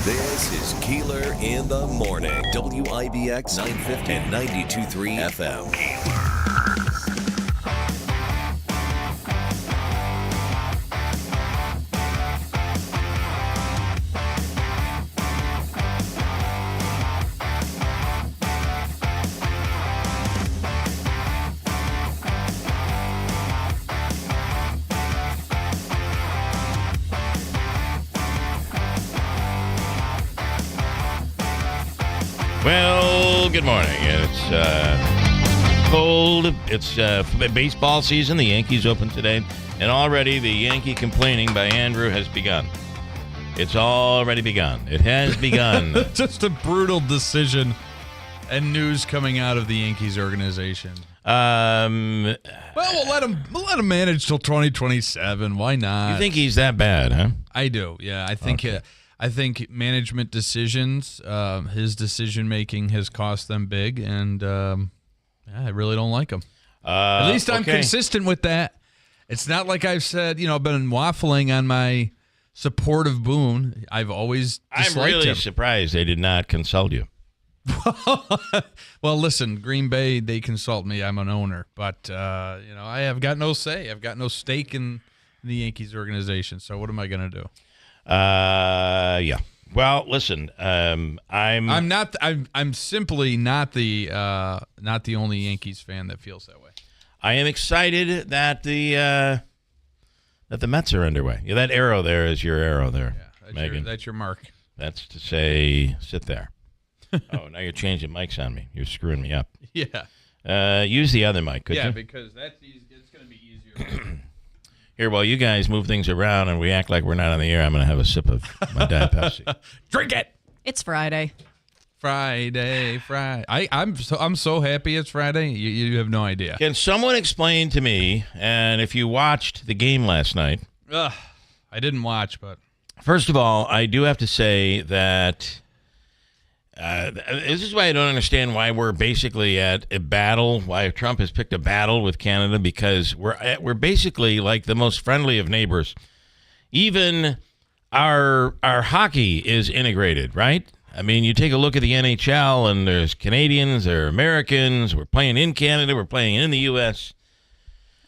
This is Keeler in the morning. WIBX 950 and 92.3 FM. Well, good morning. It's cold. It's baseball season. The Yankees open today. And already the Yankee complaining by Andrew has begun. It's already begun. It has begun. Just a brutal decision and news coming out of the Yankees organization. Well, We'll let him manage till 2027. Why not? You think he's that bad, huh? I do. Yeah, I think. Okay. I think management decisions, his decision making has cost them big, and I really don't like him. At least I'm consistent with that. It's not like I've said, I've been waffling on my support of Boone. I've always disliked I'm really him. surprised they did not consult you. Well, listen, Green Bay, they consult me. I'm an owner, but I have got no say. I've got no stake in the Yankees organization. So what am I going to do? Yeah. Well, listen, I'm simply not the only Yankees fan that feels that way. I am excited that the Mets are underway. Yeah, that arrow there is your arrow there, Yeah, Megan. that's your mark. That's to say, sit there. Oh, now you're changing mics on me. You're screwing me up. Yeah. Use the other mic, could you? Because it's going to be easier. Here, while you guys move things around and we act like we're not on the air, I'm going to have a sip of my Diet Pepsi. Drink it. It's Friday. Friday. I'm so happy it's Friday. You have no idea. Can someone explain to me, and if you watched the game last night? I didn't watch, but First of all, I do have to say that this is why I don't understand why we're basically at a battle, why Trump has picked a battle with Canada, because we're basically like the most friendly of neighbors. Even our hockey is integrated, right? I mean, you take a look at the NHL, and there's Canadians, there are Americans. We're playing in Canada. We're playing in the U.S.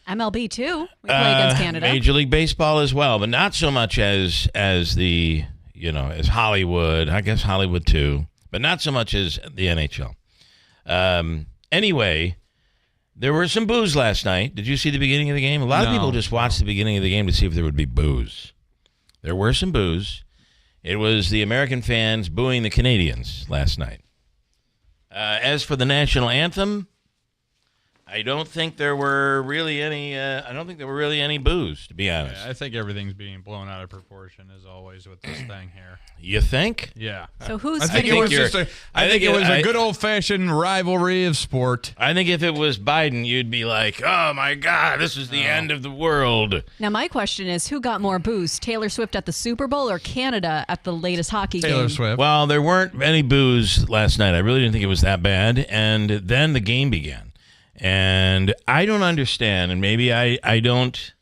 MLB, too. We play against Canada. Major League Baseball as well, but not so much as the, as Hollywood. I guess Hollywood, too. But not so much as the NHL. Anyway, there were some boos last night. Did you see the beginning of the game? A lot of people just watched the beginning of the game to see if there would be boos. There were some boos. It was the American fans booing the Canadians last night. As for the national anthem, I don't think there were really any. I don't think there were really any boos, to be honest. yeah, I think everything's being blown out of proportion as always with this thing here. You think? Yeah. So who's I think it was just a good old-fashioned rivalry of sport. I think if it was Biden, you'd be like, "Oh my God, this is the end of the world." Now, my question is, who got more boos? Taylor Swift at the Super Bowl or Canada at the latest hockey game? Taylor Swift. Well, there weren't any boos last night. I really didn't think it was that bad. And then the game began. And I don't understand, and maybe I don't.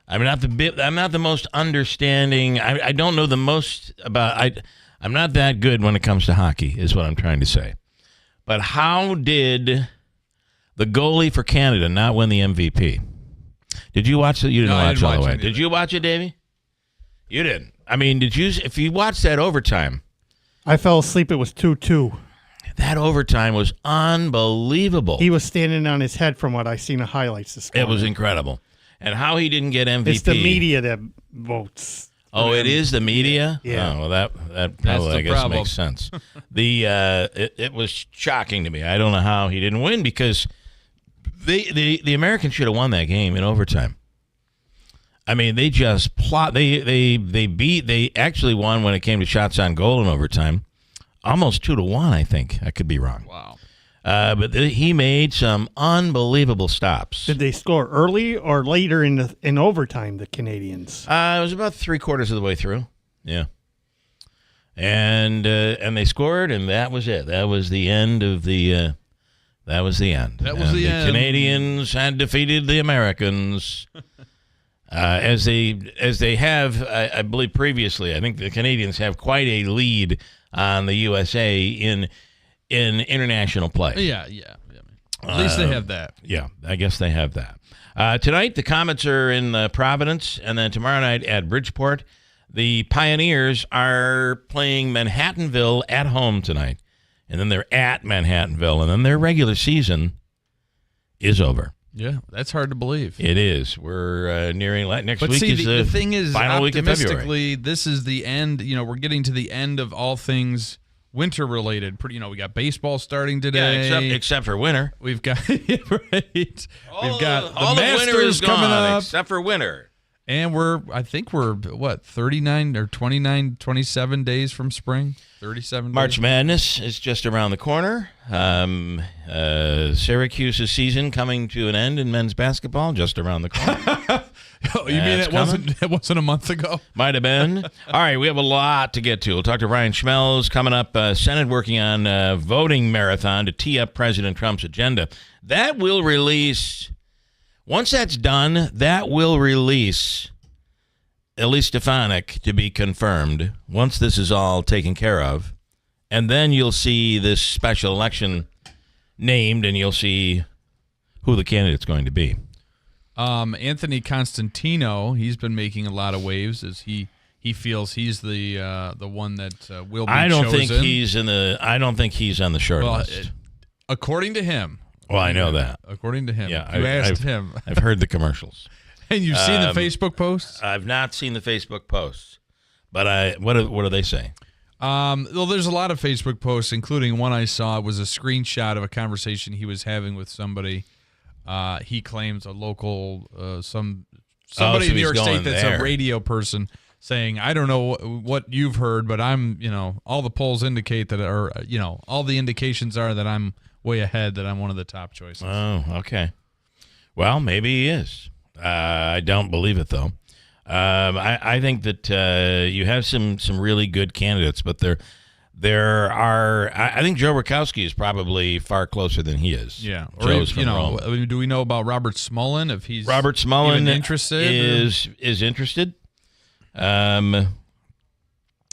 I'm not the most understanding. I don't know the most about. I'm not that good when it comes to hockey, is what I'm trying to say. But how did the goalie for Canada not win the MVP? Did you watch it? You didn't watch it all the way. Did you watch it, Davey? You didn't. I mean, did you? If you watched that overtime, I fell asleep. It was 2-2. that overtime was unbelievable. He was standing on his head from what I seen the highlights this morning. It was incredible. And how he didn't get MVP. It's the media that votes. Oh, it is the media? Yeah. Oh, well, that probably, I guess, problem. makes sense. It was shocking to me. I don't know how he didn't win because the Americans should have won that game in overtime. I mean, they just they actually won when it came to shots on goal in overtime. Almost 2-1, I think. I could be wrong. Wow. But he made some unbelievable stops. Did they score early or later in overtime, the Canadians? It was about 3/4 of the way through. Yeah. And they scored, and that was it. That was the end of the that was the end. That was the end. Canadians had defeated the Americans. as they have, I believe previously. I think the Canadians have quite a lead on the USA in international play. Yeah. At least they have that. Yeah, I guess they have that. Tonight, the Comets are in Providence, and then tomorrow night at Bridgeport. The Pioneers are playing Manhattanville at home tonight, and then they're at Manhattanville, and then their regular season is over. Yeah, that's hard to believe. It is. We're nearing next week. See, is the thing is, final week of February. Optimistically, this is the end. We're getting to the end of all things winter related. We got baseball starting today. Yeah, except for winter. We've got right. We've got all the the winter is coming gone, up, except for winter. and I think we're 39 or 29, 27 days from spring. 37 days. March Madness is just around the corner. Syracuse's season coming to an end in men's basketball just around the corner. Oh, you mean it wasn't a month ago? Might have been. All right, we have a lot to get to. We'll talk to Ryan Schmelz coming up. Senate working on a voting marathon to tee up President Trump's agenda. That will release, once that's done, that will release Elise Stefanik to be confirmed once this is all taken care of. And then you'll see this special election named, and you'll see who the candidate's going to be. Anthony Constantino, he's been making a lot of waves as he feels he's the one that will be chosen. I don't think he's on the short list. According to him. Well, I know that. According to him. Yeah, you asked him. I've heard the commercials. And you've seen the Facebook posts? I've not seen the Facebook posts. But what do they say? Well, there's a lot of Facebook posts, including one I saw. It was a screenshot of a conversation he was having with somebody. He claims a local somebody in New York State that's a radio person saying, I don't know what you've heard, but I'm, all the polls indicate that, or, all the indications are that I'm way ahead, that I'm one of the top choices. Oh, okay. Well, maybe he is. I don't believe it, though. I think that you have some really good candidates, but there are. I think Joe Rakowski is probably far closer than he is. Yeah, Joe's from Rome. Do we know about Robert Smullen? If he's Robert Smullen even interested, is interested. I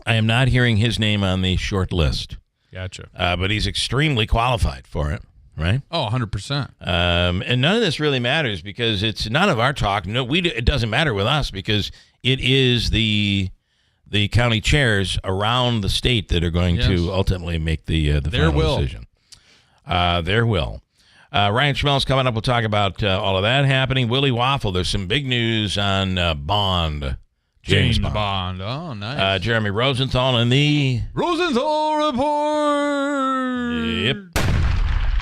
am not hearing his name on the short list. Gotcha. But he's extremely qualified for it, right? Oh, 100%. And none of this really matters because it's none of our talk. No, it doesn't matter with us because it is the county chairs around the state that are going to ultimately make the final decision. Their will. Ryan Schmelz coming up. We'll talk about all of that happening. Willie Waffle, there's some big news on Bond. James Bond. Oh, nice. Jeremy Rosenthal and the Rosenthal Report. Yep.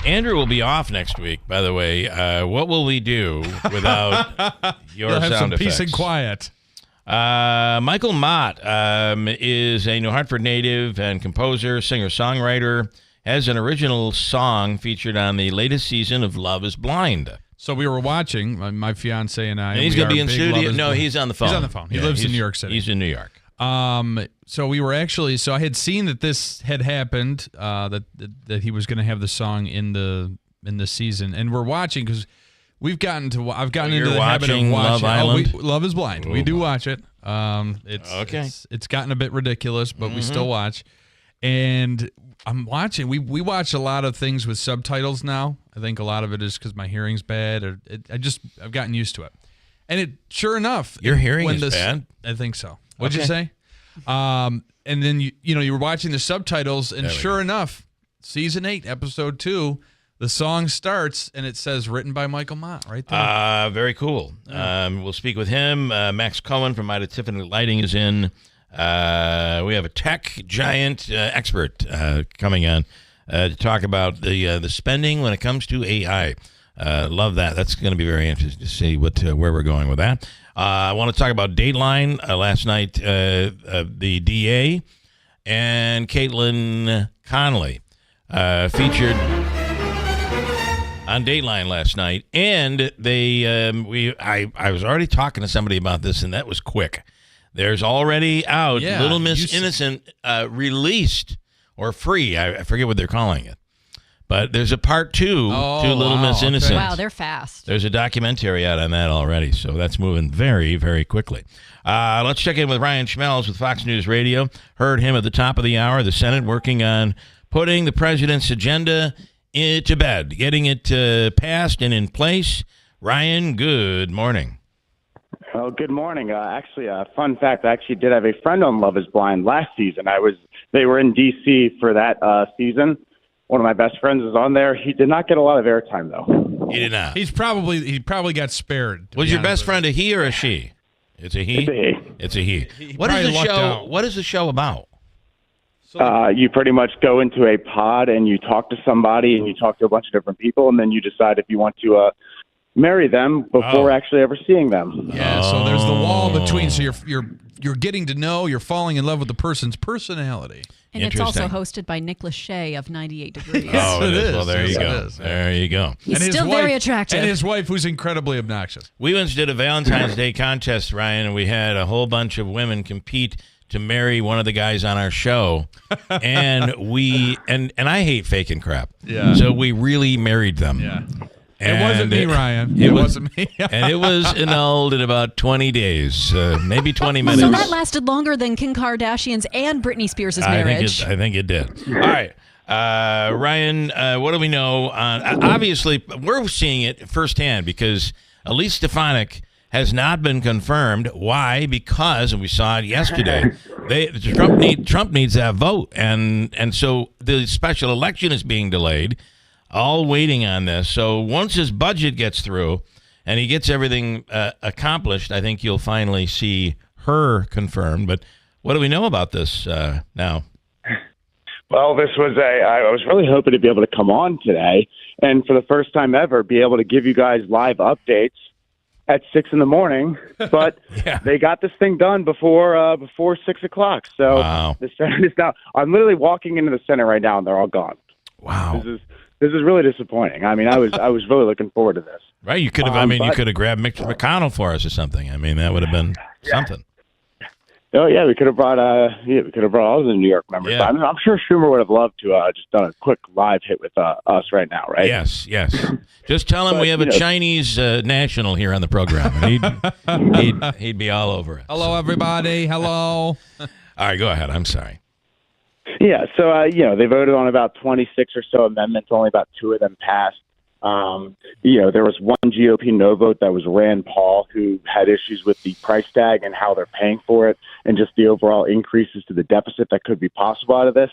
Andrew will be off next week, by the way. What will we do without your You'll have sound some effects? peace and quiet. Michael Mott is a New Hartford native and composer, singer-songwriter, has an original song featured on the latest season of Love is Blind. So we were watching, my fiance and I. And he's going to be in studio. No, he's on the phone. He's on the phone. He lives in New York City. He's in New York. So we were actually. So I had seen that this had happened. That he was going to have the song in the season, and we're watching because I've gotten into the habit of watching Love Island? Love is Blind. We do watch it. It's gotten a bit ridiculous, but we still watch. And I'm watching. We watch a lot of things with subtitles now. I think a lot of it is because my hearing's bad, or I've gotten used to it. And sure enough, your hearing is bad. I think so. What'd you say? And then you were watching the subtitles, and sure enough, season 8, episode 2. The song starts, and it says written by Michael Mott right there. Very cool. Yeah. We'll speak with him. Max Cohen from Ida Tiffany Lighting is in. We have a tech giant expert coming on to talk about the spending when it comes to AI. Love that. That's going to be very interesting to see where we're going with that. I want to talk about Dateline. Last night, the DA and Caitlin Connolly featured on Dateline last night, and I was already talking to somebody about this, and that was quick. There's already out Little Miss Innocent released or free. I forget what they're calling it, But there's a part 2 to Little Miss Innocence. Wow, they're fast. There's a documentary out on that already, so that's moving very, very quickly. Let's check in with Ryan Schmelz with Fox News Radio. Heard him at the top of the hour. The Senate working on putting the president's agenda to bed, getting it passed and in place. Ryan, good morning. Oh, good morning. Actually, a fun fact, I actually did have a friend on Love is Blind last season. They were in D.C. for that season. One of my best friends was on there. He did not get a lot of airtime, though. He did not. He probably got spared. Was your best friend a he or a she? It's a he? It's a he. It's a he. He What is probably the lucked show? out. What is the show about? You pretty much go into a pod and you talk to somebody and you talk to a bunch of different people, and then you decide if you want to marry them before actually ever seeing them. Yeah, so there's the wall between. So you're getting to know. You're falling in love with the person's personality. And it's also hosted by Nick Lachey of 98 Degrees. Oh, it is. Well, there Yes, you it go. is. There you go. He's still very attractive. And his wife, who's incredibly obnoxious. We once did a Valentine's Day contest, Ryan, and we had a whole bunch of women compete to marry one of the guys on our show. And I hate faking crap. Yeah. So we really married them. Yeah. And it wasn't me, Ryan. It wasn't me. And it was annulled in about 20 days, maybe 20 minutes. So that lasted longer than Kim Kardashian's and Britney Spears' marriage. I think it did. All right. Ryan, what do we know? Obviously, we're seeing it firsthand because Elise Stefanik has not been confirmed. Why? Because, and we saw it yesterday, Trump needs that vote. And so the special election is being delayed, all waiting on this. So once his budget gets through and he gets everything accomplished, I think you'll finally see her confirmed. But what do we know about this now? Well, I was really hoping to be able to come on today and for the first time ever be able to give you guys live updates at 6 a.m. But Yeah. they got this thing done before 6 o'clock. So Wow. the Senate is now. I'm literally walking into the Senate right now, and they're all gone. Wow. This is really disappointing. I mean, I was really looking forward to this. Right? You could have. You could have grabbed Mitch McConnell for us or something. I mean, that would have been something. Oh yeah, we could have brought all the New York members. Yeah. I'm sure Schumer would have loved to just done a quick live hit with us right now, right? Yes. Just tell him we have a Chinese national here on the program, and he'd be all over it. Hello, everybody. Hello. All right, go ahead. I'm sorry. Yeah, so they voted on about 26 or so amendments. Only about 2 of them passed. There was one GOP no vote that was Rand Paul, who had issues with the price tag and how they're paying for it, and just the overall increases to the deficit that could be possible out of this.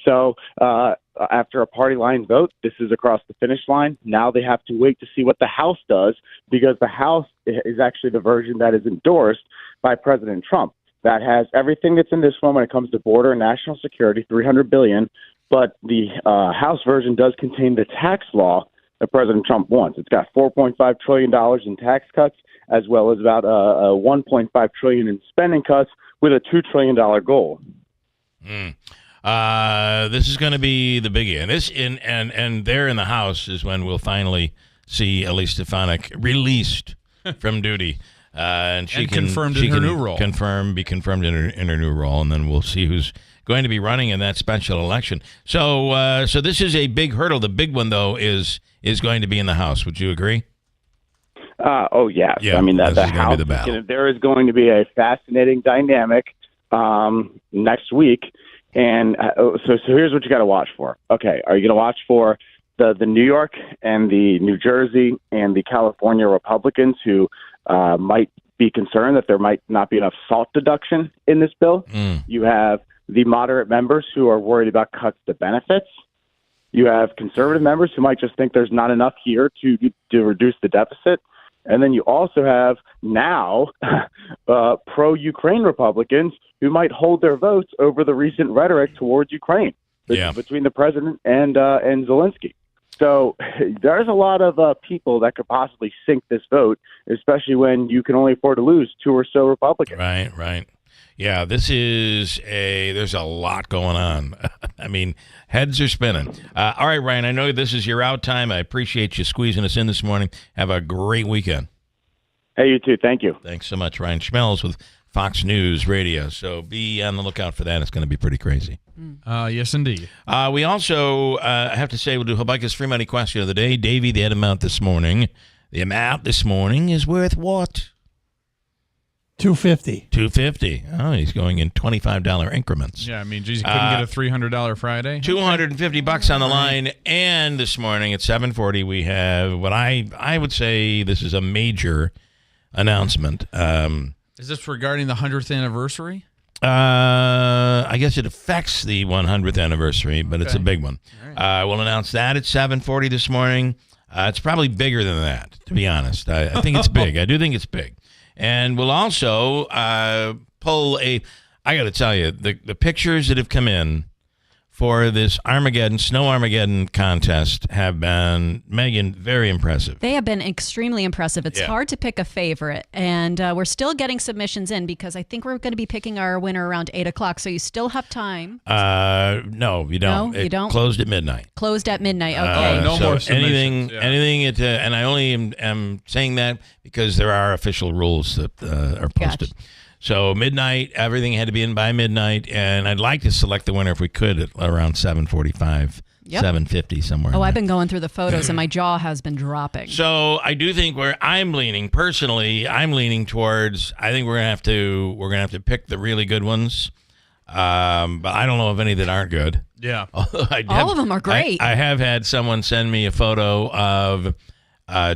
So after a party line vote, this is across the finish line. Now they have to wait to see what the House does, because the House is actually the version that is endorsed by President Trump. That has everything that's in this one when it comes to border and national security, $300 billion. But the House version does contain the tax law that President Trump wants. It's got $4.5 trillion in tax cuts, as well as about $1.5 trillion in spending cuts, with a $2 trillion goal. This is going to be the biggie, and there in the House is when we'll finally see Elise Stefanik released from duty. And she can confirmed in her new role. Be confirmed in her new role, and then we'll see who's going to be running in that special election. So this is a big hurdle. The big one, though, is going to be in the House. Would you agree? Oh, yes. Yeah, I mean, this the is gonna House, be the battle. there is going to be a fascinating dynamic next week. And so here's what you got to watch for. Okay, are you going to watch for the New York and the New Jersey and the California Republicans who might be concerned that there might not be enough SALT deduction in this bill? You have the moderate members who are worried about cuts to benefits. You have conservative members who might just think there's not enough here to reduce the deficit. And then you also have now pro-Ukraine Republicans who might hold their votes over the recent rhetoric towards Ukraine between the president and Zelensky. So there's a lot of people that could possibly sink this vote, especially when you can only afford to lose 2 or so Republicans. Right. Yeah, there's a lot going on. I mean, heads are spinning. All right, Ryan, I know this is your out time. I appreciate you squeezing us in this morning. Have a great weekend. Hey, you too. Thank you. Thanks so much, Ryan Schmelz with Fox News Radio. So be on the lookout for that. It's going to be pretty crazy. Yes, indeed. We also have to say we'll do Habakkuk's free money question of the day. Davey, the amount this morning. The amount this morning is worth what? $250. $250. Oh, he's going in $25 increments. Yeah, I mean, geez, you couldn't get a $300 Friday. $250 on the line. And this morning at 7:40, we have what I would say this is a major announcement. Is this regarding the 100th anniversary? I guess it affects the 100th anniversary, but it's a big one. Right. We'll announce that at 7:40 this morning. It's probably bigger than that, to be honest. I think it's big. I do think it's big. And we'll also pull I got to tell you, the pictures that have come in for this Snow Armageddon contest have been, Megan, very impressive. They have been extremely impressive. It's hard to pick a favorite, and we're still getting submissions in because I think we're going to be picking our winner around 8 o'clock, so you still have time. No, you don't. No, you don't? Closed at midnight. Closed at midnight, okay. No more submissions. Anything, and I only am saying that because there are official rules that are posted. Gotcha. So midnight, everything had to be in by midnight, and I'd like to select the winner if we could at around 7:45, 7:50 somewhere. Oh, I've been going through the photos, and my jaw has been dropping. So I do think I'm leaning towards. I think we're gonna have to pick the really good ones, but I don't know of any that aren't good. Yeah, all of them are great. I have had someone send me a photo of.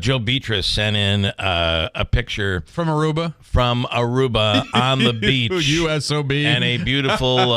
Joe Beatrice sent in a picture from Aruba on the beach, USOB, and a beautiful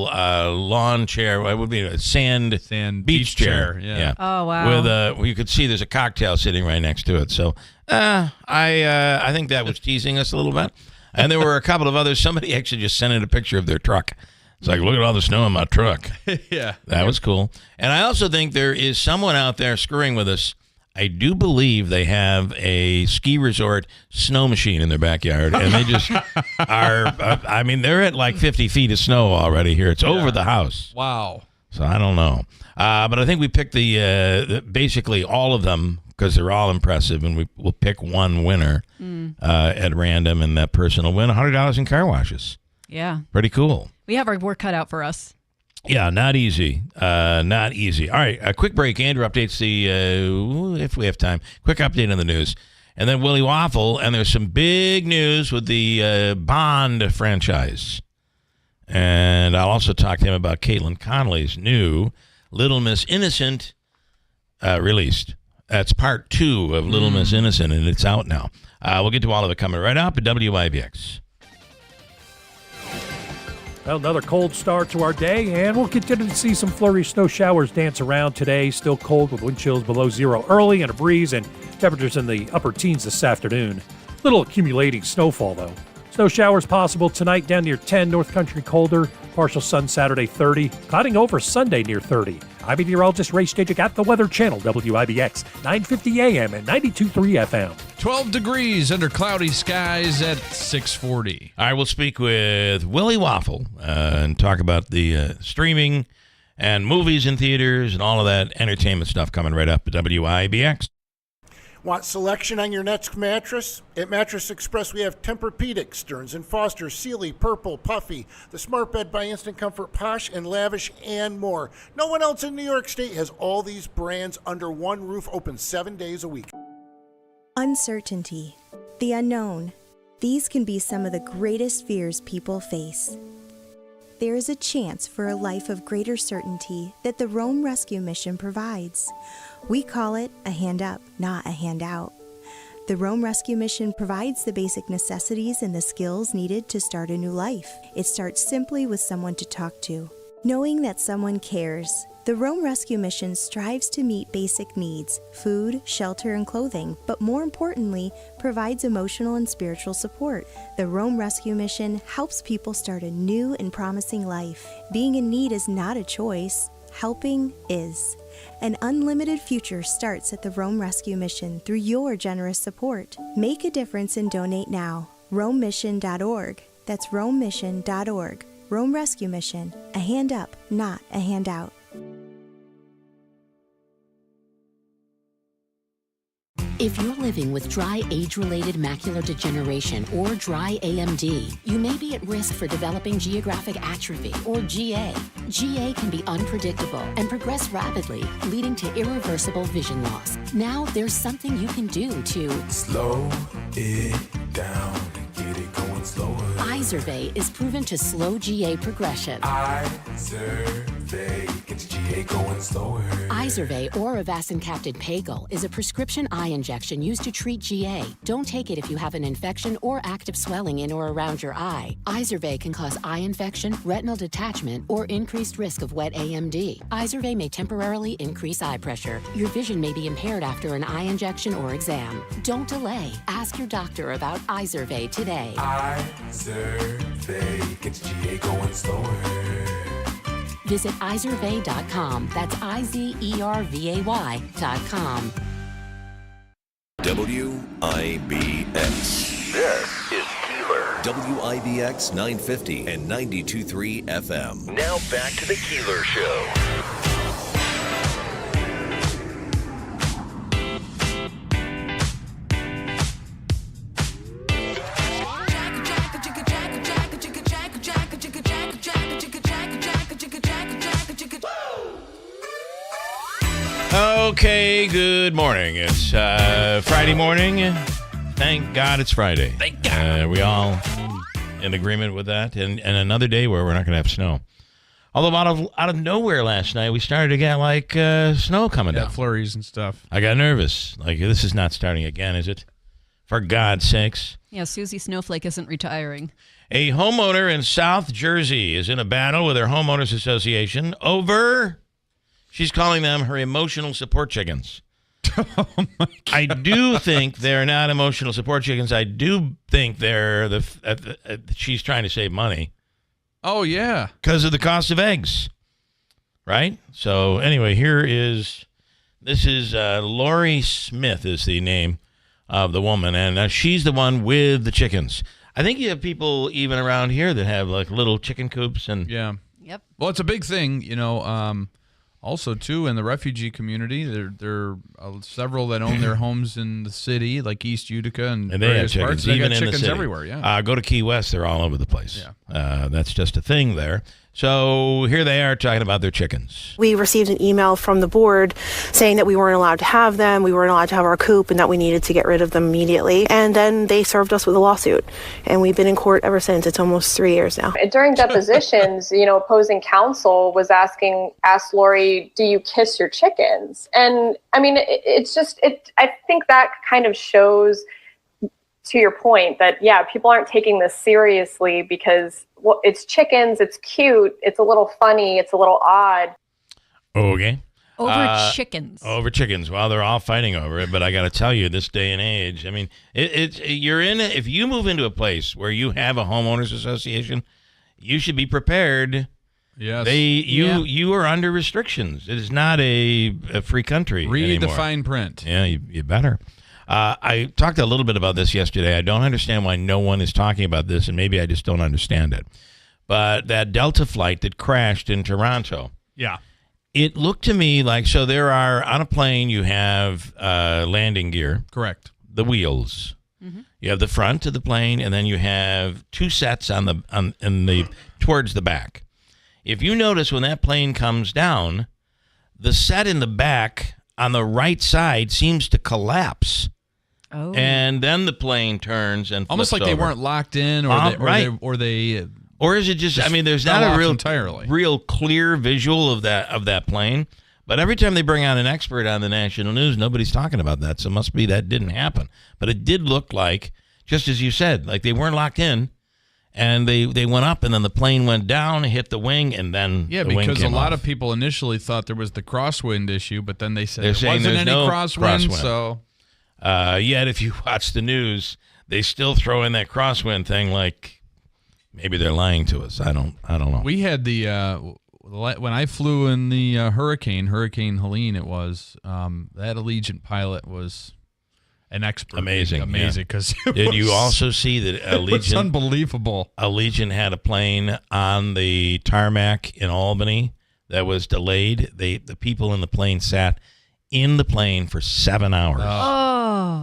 lawn chair. What would be a sand beach chair? Yeah. Oh wow. With you could see there's a cocktail sitting right next to it. So I think that was teasing us a little bit. And there were a couple of others. Somebody actually just sent in a picture of their truck. It's like, look at all the snow in my truck. Yeah, that was cool. And I also think there is someone out there screwing with us. I do believe they have a ski resort snow machine in their backyard, and they just are. I mean, they're at like 50 feet of snow already here. It's over the house. Wow. So I don't know, but I think we picked basically all of them because they're all impressive, and we'll pick one winner at random, and that person will win $100 in car washes. Yeah, pretty cool. We have our work cut out for us. Yeah, not easy. Not easy. All right, a quick break. Andrew updates if we have time, quick update on the news. And then Willie Waffle, and there's some big news with the Bond franchise. And I'll also talk to him about Caitlin Connolly's new Little Miss Innocent released. That's part 2 of Little Miss Innocent, and it's out now. We'll get to all of it coming right up at WIBX. Well, another cold start to our day, and we'll continue to see some flurry snow showers dance around today. Still cold with wind chills below 0 early and a breeze, and temperatures in the upper teens this afternoon. Little accumulating snowfall, though. Snow showers possible tonight down near 10, North Country colder. Partial sun Saturday 30, clouding over Sunday near 30. I'm meteorologist Ray Stajic at the Weather Channel, WIBX, 950 AM and 92.3 FM. 12 degrees under cloudy skies at 6:40. All right, we'll speak with Willie Waffle and talk about the streaming and movies in theaters and all of that entertainment stuff coming right up at WIBX. Want selection on your next mattress? At Mattress Express, we have Tempur-Pedic, Stearns & Foster, Sealy, Purple, Puffy, the Smart Bed by Instant Comfort, Posh and Lavish, and more. No one else in New York State has all these brands under one roof, open 7 days a week. Uncertainty, the unknown. These can be some of the greatest fears people face. There is a chance for a life of greater certainty that the Rome Rescue Mission provides. We call it a hand up, not a handout. The Rome Rescue Mission provides the basic necessities and the skills needed to start a new life. It starts simply with someone to talk to. Knowing that someone cares. The Rome Rescue Mission strives to meet basic needs, food, shelter, and clothing, but more importantly, provides emotional and spiritual support. The Rome Rescue Mission helps people start a new and promising life. Being in need is not a choice. Helping is. An unlimited future starts at the Rome Rescue Mission through your generous support. Make a difference and donate now. RomeMission.org. That's RomeMission.org. Rome Rescue Mission. A hand up, not a handout. If you're living with dry age-related macular degeneration or dry AMD, you may be at risk for developing geographic atrophy or GA. GA can be unpredictable and progress rapidly, leading to irreversible vision loss. Now there's something you can do to slow it down and get it going slower. Izervay is proven to slow GA progression. Izervay gets GA going slower. Izervay or avacincaptad pagel is a prescription eye injection used to treat GA. Don't take it if you have an infection or active swelling in or around your eye. Izervay can cause eye infection, retinal detachment, or increased risk of wet AMD. Izervay may temporarily increase eye pressure. Your vision may be impaired after an eye injection or exam. Don't delay. Ask your doctor about Izervay today. Izervay gets GA going slower. Visit Izervay.com. That's IZERVAY.com. WIBX. This is Keeler. WIBX 950 and 92.3 FM. Now back to the Keeler Show. Okay, good morning. It's Friday morning. Thank God it's Friday. Thank God. We all in agreement with that. And another day where we're not going to have snow. Although out of nowhere last night, we started to get like snow coming down. Flurries and stuff. I got nervous. Like, this is not starting again, is it? For God's sakes. Yeah, Susie Snowflake isn't retiring. A homeowner in South Jersey is in a battle with her homeowners association over... She's calling them her emotional support chickens. Oh my God. I do think they're not emotional support chickens. I do think they're she's trying to save money. Oh, yeah. Because of the cost of eggs. Right? So, anyway, this is Lori Smith is the name of the woman, and she's the one with the chickens. I think you have people even around here that have, like, little chicken coops. And yeah. Yep. Well, it's a big thing, also, too, in the refugee community, there are several that own their homes in the city, like East Utica and they have various chickens, parts. They even got in the chickens city. everywhere, yeah. Go to Key West, they're all over the place. Yeah. That's just a thing there. So here they are talking about their chickens. We received an email from the board saying that we weren't allowed to have them, we weren't allowed to have our coop, and that we needed to get rid of them immediately. And then they served us with a lawsuit. And we've been in court ever since. It's almost 3 years now. During depositions, opposing counsel was asked Lori, do you kiss your chickens? And I mean, I think that kind of shows, to your point, that, yeah, people aren't taking this seriously because it's chickens, it's cute, it's a little funny, it's a little odd. Okay. Over chickens. Over chickens. Well, they're all fighting over it, but I got to tell you, this day and age, I mean, if you move into a place where you have a homeowners association, you should be prepared. Yes. You are under restrictions. It is not a free country Read anymore. the fine print. Yeah, you better. I talked a little bit about this yesterday. I don't understand why no one is talking about this, and maybe I just don't understand it. But that Delta flight that crashed in Toronto. Yeah. It looked to me like, so there are, on a plane, you have landing gear. Correct. The wheels. Mm-hmm. You have the front of the plane, and then you have two sets towards the back. If you notice when that plane comes down, the set in the back on the right side seems to collapse. Oh. And then the plane turns and flips almost like they over. weren't locked in, or or is it just? I mean, there's not a real clear visual of that plane. But every time they bring out an expert on the national news, nobody's talking about that. So it must be that didn't happen. But it did look like, just as you said, like they weren't locked in. And they went up, and then the plane went down, hit the wing, and then the wing because came a lot off. of people initially thought there was the crosswind issue, but then they said They're there saying wasn't there's any no crosswind. So, yet if you watch the news, they still throw in that crosswind thing, like maybe they're lying to us. I don't know. We had when I flew in the Hurricane Helene, it was that Allegiant pilot was an expert. Amazing. Because did you also see that Allegiant? It's unbelievable. Allegiant had a plane on the tarmac in Albany that was delayed. The people in the plane sat in the plane for 7 hours. Oh.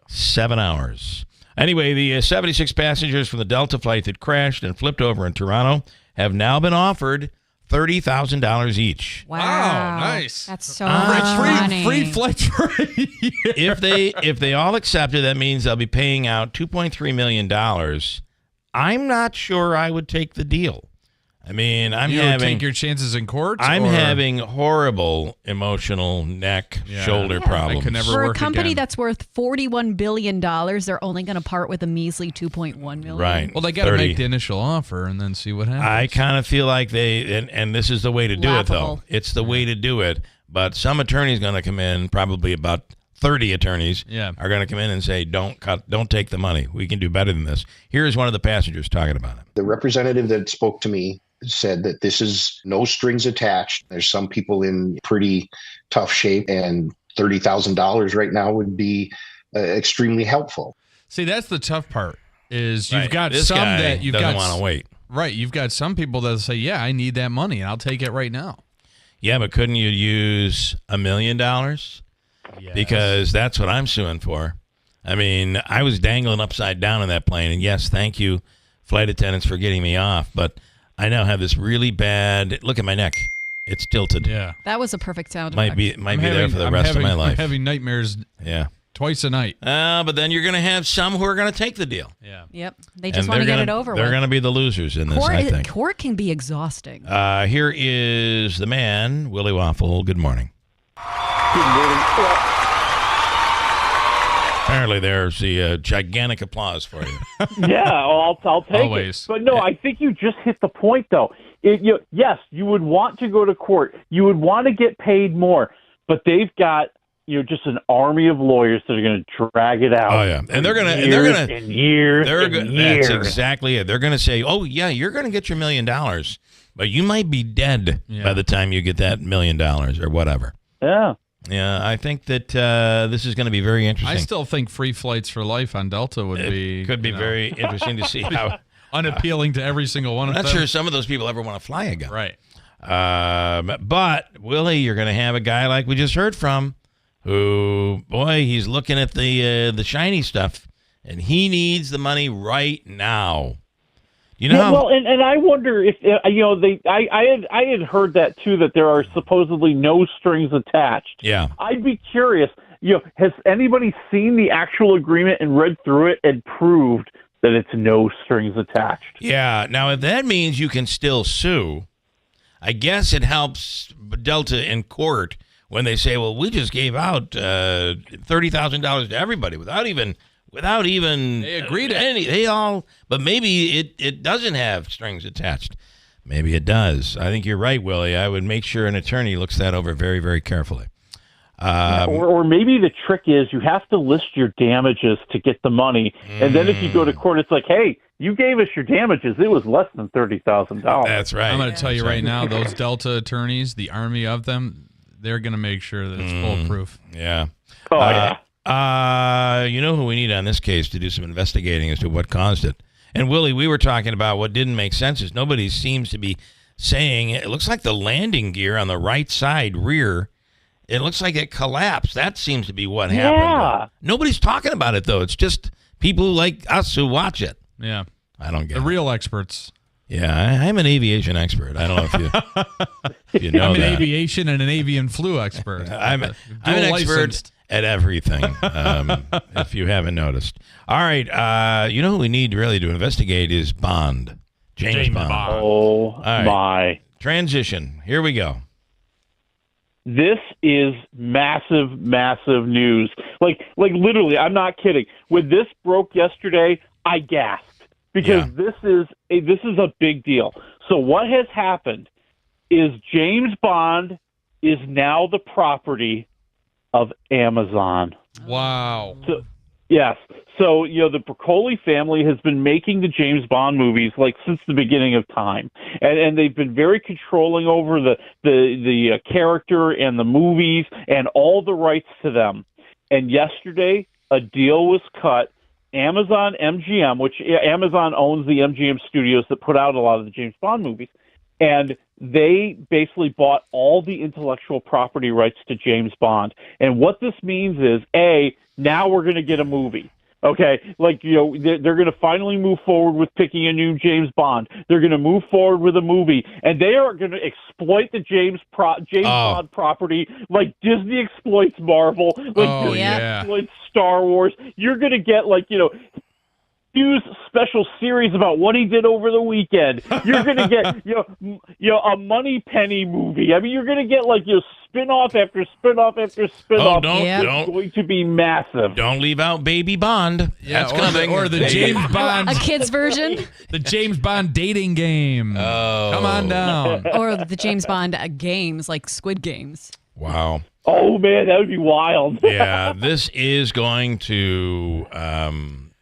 7 hours. Anyway, the 76 passengers from the Delta flight that crashed and flipped over in Toronto have now been offered $30,000 each. Wow, nice. That's so much money. Free flights for a year. If they all accept it, that means they'll be paying out $2.3 million. I'm not sure I would take the deal. I mean, you would take your chances in court? I'm having horrible emotional neck, shoulder problems. I could never For work a company again. that's worth $41 billion, they're only going to part with a measly $2.1 million. Right. Well, they got to make the initial offer and then see what happens. I kind of feel like and this is the way to do it, though. It's the way to do it. But some attorney's going to come in, probably about 30 attorneys are going to come in and say, don't take the money. We can do better than this. Here's one of the passengers talking about it. The representative that spoke to me said that this is no strings attached. There's some people in pretty tough shape, and $30,000 right now would be extremely helpful. See, that's the tough part. Is you've got this some guy that you've doesn't got want to wait. Right, you've got some people that say, "Yeah, I need that money, and I'll take it right now." Yeah, but couldn't you use $1 million? Yes. Because that's what I'm suing for. I mean, I was dangling upside down in that plane, and yes, thank you, flight attendants, for getting me off, but I now have this really bad. Look at my neck; it's tilted. Yeah, that was a perfect sound. Might be there for the rest of my life. I'm having nightmares. Yeah, twice a night. But then you're going to have some who are going to take the deal. Yeah. Yep. They just want to get it over with. They're going to be the losers in this, I think. Court can be exhausting. Here is the man, Willie Waffle. Good morning. Good morning. Apparently, there's the gigantic applause for you. Yeah, I'll take Always. it. But no, I think you just hit the point, though. Yes, you would want to go to court. You would want to get paid more, but they've got just an army of lawyers that are going to drag it out. Oh yeah, and they're going to years. That's exactly it. They're going to say, "Oh yeah, you're going to get your $1 million, but you might be dead by the time you get that $1 million or whatever." Yeah. Yeah, I think that this is going to be very interesting. I still think free flights for life on Delta could be very interesting to see how unappealing to every single one of them. I'm not sure some of those people ever want to fly again. Right. But Willie, you're going to have a guy like we just heard from, who, boy, he's looking at the shiny stuff, and he needs the money right now. You know, well, and I wonder if I had heard that too, that there are supposedly no strings attached. Yeah, I'd be curious. Has anybody seen the actual agreement and read through it and proved that it's no strings attached? Yeah. Now, if that means you can still sue, I guess it helps Delta in court when they say, "Well, we just gave out $30,000 to everybody without even." They agreed to but maybe it doesn't have strings attached. Maybe it does. I think you're right, Willie. I would make sure an attorney looks that over very, very carefully. Or maybe the trick is you have to list your damages to get the money, and then if you go to court, it's like, hey, you gave us your damages. It was less than $30,000. That's right. I'm going to tell you right now, those Delta attorneys, the army of them, they're going to make sure that it's foolproof. Yeah. Oh, yeah. You know who we need on this case to do some investigating as to what caused it. And Willie, we were talking about what didn't make sense is nobody seems to be saying it looks like the landing gear on the right side rear, it looks like it collapsed. That seems to be what happened. Yeah. Nobody's talking about it though. It's just people like us who watch it. Yeah. I don't get the it. real experts. Yeah, I'm an aviation expert. I don't know if you know I'm an that. aviation and an avian flu expert. I'm an expert at everything, if you haven't noticed. All right, you know who we need really to investigate is Bond. James Bond. Oh, right. my. Transition. Here we go. This is massive, massive news. Like literally, I'm not kidding. When this broke yesterday, I gasped because this is a big deal. So what has happened is James Bond is now the property of Amazon. Wow. So, yes. So, the Broccoli family has been making the James Bond movies since the beginning of time. And they've been very controlling over the character and the movies and all the rights to them. And yesterday, a deal was cut. Amazon MGM, which Amazon owns the MGM studios that put out a lot of the James Bond movies. and they basically bought all the intellectual property rights to James Bond. And what this means is, now we're going to get a movie. Okay, they're going to finally move forward with picking a new James Bond. They're going to move forward with a movie, and they are going to exploit the James Bond property like Disney exploits Marvel, Disney exploits Star Wars. You're going to get huge special series about what he did over the weekend. You're going to get a Money Penny movie. I mean, you're going to get spin-off after spin-off after spin-off. It's going to be massive. Don't leave out Baby Bond. That's coming. Or the James Bond. A kid's version? The James Bond dating game. Oh. Come on down. Or the James Bond games, like Squid Games. Wow. Oh, man, that would be wild. Yeah, this is going to...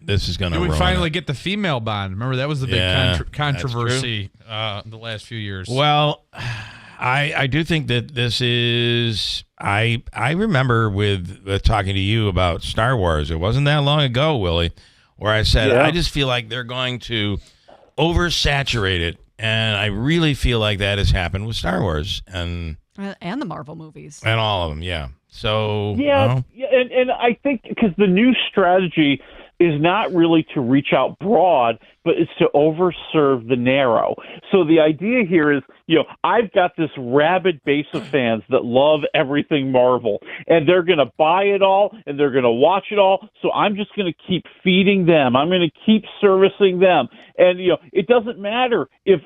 Do we finally get the female Bond? Remember, that was the big controversy the last few years. Well, I do think that this is... I remember with talking to you about Star Wars. It wasn't that long ago, Willie, where I said, I just feel like they're going to oversaturate it. And I really feel like that has happened with Star Wars. And the Marvel movies. And all of them, yeah. So... and I think because the new strategy is not really to reach out broad, but it's to overserve the narrow. So the idea here is, I've got this rabid base of fans that love everything Marvel, and they're going to buy it all, and they're going to watch it all, so I'm just going to keep feeding them. I'm going to keep servicing them. And, it doesn't matter if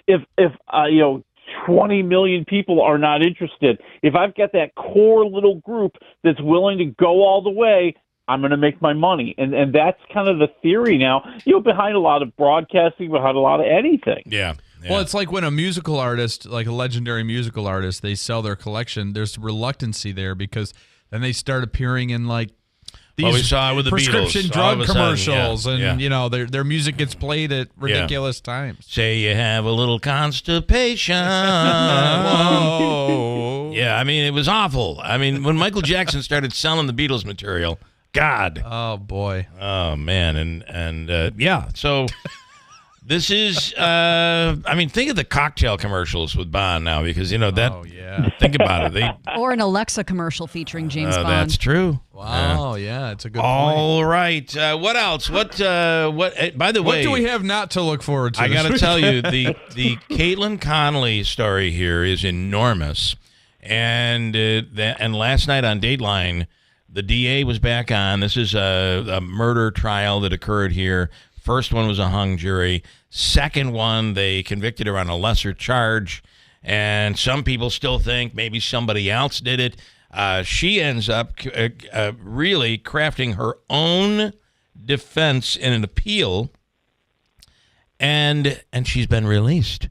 20 million people are not interested. If I've got that core little group that's willing to go all the way, I'm going to make my money. And that's kind of the theory now, behind a lot of broadcasting, behind a lot of anything. Yeah. Well, it's like when a musical artist, like a legendary musical artist, they sell their collection, there's reluctancy there because then they start appearing in these we saw with the prescription Beatles, drug commercials, and their music gets played at ridiculous times. Say you have a little constipation. Whoa. Yeah, I mean, it was awful. I mean, when Michael Jackson started selling the Beatles material, God. Oh, boy. Oh, man. And so this is, think of the cocktail commercials with Bond now because, think about it. Or an Alexa commercial featuring James Bond. That's true. Wow, it's a good point. All right. What else? What? By the way, what do we have not to look forward to? I got to tell you, the Caitlin Connolly story here is enormous. And last night on Dateline, the DA was back on. This is a murder trial that occurred here. First one was a hung jury. Second one, they convicted her on a lesser charge. And some people still think maybe somebody else did it. She ends up really crafting her own defense in an appeal. And she's been released.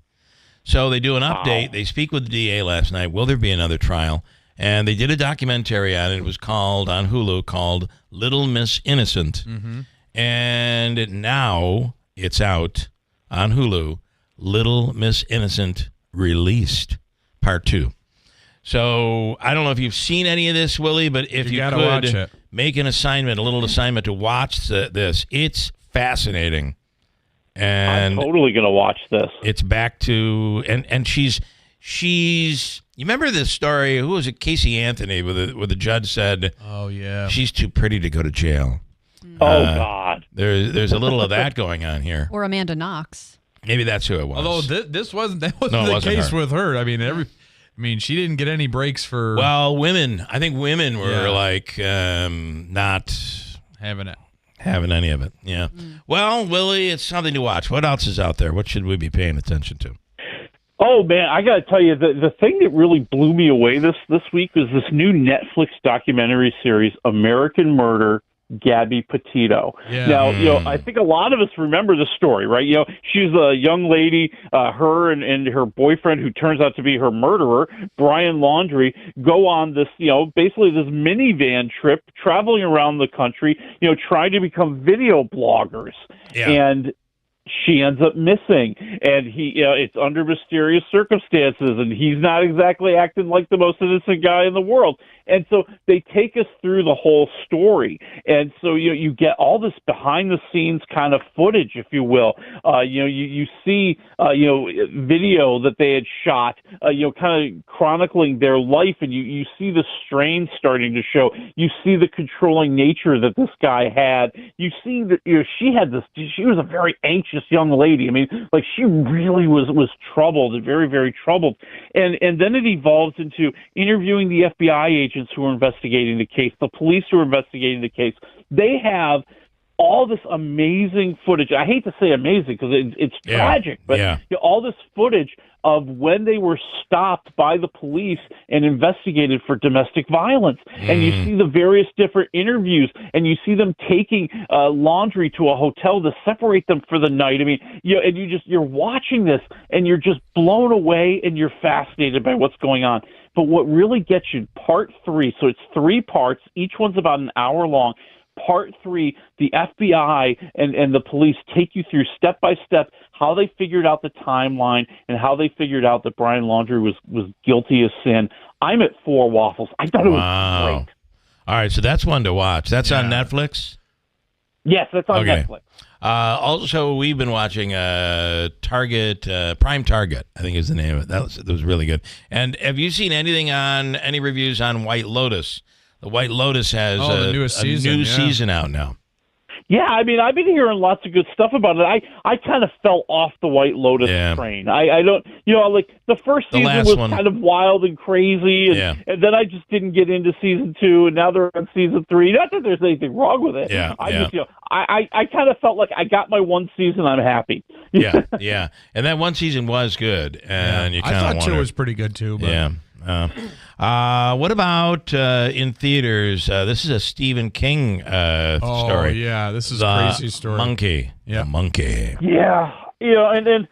So they do an update. Wow. They speak with the DA last night. Will there be another trial? And they did a documentary on it. It was called, on Hulu, called Little Miss Innocent. Mm-hmm. And now it's out on Hulu, Little Miss Innocent Released, Part 2. So I don't know if you've seen any of this, Willie, but if you could make an assignment, a little assignment to watch this. It's fascinating. And I'm totally going to watch this. It's back to, and she's you remember this story? Who was it? Casey Anthony, where the judge said, "Oh yeah, she's too pretty to go to jail." Oh God, there's a little of that going on here. Or Amanda Knox. Maybe that's who it was. Although that wasn't the case with her. I mean, she didn't get any breaks for. Well, women. I think women were not having any of it. Yeah. Well, Willie, it's something to watch. What else is out there? What should we be paying attention to? Oh, man, I got to tell you, the thing that really blew me away this week was this new Netflix documentary series, American Murder, Gabby Petito. Yeah. Now, I think a lot of us remember the story, right? She's a young lady, her and her boyfriend, who turns out to be her murderer, Brian Laundrie, go on this, basically this minivan trip, traveling around the country, trying to become video bloggers. Yeah. And she ends up missing, and it's under mysterious circumstances, and he's not exactly acting like the most innocent guy in the world. And so they take us through the whole story. And so you get all this behind the scenes kind of footage, if you will. You see video that they had shot, kind of chronicling their life, and you see the strain starting to show. You see the controlling nature that this guy had. You see that she was a very anxious young lady. I mean, like, she really was troubled, and very, very troubled. And then it evolves into interviewing the FBI agents who are investigating the case, the police who are investigating the case. They have all this amazing footage. I hate to say amazing because it's tragic, but all this footage of when they were stopped by the police and investigated for domestic violence. And you see the various different interviews, and you see them taking laundry to a hotel to separate them for the night. I mean, and you're watching this, and you're just blown away, and you're fascinated by what's going on. But what really gets you, part 3, so it's 3 parts, each one's about an hour long. Part 3, the FBI and the police take you through step by step how they figured out the timeline and how they figured out that Brian Laundrie was guilty of sin. I'm at 4 waffles. I thought it was great. All right, so that's one to watch. That's on Netflix? Yes, that's on Netflix. Also, we've been watching Target, Prime Target, I think is the name of it. That was really good. And have you seen any reviews on White Lotus? The White Lotus has the newest season, new season out now. Yeah, I mean, I've been hearing lots of good stuff about it. I kind of fell off the White Lotus train. I don't, like the first season was kind of wild and crazy, and then I just didn't get into season 2, and now they're on season 3. Not that there's anything wrong with it. I kind of felt like I got my one season. I'm happy. Yeah, and that one season was good, and you kind of I thought 2 was pretty good too. But. What about in theaters? This is a Stephen King story. Oh, yeah, this is a crazy story. Monkey. Yeah. The monkey. Yeah, and then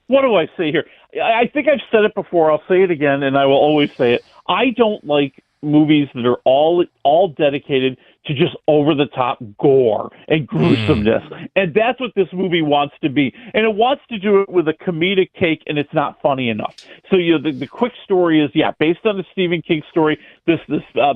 what do I say here? I think I've said it before. I'll say it again, and I will always say it. I don't like movies that are all dedicated to just over-the-top gore and gruesomeness. And that's what this movie wants to be. And it wants to do it with a comedic take, and it's not funny enough. So, the quick story is, based on a Stephen King story, this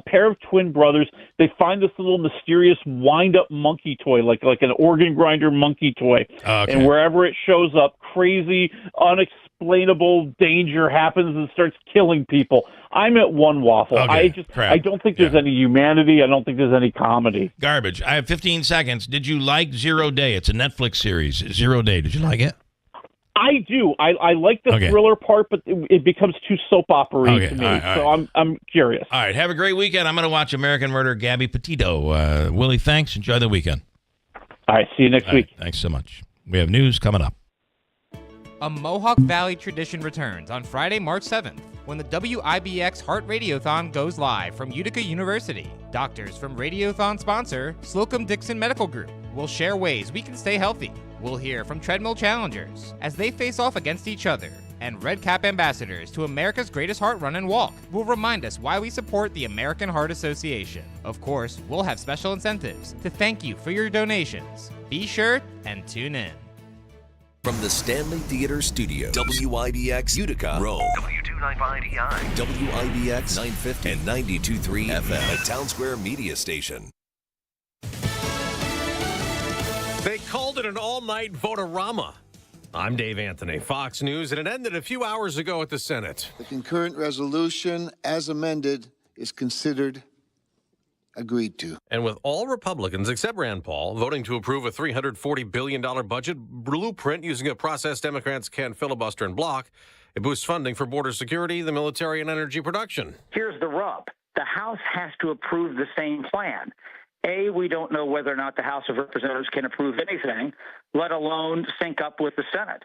pair of twin brothers, they find this little mysterious wind-up monkey toy, like an organ grinder monkey toy. Okay. And wherever it shows up, crazy, unexplainable danger happens and starts killing people. I'm at 1 waffle. Okay. I don't think there's any humanity. I don't think there's any comedy. Garbage. I have 15 seconds. Did you like 0 Day? It's a Netflix series. 0 Day. Did you like it? I do. I like the thriller part, but it becomes too soap opera-y to me. So I'm curious. All right. Have a great weekend. I'm going to watch American Murder, Gabby Petito. Willie, thanks. Enjoy the weekend. All right. See you next week. Thanks so much. We have news coming up. A Mohawk Valley tradition returns on Friday, March 7th, when the WIBX Heart Radiothon goes live from Utica University. Doctors from Radiothon sponsor Slocum Dixon Medical Group will share ways we can stay healthy. We'll hear from treadmill challengers as they face off against each other, and Red Cap ambassadors to America's Greatest Heart Run and Walk will remind us why we support the American Heart Association. Of course, we'll have special incentives to thank you for your donations. Be sure and tune in. From the Stanley Theater Studio, WIBX Utica, Rome. W295EI. WIBX 950 and 92.3 FM, a Town Square media station. They called it an all-night vote-a-rama. I'm Dave Anthony, Fox News, and it ended a few hours ago at the Senate. The concurrent resolution, as amended, is considered agreed to. And with all Republicans, except Rand Paul, voting to approve a $340 billion budget blueprint using a process Democrats can filibuster and block, it boosts funding for border security, the military, and energy production. Here's the rub. The House has to approve the same plan. A, we don't know whether or not the House of Representatives can approve anything, let alone sync up with the Senate.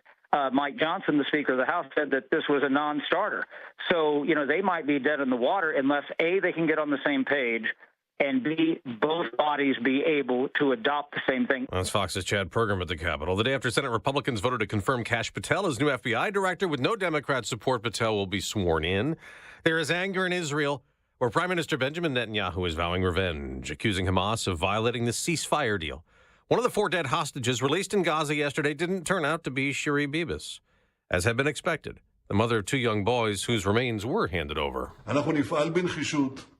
Mike Johnson, the Speaker of the House, said that this was a non-starter. So, they might be dead in the water unless A, they can get on the same page, and B, both bodies be able to adopt the same thing. That's Fox's Chad Pergram at the Capitol. The day after Senate Republicans voted to confirm Kash Patel as new FBI director, with no Democrat support, Patel will be sworn in. There is anger in Israel, where Prime Minister Benjamin Netanyahu is vowing revenge, accusing Hamas of violating the ceasefire deal. One of the 4 dead hostages released in Gaza yesterday didn't turn out to be Shiri Bibas, as had been expected, the mother of 2 young boys whose remains were handed over.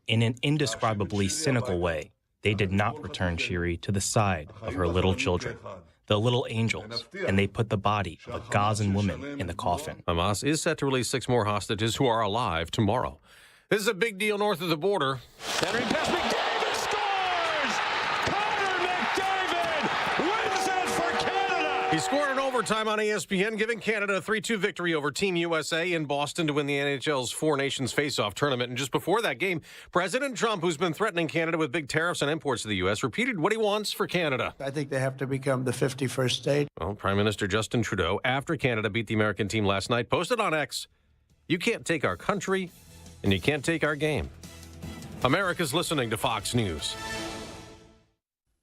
In an indescribably cynical way, they did not return Shiri to the side of her little children, the little angels, and they put the body of a Gazan woman in the coffin. Hamas is set to release 6 more hostages who are alive tomorrow. This is a big deal north of the border. Centering pass, McDavid scores! Connor McDavid wins it for Canada! He scored in overtime on ESPN, giving Canada a 3-2 victory over Team USA in Boston to win the NHL's Four Nations Face-Off tournament. And just before that game, President Trump, who's been threatening Canada with big tariffs on imports to the U.S., repeated what he wants for Canada. I think they have to become the 51st state. Well, Prime Minister Justin Trudeau, after Canada beat the American team last night, posted on X, "You can't take our country, and you can't take our game." America's listening to Fox News.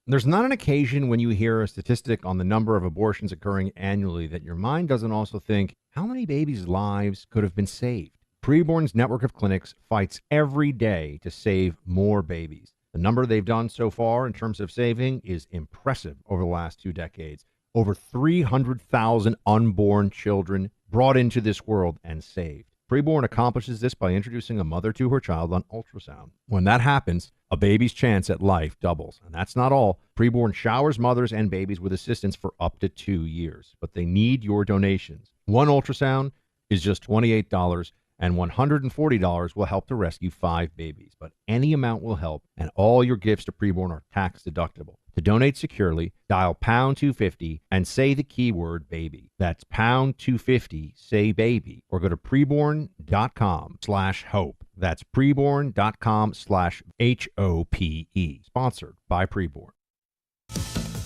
There's not an occasion when you hear a statistic on the number of abortions occurring annually that your mind doesn't also think, how many babies' lives could have been saved? Preborn's network of clinics fights every day to save more babies. The number they've done so far in terms of saving is impressive over the last 2 decades. Over 300,000 unborn children brought into this world and saved. Preborn accomplishes this by introducing a mother to her child on ultrasound. When that happens, a baby's chance at life doubles. And that's not all. Preborn showers mothers and babies with assistance for up to 2 years. But they need your donations. One ultrasound is just $28, and $140 will help to rescue 5 babies. But any amount will help, and all your gifts to Preborn are tax deductible. To donate securely, dial pound 250 and say the keyword baby. That's pound 250, say baby, or go to preborn.com/hope. That's preborn.com/HOPE. Sponsored by Preborn.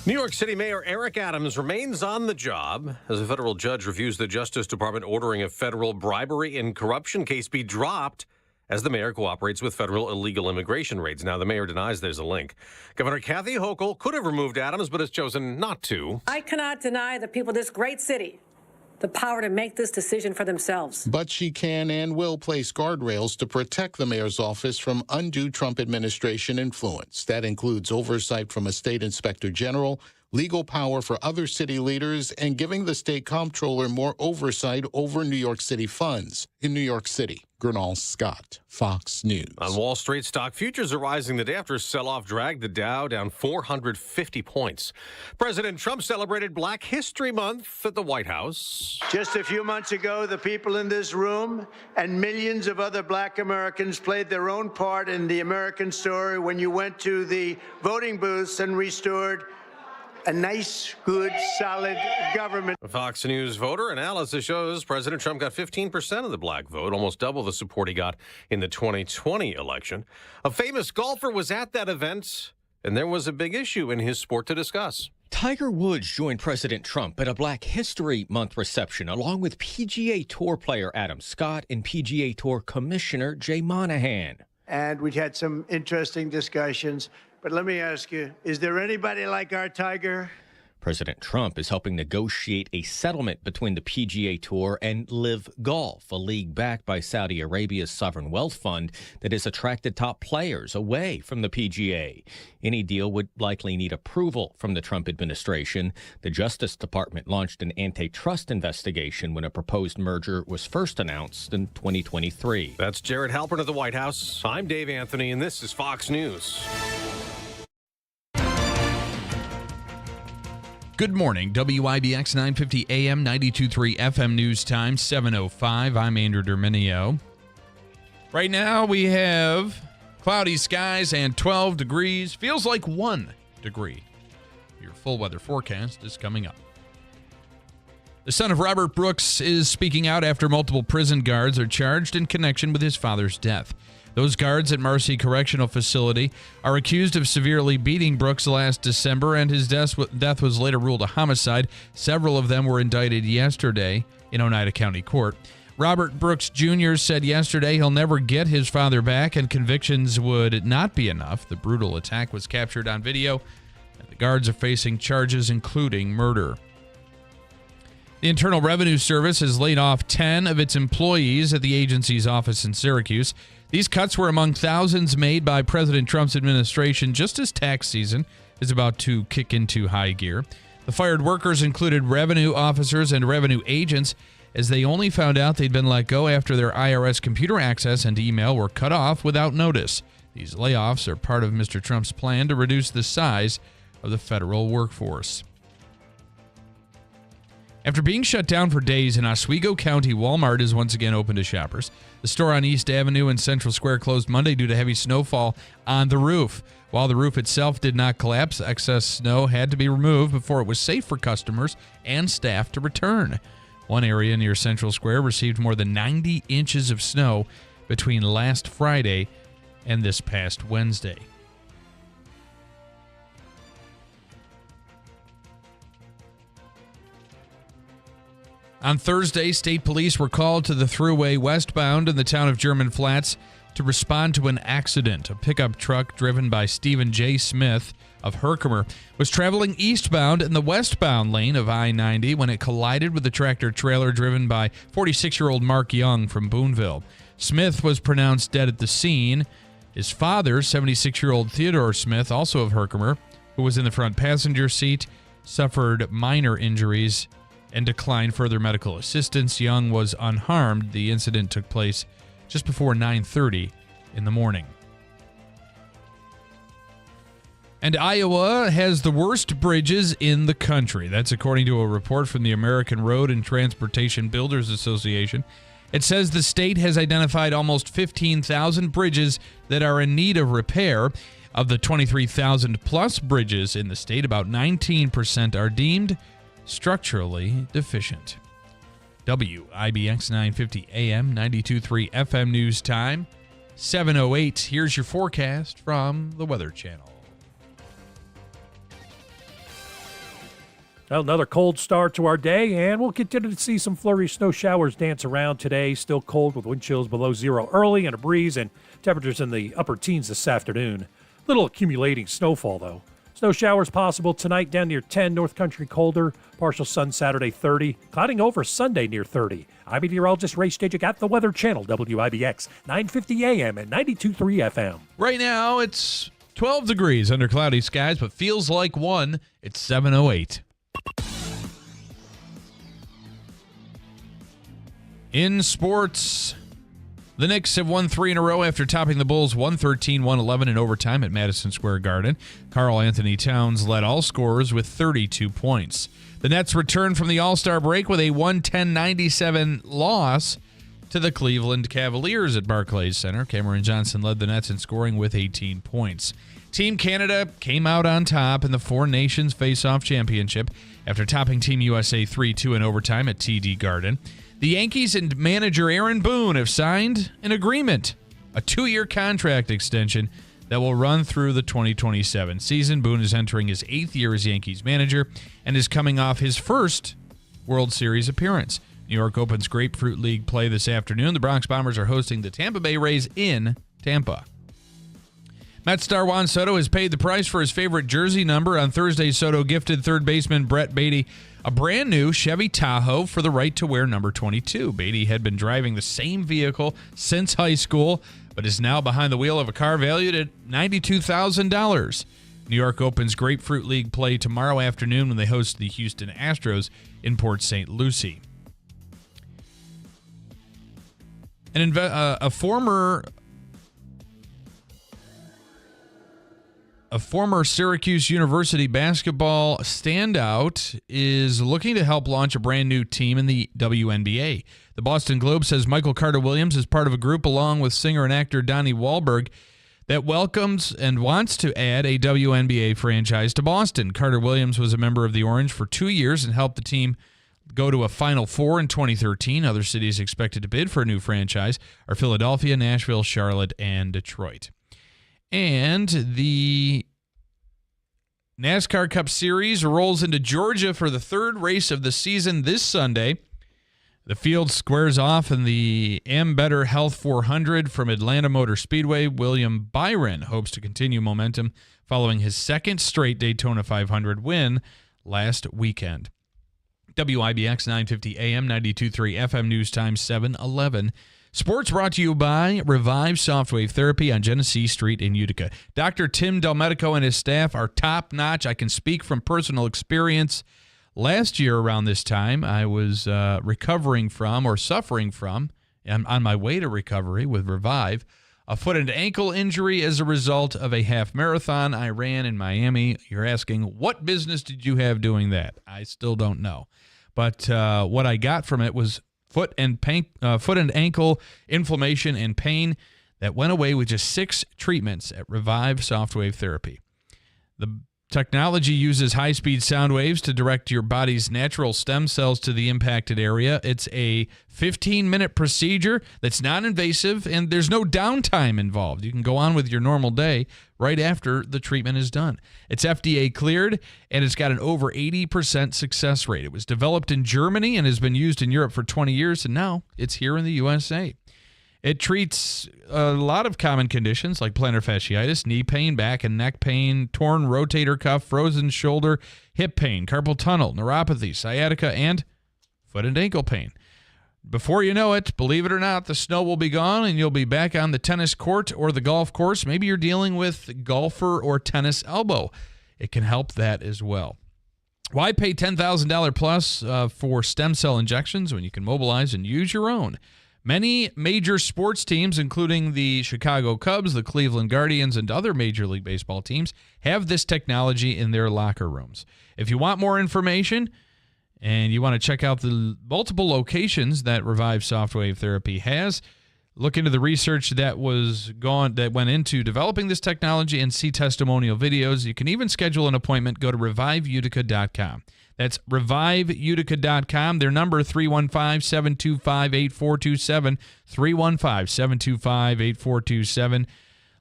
New York City Mayor Eric Adams remains on the job as a federal judge reviews the Justice Department ordering a federal bribery and corruption case be dropped as the mayor cooperates with federal illegal immigration raids. Now, the mayor denies there's a link. Governor Kathy Hochul could have removed Adams, but has chosen not to. I cannot deny the people of this great city the power to make this decision for themselves. But she can and will place guardrails to protect the mayor's office from undue Trump administration influence. That includes oversight from a state inspector general, legal power for other city leaders, and giving the state comptroller more oversight over New York City funds. In New York City, Gernal Scott, Fox News. On Wall Street, stock futures are rising the day after a sell-off dragged the Dow down 450 points. President Trump celebrated Black History Month at the White House. Just a few months ago, the people in this room and millions of other Black Americans played their own part in the American story when you went to the voting booths and restored a nice, good, solid government. A Fox News voter analysis shows President Trump got 15% of the black vote, almost double the support he got in the 2020 election. A famous golfer was at that event, and there was a big issue in his sport to discuss. Tiger Woods joined President Trump at a Black History Month reception, along with PGA Tour player Adam Scott and PGA Tour Commissioner Jay Monahan. And we had some interesting discussions. But let me ask you, is there anybody like our Tiger? President Trump is helping negotiate a settlement between the PGA Tour and Live Golf, a league backed by Saudi Arabia's sovereign wealth fund that has attracted top players away from the PGA. Any deal would likely need approval from the Trump administration. The Justice Department launched an antitrust investigation when a proposed merger was first announced in 2023. That's Jared Halpern at the White House. I'm Dave Anthony, and this is Fox News. Good morning. WIBX 950 AM, 92.3 FM News Time, 7:05. I'm Andrew Derminio. Right now we have cloudy skies and 12 degrees. Feels like 1 degree. Your full weather forecast is coming up. The son of Robert Brooks is speaking out after multiple prison guards are charged in connection with his father's death. Those guards at Marcy Correctional Facility are accused of severely beating Brooks last December, and his death was later ruled a homicide. Several of them were indicted yesterday in Oneida County Court. Robert Brooks Jr. said yesterday he'll never get his father back, and convictions would not be enough. The brutal attack was captured on video, and the guards are facing charges including murder. The Internal Revenue Service has laid off 10 of its employees at the agency's office in Syracuse. These cuts were among thousands made by President Trump's administration just as tax season is about to kick into high gear. The fired workers included revenue officers and revenue agents, as they only found out they'd been let go after their IRS computer access and email were cut off without notice. These layoffs are part of Mr. Trump's plan to reduce the size of the federal workforce. After being shut down for days in Oswego County, Walmart is once again open to shoppers. The store on East Avenue in Central Square closed Monday due to heavy snowfall on the roof. While the roof itself did not collapse, excess snow had to be removed before it was safe for customers and staff to return. One area near Central Square received more than 90 inches of snow between last Friday and this past Wednesday. On Thursday, state police were called to the thruway westbound in the town of German Flats to respond to an accident. A pickup truck driven by Stephen J. Smith of Herkimer was traveling eastbound in the westbound lane of I-90 when it collided with a tractor-trailer driven by 46-year-old Mark Young from Boonville. Smith was pronounced dead at the scene. His father, 76-year-old Theodore Smith, also of Herkimer, who was in the front passenger seat, suffered minor injuries and declined further medical assistance. Young was unharmed. The incident took place just before 9:30 in the morning. And Iowa has the worst bridges in the country. That's according to a report from the American Road and Transportation Builders Association. It says the state has identified almost 15,000 bridges that are in need of repair. Of the 23,000 plus bridges in the state, about 19% are deemed structurally deficient. WIBX 950 AM, 92.3 FM news time, 7:08. Here's your forecast from the Weather Channel. Well, another cold start to our day, and we'll continue to see some flurry snow showers dance around today. Still cold with wind chills below zero early and a breeze, and temperatures in the upper teens this afternoon. Little accumulating snowfall, though. Snow showers possible tonight down near 10, North Country colder. Partial sun Saturday 30. Clouding over Sunday near 30. I'm meteorologist Ray Stajic at the Weather Channel, WIBX, 950 AM and 92.3 FM. Right now, it's 12 degrees under cloudy skies, but feels like 1. It's 7:08. In sports, the Knicks have won 3 in a row after topping the Bulls 113-111 in overtime at Madison Square Garden. Karl Anthony Towns led all scorers with 32 points. The Nets returned from the All-Star break with a 110-97 loss to the Cleveland Cavaliers at Barclays Center. Cameron Johnson led the Nets in scoring with 18 points. Team Canada came out on top in the Four Nations Face-Off Championship after topping Team USA 3-2 in overtime at TD Garden. The Yankees and manager Aaron Boone have signed an agreement, a 2-year contract extension that will run through the 2027 season. Boone is entering his 8th year as Yankees manager and is coming off his first World Series appearance. New York opens Grapefruit League play this afternoon. The Bronx Bombers are hosting the Tampa Bay Rays in Tampa. Met star Juan Soto has paid the price for his favorite jersey number. On Thursday, Soto gifted third baseman Brett Beatty a brand new Chevy Tahoe for the right to wear number 22. Beatty had been driving the same vehicle since high school, but is now behind the wheel of a car valued at $92,000. New York opens Grapefruit League play tomorrow afternoon when they host the Houston Astros in Port St. Lucie. A former Syracuse University basketball standout is looking to help launch a brand new team in the WNBA. The Boston Globe says Michael Carter-Williams is part of a group along with singer and actor Donnie Wahlberg that welcomes and wants to add a WNBA franchise to Boston. Carter-Williams was a member of the Orange for 2 years and helped the team go to a Final Four in 2013. Other cities expected to bid for a new franchise are Philadelphia, Nashville, Charlotte, and Detroit. And the NASCAR Cup Series rolls into Georgia for the third race of the season this Sunday. The field squares off in the Ambetter Health 400 from Atlanta Motor Speedway. William Byron hopes to continue momentum following his second straight Daytona 500 win last weekend. WIBX 950 AM, 92.3 FM news time 7:11. Sports brought to you by Revive Softwave Therapy on Genesee Street in Utica. Dr. Tim Delmedico and his staff are top-notch. I can speak from personal experience. Last year around this time, I was suffering from, and on my way to recovery with Revive, a foot and ankle injury as a result of a half marathon I ran in Miami. You're asking, what business did you have doing that? I still don't know. But what I got from it was foot and ankle inflammation and pain that went away with just 6 treatments at Revive Softwave Therapy. The technology uses high-speed sound waves to direct your body's natural stem cells to the impacted area. It's a 15-minute procedure that's non-invasive, and there's no downtime involved. You can go on with your normal day right after the treatment is done. It's FDA cleared, and it's got an over 80% success rate. It was developed in Germany and has been used in Europe for 20 years, and now it's here in the USA. It treats a lot of common conditions like plantar fasciitis, knee pain, back and neck pain, torn rotator cuff, frozen shoulder, hip pain, carpal tunnel, neuropathy, sciatica, and foot and ankle pain. Before you know it, believe it or not, the snow will be gone and you'll be back on the tennis court or the golf course. Maybe you're dealing with golfer or tennis elbow. It can help that as well. Why pay $10,000 plus for stem cell injections when you can mobilize and use your own? Many major sports teams, including the Chicago Cubs, the Cleveland Guardians, and other Major League Baseball teams, have this technology in their locker rooms. If you want more information and you want to check out the multiple locations that Revive Softwave Therapy has, look into the research that went into developing this technology and see testimonial videos. You can even schedule an appointment. Go to reviveutica.com. That's reviveutica.com. Their number 315-725-8427, 315-725-8427.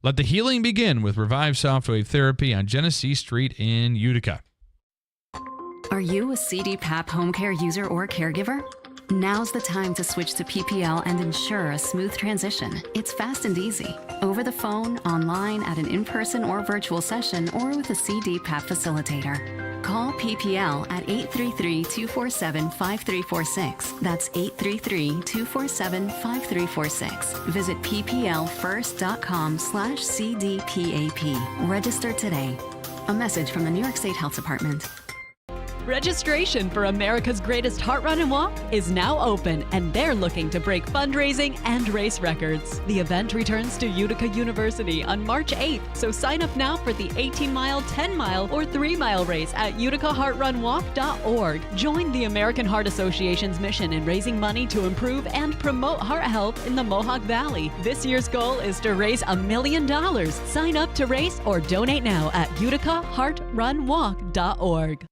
Let the healing begin with Revive Softwave Therapy on Genesee Street in Utica. Are you a CDPAP home care user or caregiver? Now's the time to switch to PPL and ensure a smooth transition. It's fast and easy. Over the phone, online, at an in-person or virtual session, or with a CDPAP facilitator. Call PPL at 833-247-5346. That's 833-247-5346. Visit pplfirst.com/CDPAP. Register today. A message from the New York State Health Department. Registration for America's Greatest Heart Run and Walk is now open, and they're looking to break fundraising and race records. The event returns to Utica University on March 8th, so sign up now for the 18-mile, 10-mile, or 3-mile race at uticaheartrunwalk.org. Join the American Heart Association's mission in raising money to improve and promote heart health in the Mohawk Valley. This year's goal is to raise $1 million. Sign up to race or donate now at uticaheartrunwalk.org.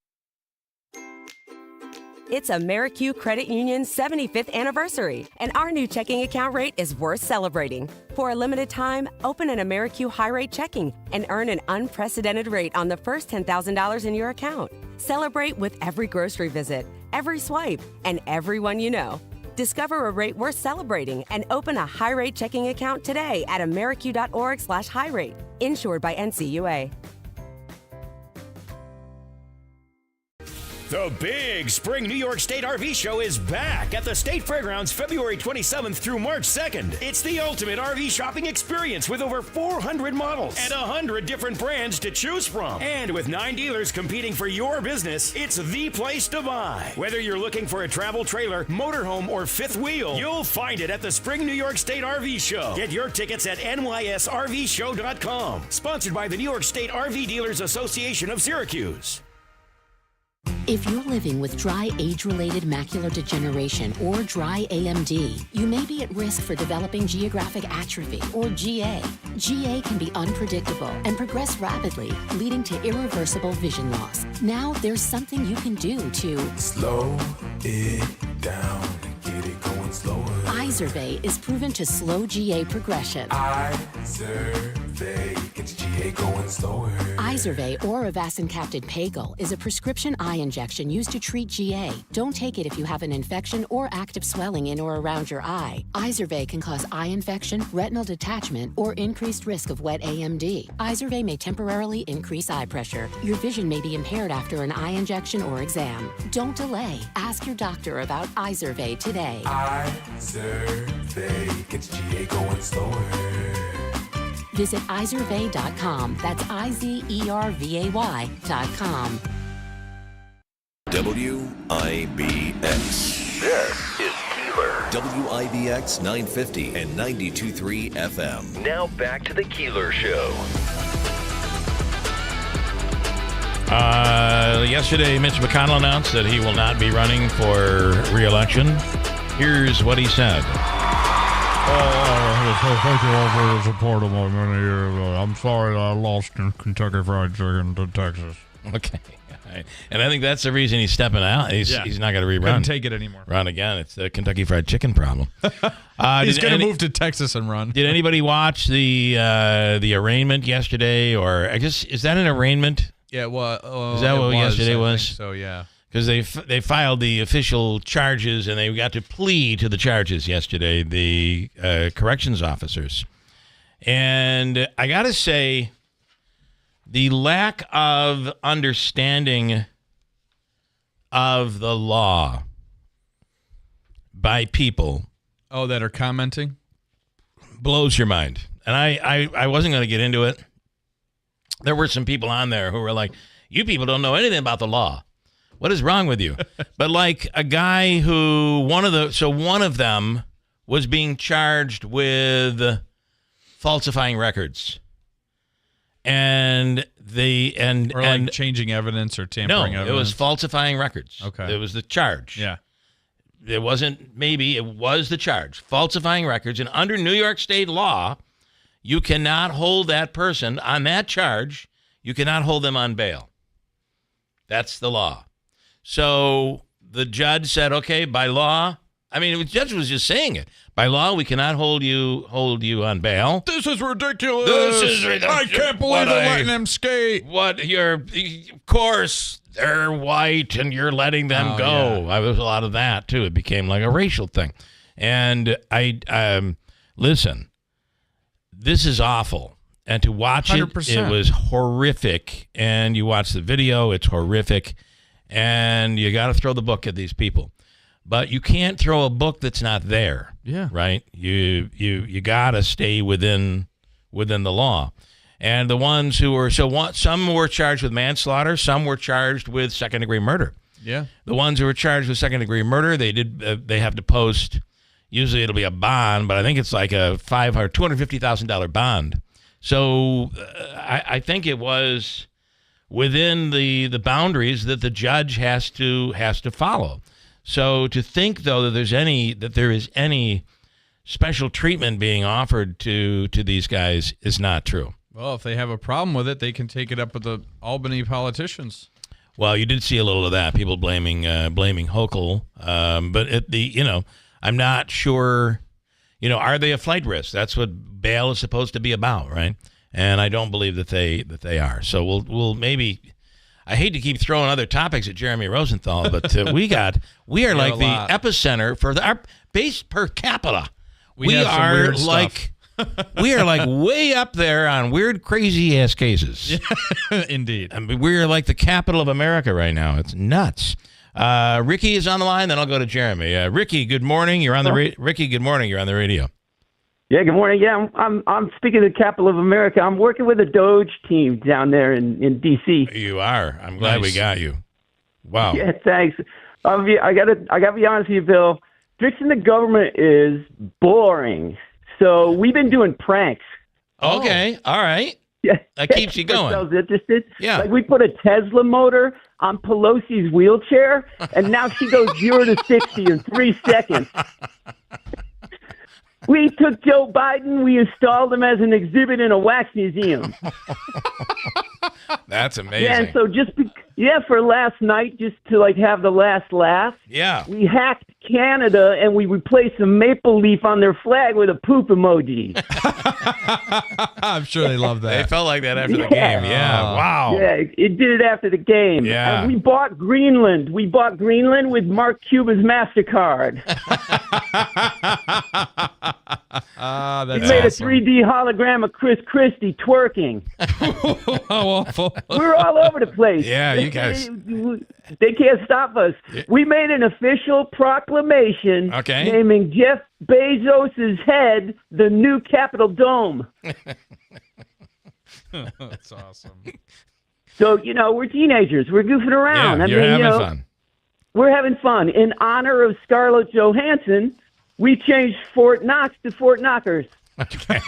It's Amerique Credit Union's 75th anniversary, and our new checking account rate is worth celebrating. For a limited time, open an Amerique High Rate checking and earn an unprecedented rate on the first $10,000 in your account. Celebrate with every grocery visit, every swipe, and everyone you know. Discover a rate worth celebrating and open a high rate checking account today at amerique.org/high rate. Insured by NCUA. The big Spring New York State RV Show is back at the State Fairgrounds February 27th through March 2nd. It's the ultimate RV shopping experience with over 400 models and 100 different brands to choose from. And with 9 dealers competing for your business, it's the place to buy. Whether you're looking for a travel trailer, motorhome, or fifth wheel, you'll find it at the Spring New York State RV Show. Get your tickets at nysrvshow.com. Sponsored by the New York State RV Dealers Association of Syracuse. If you're living with dry age-related macular degeneration or dry AMD, you may be at risk for developing geographic atrophy or GA. GA can be unpredictable and progress rapidly, leading to irreversible vision loss. Now there's something you can do to slow it down and get it going slower. Izervay is proven to slow GA progression. Izervay. Gets GA going slower. Izervay or avastin-captid Pagel is a prescription eye injection used to treat GA. Don't take it if you have an infection or active swelling in or around your eye. Izervay can cause eye infection, retinal detachment, or increased risk of wet AMD. Izervay may temporarily increase eye pressure. Your vision may be impaired after an eye injection or exam. Don't delay. Ask your doctor about Izervay today. Izervay gets GA going slower. Visit Izervay.com. That's IZERVAY.com. WIBX. This is Keeler. WIBX 950 and 92.3 FM. Now back to the Keeler Show. Yesterday, Mitch McConnell announced that he will not be running for re-election. Here's what he said. Thank you all for the support of my many years. I'm sorry that I lost in Kentucky Fried Chicken to Texas. Okay. And I think that's the reason he's stepping out. He's not going to rerun. Couldn't take it anymore. Run again. It's the Kentucky Fried Chicken problem. He's going to move to Texas and run. Did anybody watch the arraignment yesterday? Or I guess, is that an arraignment? Yeah, well, is that what yesterday was? So, yeah. Because they filed the official charges and they got to plead to the charges yesterday, the corrections officers. And I got to say, the lack of understanding of the law by people. Oh, that are commenting? Blows your mind. And I wasn't going to get into it. There were some people on there who were like, you people don't know anything about the law. What is wrong with you? But like a guy who, one of them was being charged with falsifying records. And changing evidence or tampering evidence? No, it was falsifying records. Okay. It was the charge. Yeah. It wasn't maybe, it was the charge. Falsifying records. And under New York State law, you cannot hold that person on that charge. You cannot hold them on bail. That's the law. So the judge said, okay, by law, I mean, the judge was just saying it. By law, we cannot hold you on bail. This is ridiculous. This is ridiculous. I can't believe they're letting them skate. Of course, they're white and you're letting them go. Yeah. There was a lot of that, too. It became like a racial thing. And listen, this is awful. And to watch 100%. it was horrific. And you watch the video, it's horrific. And you got to throw the book at these people. But you can't throw a book that's not there. Yeah. Right? You got to stay within the law. And the ones who were some were charged with manslaughter, some were charged with second-degree murder. Yeah. The ones who were charged with second-degree murder, they have to post, usually it'll be a bond, but I think it's like a $250,000 bond. So I think it was within the boundaries that the judge has to follow. So to think though that there is any special treatment being offered to these guys is not true. Well, if they have a problem with it, they can take it up with the Albany politicians. Well, you did see a little of that, people blaming Hochul, but I'm not sure. Are they a flight risk? That's what bail is supposed to be about, right? And I don't believe that they are. So we'll maybe. I hate to keep throwing other topics at Jeremy Rosenthal, but we are like the epicenter for our base per capita. We are like way up there on weird, crazy ass cases. Yeah, indeed. I mean, we're like the capital of America right now. It's nuts. Ricky is on the line. Then I'll go to Jeremy. Ricky, good morning. You're on the Ricky. Good morning. You're on the radio. Yeah, good morning. Yeah, I'm speaking of the capital of America. I'm working with a Doge team down there in D.C. You are. I'm glad we got you. Wow. Yeah, thanks. I gotta be honest with you, Bill. Fixing the government is boring. So we've been doing pranks. Okay. All right. Yeah. That keeps you going. I was interested. Yeah. Like we put a Tesla motor on Pelosi's wheelchair, and now she goes 0 to 60 in 3 seconds. We took Joe Biden. We installed him as an exhibit in a wax museum. That's amazing. Yeah, and so Yeah, for last night, just to like have the last laugh. Yeah. We hacked Canada and we replaced a maple leaf on their flag with a poop emoji. I'm sure they love that. They felt like that after the game. Yeah. Wow. Yeah, it did it after the game. Yeah. And we bought Greenland. We bought Greenland with Mark Cuban's MasterCard. That's We made awesome. a 3D hologram of Chris Christie twerking. How awful. We're all over the place. Yeah, you guys. They can't stop us. We made an official proclamation naming Jeff Bezos' head the new Capitol Dome. That's awesome. So, we're teenagers. We're goofing around. Yeah, you're having fun. We're having fun. In honor of Scarlett Johansson, we changed Fort Knox to Fort Knockers. Okay.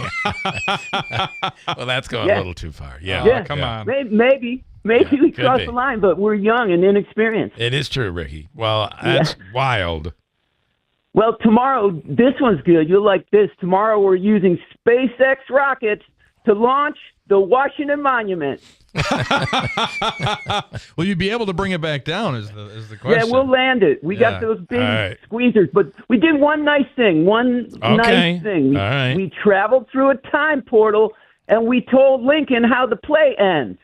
Well, that's going a little too far. Yeah. Yeah. Come on. Maybe we crossed the line, but we're young and inexperienced. It is true, Ricky. Well, that's wild. Well, tomorrow, this one's good. You'll like this. Tomorrow, we're using SpaceX rockets to launch the Washington Monument. Will you be able to bring it back down is the question. Yeah, we'll land it. We got those big squeezers. But we did one nice thing. Nice thing. All right. We traveled through a time portal, and we told Lincoln how the play ends.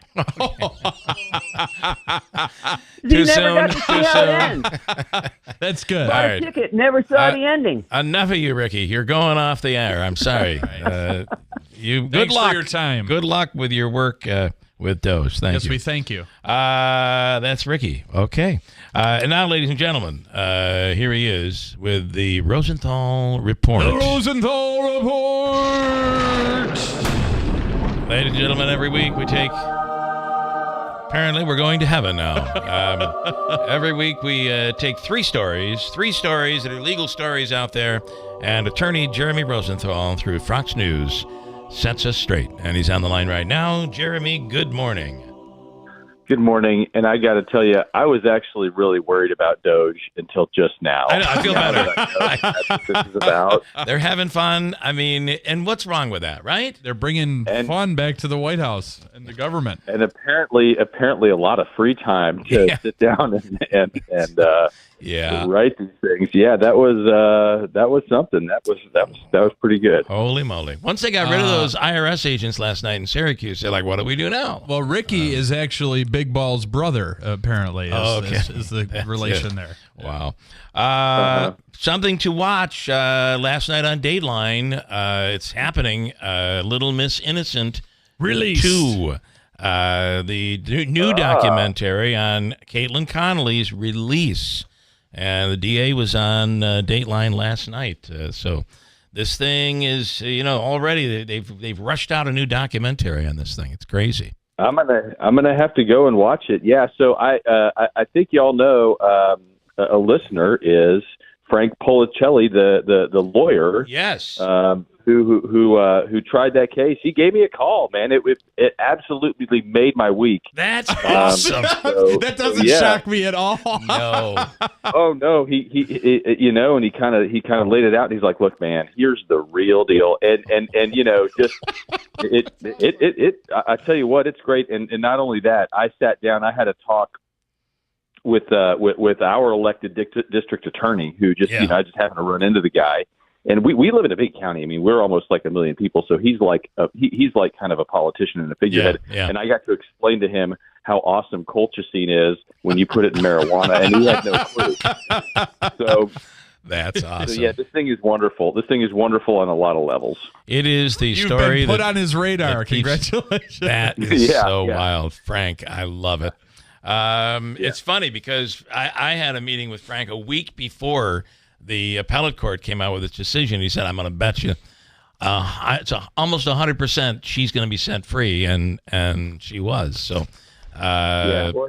Too never got soon. to see how it ends. That's good. Bought a ticket, never saw the ending. Enough of you, Ricky. You're going off the air. I'm sorry. Good Thanks luck. for your time. Good luck with your work with Doze. Thank you. Yes, we thank you. That's Ricky. Okay. And now, ladies and gentlemen, here he is with the Rosenthal Report. The Rosenthal Report. Ladies and gentlemen, every week we take... Apparently, we're going to heaven now. Every week we take three stories that are legal stories out there, and attorney Jeremy Rosenthal through Fox News sets us straight. And he's on the line right now. Jeremy, good morning. Good morning. And I got to tell you, I was actually really worried about Doge until just now. I know, I feel better. That's what this is about. They're having fun. I mean, and what's wrong with that, right? They're bringing fun back to the White House and the government. And apparently a lot of free time to sit down and write these things. Yeah, that was something. That was pretty good. Holy moly! Once they got rid of those IRS agents last night in Syracuse, they're like, "What do we do now?" Well, Ricky is actually Big Ball's brother. Apparently, is the relation there. Wow. Something to watch last night on Dateline. It's happening. Little Miss Innocent Released. 2. The new documentary on Caitlin Connolly's release. And the DA was on Dateline last night. So this thing is, already they've rushed out a new documentary on this thing. It's crazy. I'm gonna have to go and watch it. Yeah. So I think y'all know a listener is Frank Policelli, the lawyer. Yes. Who tried that case? He gave me a call, man. It absolutely made my week. That's awesome. That doesn't shock me at all. No. Oh no, he and he kind of laid it out. And he's like, "Look, man, here's the real deal." And just it. I tell you what, it's great. And not only that, I sat down. I had a talk with our elected district attorney, who just I just happened to run into the guy. And we live in a big county. I mean, we're almost like 1 million people. So he's like he's like kind of a politician and a figurehead. Yeah. And I got to explain to him how awesome colchicine is when you put it in marijuana, and he had no clue. So that's awesome. So yeah, this thing is wonderful. This thing is wonderful on a lot of levels. It is the You've story been put that on his radar. Congratulations. That is wild, Frank. I love it. It's funny because I had a meeting with Frank a week before the appellate court came out with its decision. He said, "I'm going to bet you it's almost 100% she's going to be set free," and she was. So, well,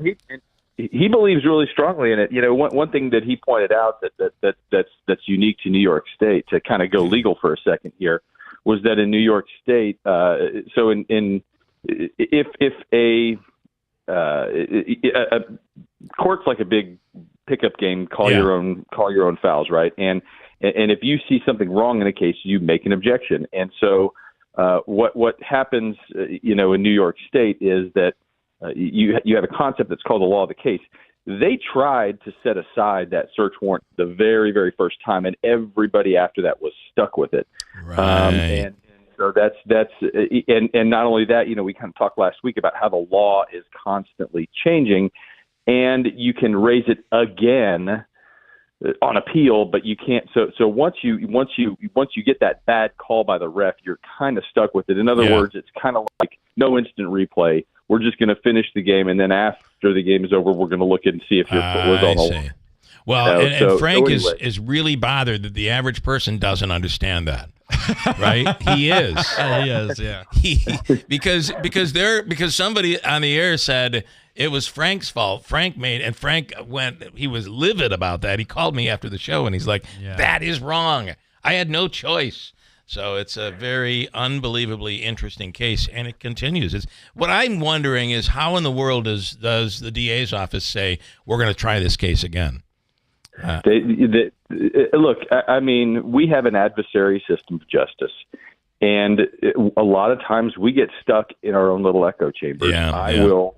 he believes really strongly in it. One thing that he pointed out that's unique to New York State, to kind of go legal for a second here, was that in New York State, so if a court's like a big pickup game, call your own fouls, right? And if you see something wrong in a case, you make an objection. And so what happens, in New York State is that you have a concept that's called the law of the case. They tried to set aside that search warrant the very, very first time, and everybody after that was stuck with it. Right. And so that's and not only that, we kind of talked last week about how the law is constantly changing, and you can raise it again on appeal, but you can't. So once you get that bad call by the ref, you're kind of stuck with it. In other words, it's kind of like no instant replay. We're just going to finish the game, and then after the game is over, we're going to look and see if your foot was on the line. Well, and Frank is really bothered that the average person doesn't understand that. Right? He is. He is, yeah. Because somebody on the air said it was Frank's fault. Frank he was livid about that. He called me after the show and he's like, that is wrong. I had no choice. So it's a very unbelievably interesting case, and it continues. What I'm wondering is how in the world does the DA's office say we're going to try this case again? Look, I mean, we have an adversary system of justice, and a lot of times we get stuck in our own little echo chambers. I will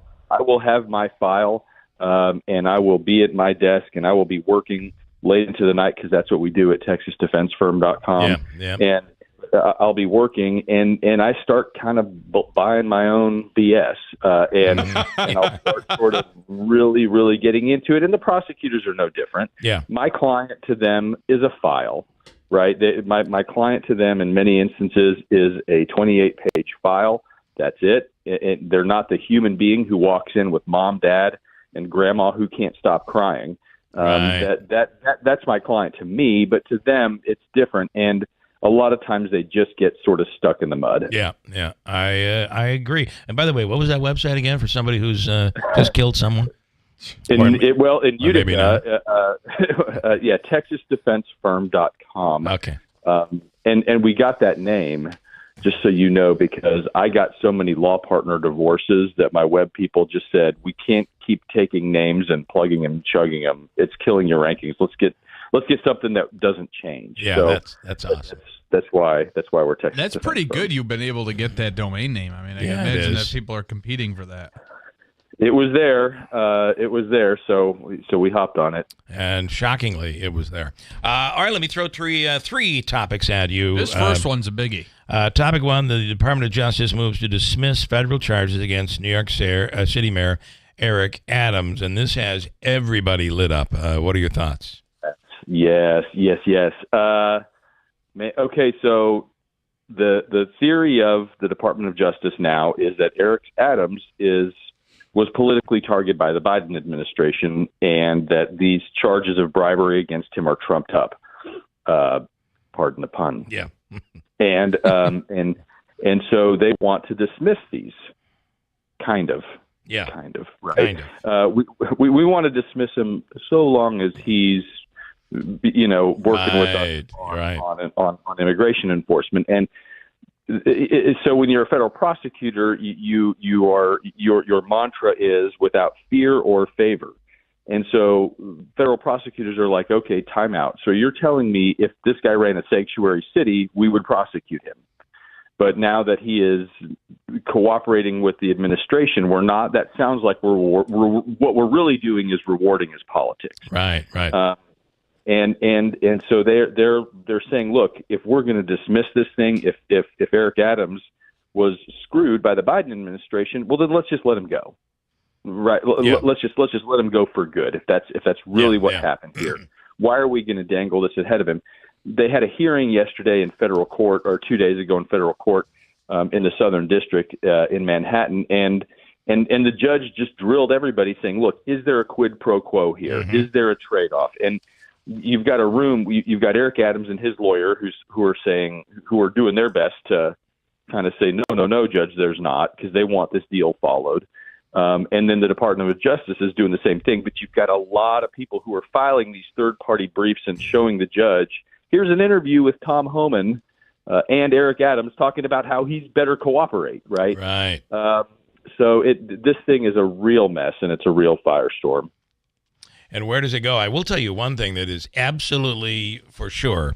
have my file, and I will be at my desk, and I will be working late into the night because that's what we do at TexasDefenseFirm.com. And I'll be working, and I start kind of buying my own BS, and I'll start sort of really, really getting into it. And the prosecutors are no different. Yeah. My client to them is a file, right? My client to them in many instances is a 28-page file. That's it. They're not the human being who walks in with mom, dad, and grandma who can't stop crying. That's my client to me, but to them it's different. And a lot of times they just get sort of stuck in the mud. Yeah, I agree. And by the way, what was that website again for somebody who's just killed someone? In Utica, TexasDefenseFirm.com. Okay. And we got that name, just so you know, because I got so many law partner divorces that my web people just said, we can't keep taking names and plugging and chugging them. It's killing your rankings. Let's get something that doesn't change. Yeah, so that's awesome. That's why we're Texas. That's pretty good. You've been able to get that domain name. I mean, I can imagine that people are competing for that. It was there. So we hopped on it. And shockingly, it was there. All right, let me throw three topics at you. This first one's a biggie. Topic one: the Department of Justice moves to dismiss federal charges against New York City Mayor Eric Adams, and this has everybody lit up. What are your thoughts? Yes. Okay, so the theory of the Department of Justice now is that Eric Adams was politically targeted by the Biden administration, and that these charges of bribery against him are trumped up. Pardon the pun. Yeah. and so they want to dismiss these, kind of. Yeah. Kind of. Right. We want to dismiss him so long as he's working with us on immigration enforcement. And so when you're a federal prosecutor, your mantra is without fear or favor. And so federal prosecutors are like, okay, time out. So you're telling me if this guy ran a sanctuary city, we would prosecute him. But now that he is cooperating with the administration, we're not. That sounds like what we're really doing is rewarding his politics. Right. And so they're saying, look, if we're going to dismiss this thing, if Eric Adams was screwed by the Biden administration, well, then let's just let him go. Right. Yeah. Let's just let him go for good. If that's really what happened here, why are we going to dangle this ahead of him? They had a hearing yesterday in federal court, or 2 days ago in federal court, in the Southern District in Manhattan, and the judge just drilled everybody, saying, "Look, is there a quid pro quo here? Mm-hmm. Is there a trade-off?" And you've got a room. You've got Eric Adams and his lawyer, who are doing their best to kind of say, no, Judge, there's not, because they want this deal followed. And then the Department of Justice is doing the same thing. But you've got a lot of people who are filing these third-party briefs and showing the judge, here's an interview with Tom Homan and Eric Adams talking about how he's better cooperate, right? Right. So this thing is a real mess, and it's a real firestorm. And where does it go? I will tell you one thing that is absolutely for sure,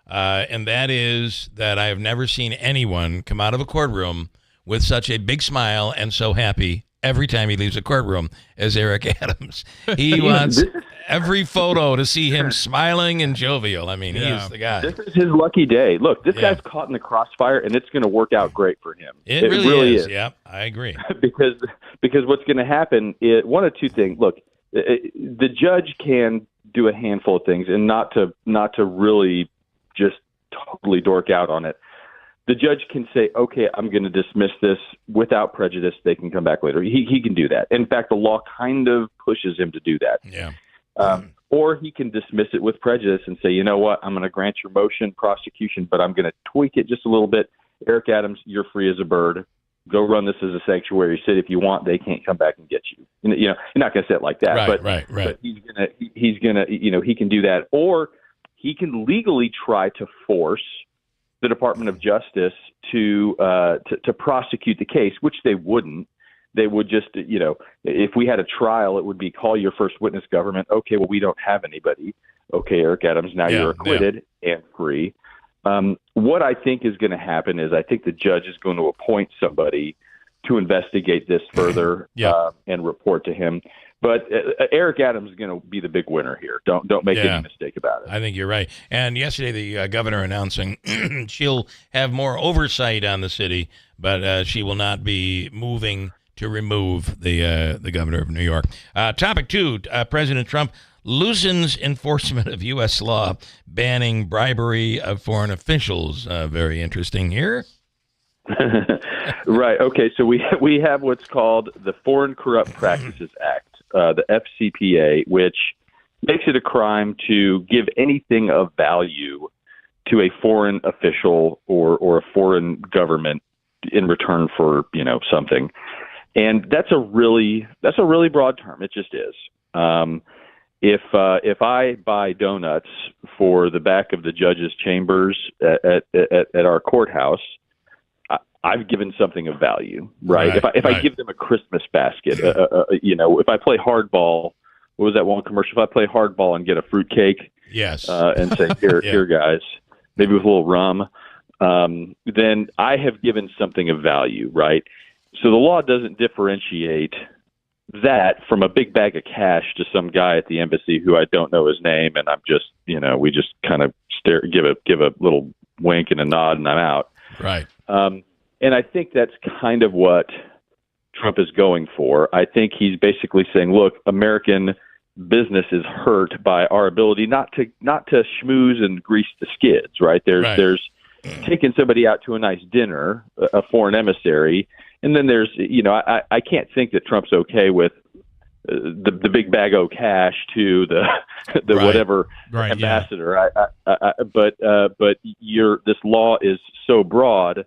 and that is that I have never seen anyone come out of a courtroom with such a big smile and so happy every time he leaves a courtroom as Eric Adams. He wants every photo to see him smiling and jovial. I mean, he is the guy. This is his lucky day. Look, this guy's caught in the crossfire, and it's going to work out great for him. It really is. Yeah, I agree. because what's going to happen is one of two things. Look, the judge can do a handful of things, and not to really just totally dork out on it. The judge can say, okay, I'm going to dismiss this without prejudice. They can come back later. He can do that. In fact, the law kind of pushes him to do that. Yeah. Or he can dismiss it with prejudice and say, you know what, I'm going to grant your motion, prosecution, but I'm going to tweak it just a little bit. Eric Adams, you're free as a bird. Go run this as a sanctuary city if you want. They can't come back and get you. You know, you're not going to say it like that. Right. But he's gonna, you know, he can do that, or he can legally try to force the Department of Justice to prosecute the case, which they wouldn't. They would just, you know, if we had a trial, it would be call your first witness, government. Okay, well, we don't have anybody. Okay, Eric Adams, now you're acquitted and free. What I think is going to happen is I think the judge is going to appoint somebody to investigate this further and report to him. But Eric Adams is going to be the big winner here. Don't make any mistake about it. I think you're right. And yesterday, the governor announcing she'll have more oversight on the city, but she will not be moving to remove the governor of New York. Topic 2, President Trump loosens enforcement of U.S. law banning bribery of foreign officials. Very interesting here. Right. Okay. So we have what's called the Foreign Corrupt Practices Act, the FCPA, which makes it a crime to give anything of value to a foreign official or a foreign government in return for, you know, something. And that's a really broad term. It just is. If I buy donuts for the back of the judge's chambers at our courthouse, I've given something of value, right? If I give them a Christmas basket, you know, if I play hardball, what was that one commercial? If I play hardball and get a fruitcake, and say, here, guys, maybe with a little rum, then I have given something of value, right? So the law doesn't differentiate that from a big bag of cash to some guy at the embassy who I don't know his name, and I'm just, you know, we just kind of give a little wink and a nod, and I'm out. Right. And I think that's kind of what Trump is going for. I think he's basically saying, look, American business is hurt by our ability not to schmooze and grease the skids, right? There's taking somebody out to a nice dinner, a foreign emissary, and then there's, you know, I can't think that Trump's okay with the big bag of cash to the whatever ambassador. But this law is so broad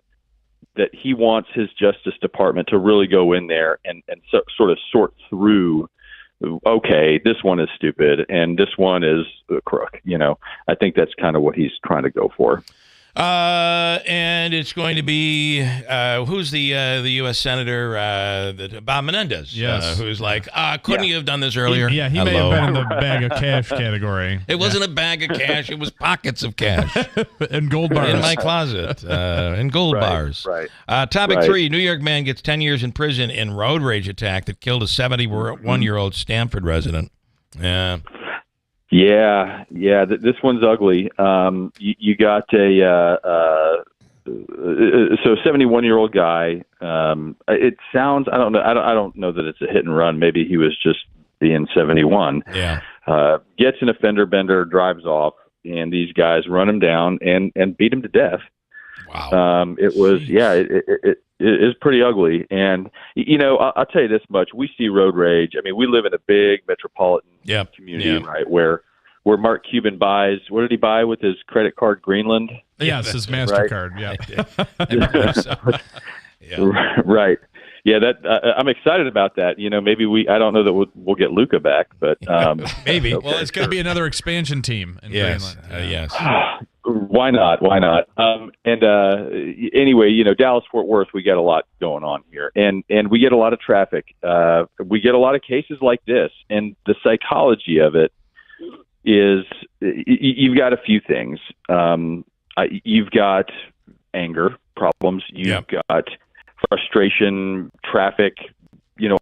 that he wants his Justice Department to really go in there and sort of sort through, okay, this one is stupid and this one is a crook. You know, I think that's kind of what he's trying to go for. And it's going to be who's the U.S. Senator Bob Menendez? Yes. Who's like, couldn't you have done this earlier? He may have been in the bag of cash category. It wasn't a bag of cash; it was pockets of cash and gold bars in my closet, and gold bars. Right. Topic 3: New York man gets 10 years in prison in road rage attack that killed a 71-year-old Stamford resident. Yeah. Yeah. This one's ugly. You got a 71-year-old guy. It sounds. I don't know. I don't know that it's a hit and run. Maybe he was just being 71. Yeah. Gets an offender bender, drives off, and these guys run him down and beat him to death. Wow. It was. It is pretty ugly. And you know, I'll tell you this much: we see road rage. I mean, we live in a big metropolitan community, right? Where Mark Cuban buys. What did he buy with his credit card? Greenland. Yes, his MasterCard. Right? Right. Yeah, I'm excited about that. You know, maybe I don't know that we'll get Luka back, but maybe. Okay. Well, it's going to be another expansion team in Greenland. Yes. Why not? Anyway, you know, Dallas-Fort Worth, we get a lot going on here, and we get a lot of traffic. We get a lot of cases like this, and the psychology of it is you've got a few things. You've got anger problems. You've got frustration, traffic,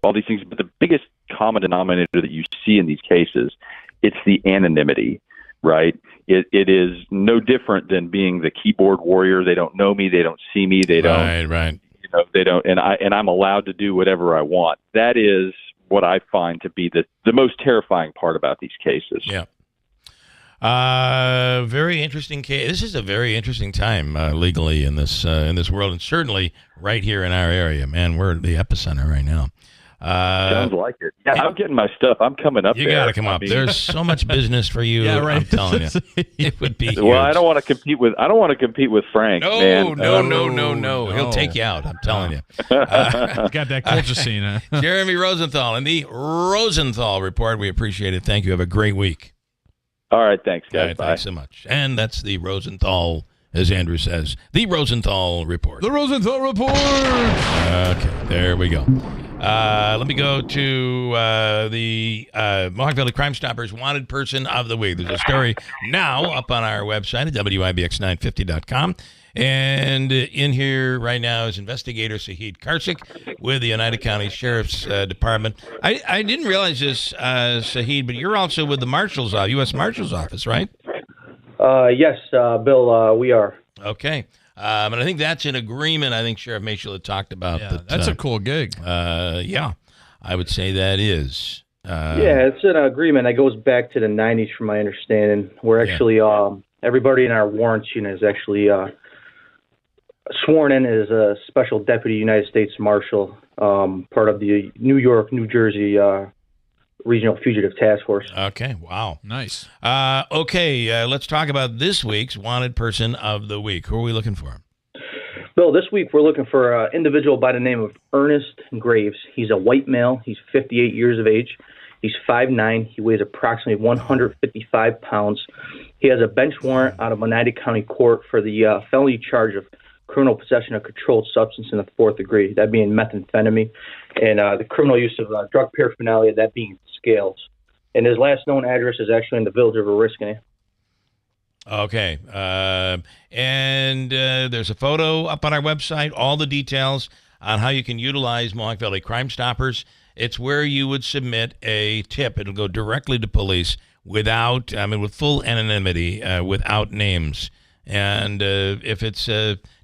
all these things. But the biggest common denominator that you see in these cases, it's the anonymity, right? It is no different than being the keyboard warrior. They don't know me. They don't see me. They don't. Right. They don't. And I'm allowed to do whatever I want. That is what I find to be the most terrifying part about these cases. Yeah. Very interesting case. This is a very interesting time legally in this world, and certainly right here in our area. Man, we're at the epicenter right now. Sounds like it. Yeah, I'm getting my stuff. I'm coming up. You got to come up. There's so much business for you. Yeah, right. I'm telling you, it would be. Well, I don't want to compete with Frank. No, man. No. He'll take you out. I'm telling you. Got that culture scene. Huh? Jeremy Rosenthal and the Rosenthal Report. We appreciate it. Thank you. Have a great week. All right, thanks, guys. All right, Bye. thanks so much. And that's the Rosenthal, as Andrew says, the Rosenthal Report. The Rosenthal Report. Okay, there we go. Let me go to the Mohawk Valley Crime Stoppers Wanted Person of the Week. There's a story now up on our website at WIBX950.com. And in here right now is investigator Sahid Karsik with the Oneida County Sheriff's Department. I didn't realize this, Sahid, but you're also with the Marshal's U.S. Marshal's Office, right? Yes, Bill, we are. Okay. And I think that's an agreement I think Sheriff Mashel had talked about. Yeah, that's a cool gig. Yeah, I would say that is. Yeah, it's an agreement that goes back to the 90s from my understanding. We're actually, everybody in our warrants unit is actually sworn in as a Special Deputy United States Marshal, part of the New York, New Jersey Regional Fugitive Task Force. Okay, wow. Nice. Okay, let's talk about this week's Wanted Person of the Week. Who are we looking for? Bill, this week we're looking for an individual by the name of Ernest Graves. He's a white male. He's 58 years of age. He's 5'9". He weighs approximately 155 pounds. He has a bench warrant out of Oneida County Court for the felony charge of criminal possession of controlled substance in the 4th degree, that being methamphetamine, and the criminal use of drug paraphernalia, that being scales. And his last known address is actually in the village of Oriskany. Okay. And there's a photo up on our website, all the details on how you can utilize Mohawk Valley Crime Stoppers. It's where you would submit a tip. It'll go directly to police with full anonymity, without names. And if it's,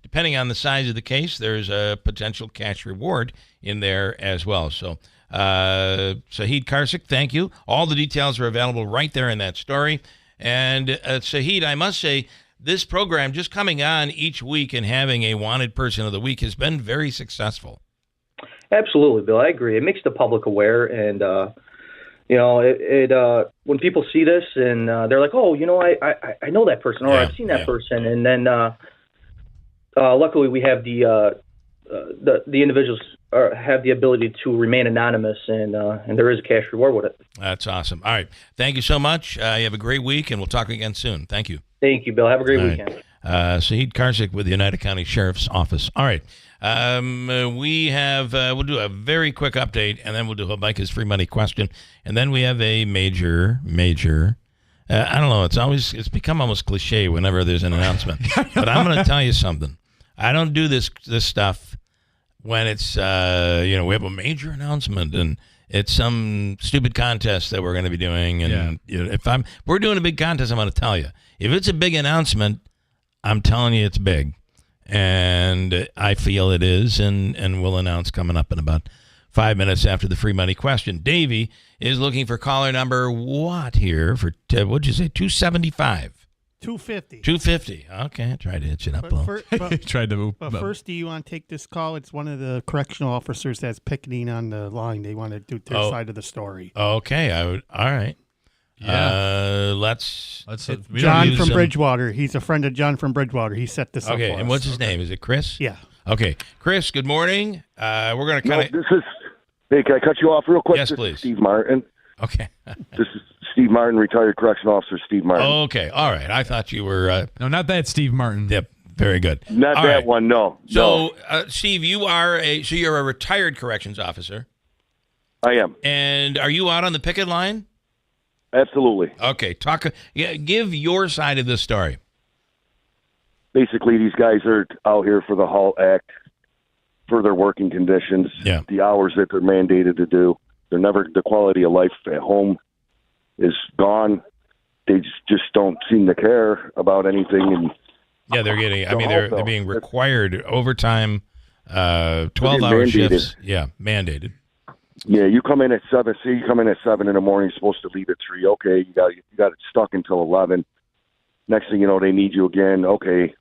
depending on the size of the case, there's a potential cash reward in there as well. So, Sahid Karsik, thank you. All the details are available right there in that story. And Sahid, I must say, this program just coming on each week and having a Wanted Person of the Week has been very successful. Absolutely, Bill. I agree. It makes the public aware, and when people see this and they're like, "Oh, I know that person," or "I've seen that person," and then luckily we have the individuals have the ability to remain anonymous, and there is a cash reward with it. That's awesome. All right, thank you so much. You have a great week, and we'll talk again soon. Thank you. Thank you, Bill. Have a great weekend. Sahid Karsik with the Oneida County Sheriff's Office. All right. We'll do a very quick update, and then we'll do Micah's free money question. And then we have a major, I don't know, it's become almost cliche whenever there's an announcement. But I'm going to tell you something. I don't do this stuff when it's, we have a major announcement and it's some stupid contest that we're going to be doing. And if we're doing a big contest, I'm going to tell you. If it's a big announcement, I'm telling you it's big. And I feel it is, and we'll announce coming up in about 5 minutes after the free money question. Davey is looking for caller number what here for, what'd you say, 275? 250. 250. Okay, I tried to hitch it up a little. But first, do you want to take this call? It's one of the correctional officers that's picketing on the line. They want to do their side of the story. Okay, all right. Yeah. Let's John from Bridgewater. He's a friend of John from Bridgewater. He set this up for us. Okay, and what's his name? Is it Chris? Yeah. Okay, Chris, good morning. We're going to kind of... Hey, can I cut you off real quick? Yes, this please. Is Steve Martin. Okay. This is Steve Martin, retired correctional officer Steve Martin. Okay, all right. I thought you were... No, not that Steve Martin. Yep, very good. Not all that right. one, no. So, Steve, you're a retired corrections officer. I am. And are you out on the picket line? Absolutely. Okay, give your side of the story. Basically, these guys are out here for the HALT Act. for their working conditions, Yeah. the hours that they're mandated to do. The quality of life at home is gone. They just don't seem to care about anything. And Yeah, they're getting. I mean, they're being required overtime, 12-hour shifts. Yeah, mandated. Yeah, you come in at 7. See, you come in at 7 in the morning. You're supposed to leave at 3. Okay, you got it stuck until 11. Next thing you know, they need you again. Okay,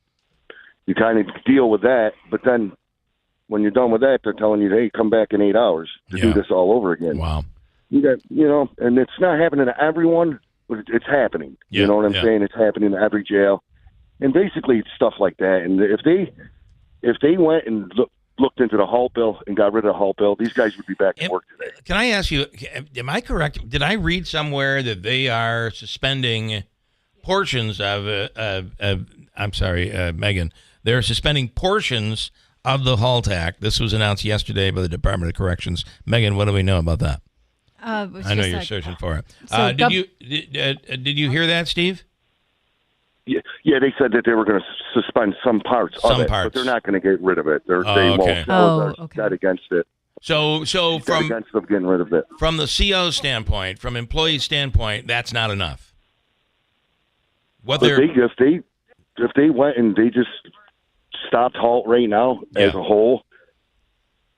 you kind of deal with that, but then when you're done with that, they're telling you, "Hey, come back in 8 hours to do this all over again." Wow. You got, and it's not happening to everyone, but it's happening. Yeah, you know what I'm saying? It's happening to every jail, and basically it's stuff like that. And if they went and looked into the halt bill and got rid of the halt bill, these guys would be back to work today. Can I ask you, am I correct? Did I read somewhere that they are suspending portions of, I'm sorry, Megan, they're suspending portions of the HALT Act. This was announced yesterday by the Department of Corrections. Megan, what do we know about that? I know you're searching for it. So Did you hear that, Steve? Yeah, they said that they were going to suspend some parts of it, but they're not going to get rid of it. They won't. Not against it. So from against them getting rid of it. From the CO standpoint, from employee standpoint, that's not enough. If they went and they just stopped halt right now as a whole,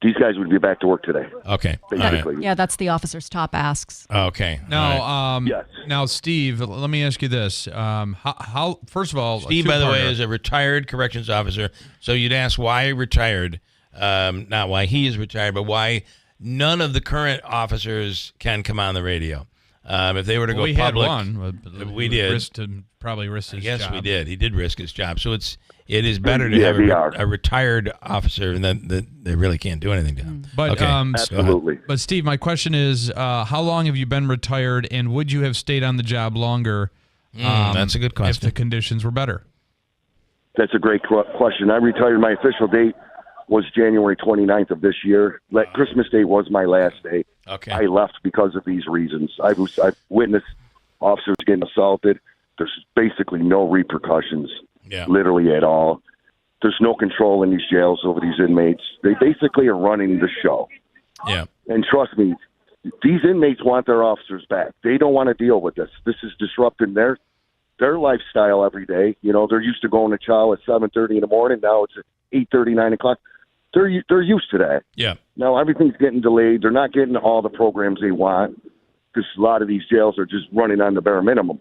these guys would be back to work today. Okay, basically. Yeah, that's the officer's top asks. Okay. Now, now, Steve, let me ask you this: how first of all, Steve, by the way, is a retired corrections officer. So you'd ask why retired, not why he is retired, but why none of the current officers can come on the radio. If they were to go public, had one. We did. Probably risk his job. Yes, we did. He did risk his job. So it is better to have a retired officer than that they really can't do anything to him. But okay. Absolutely. But Steve, my question is, how long have you been retired, and would you have stayed on the job longer? That's a good question. If the conditions were better. That's a great question. I retired. My official date was January 29th of this year. Christmas Day was my last day. Okay. I left because of these reasons. I've witnessed officers getting assaulted. There's basically no repercussions, literally at all. There's no control in these jails over these inmates. They basically are running the show. Yeah. And trust me, these inmates want their officers back. They don't want to deal with this. This is disrupting their lifestyle every day. They're used to going to chow at 7:30 in the morning. Now it's at 8:30, 9 o'clock. They're used to that. Yeah. Now everything's getting delayed. They're not getting all the programs they want because a lot of these jails are just running on the bare minimum.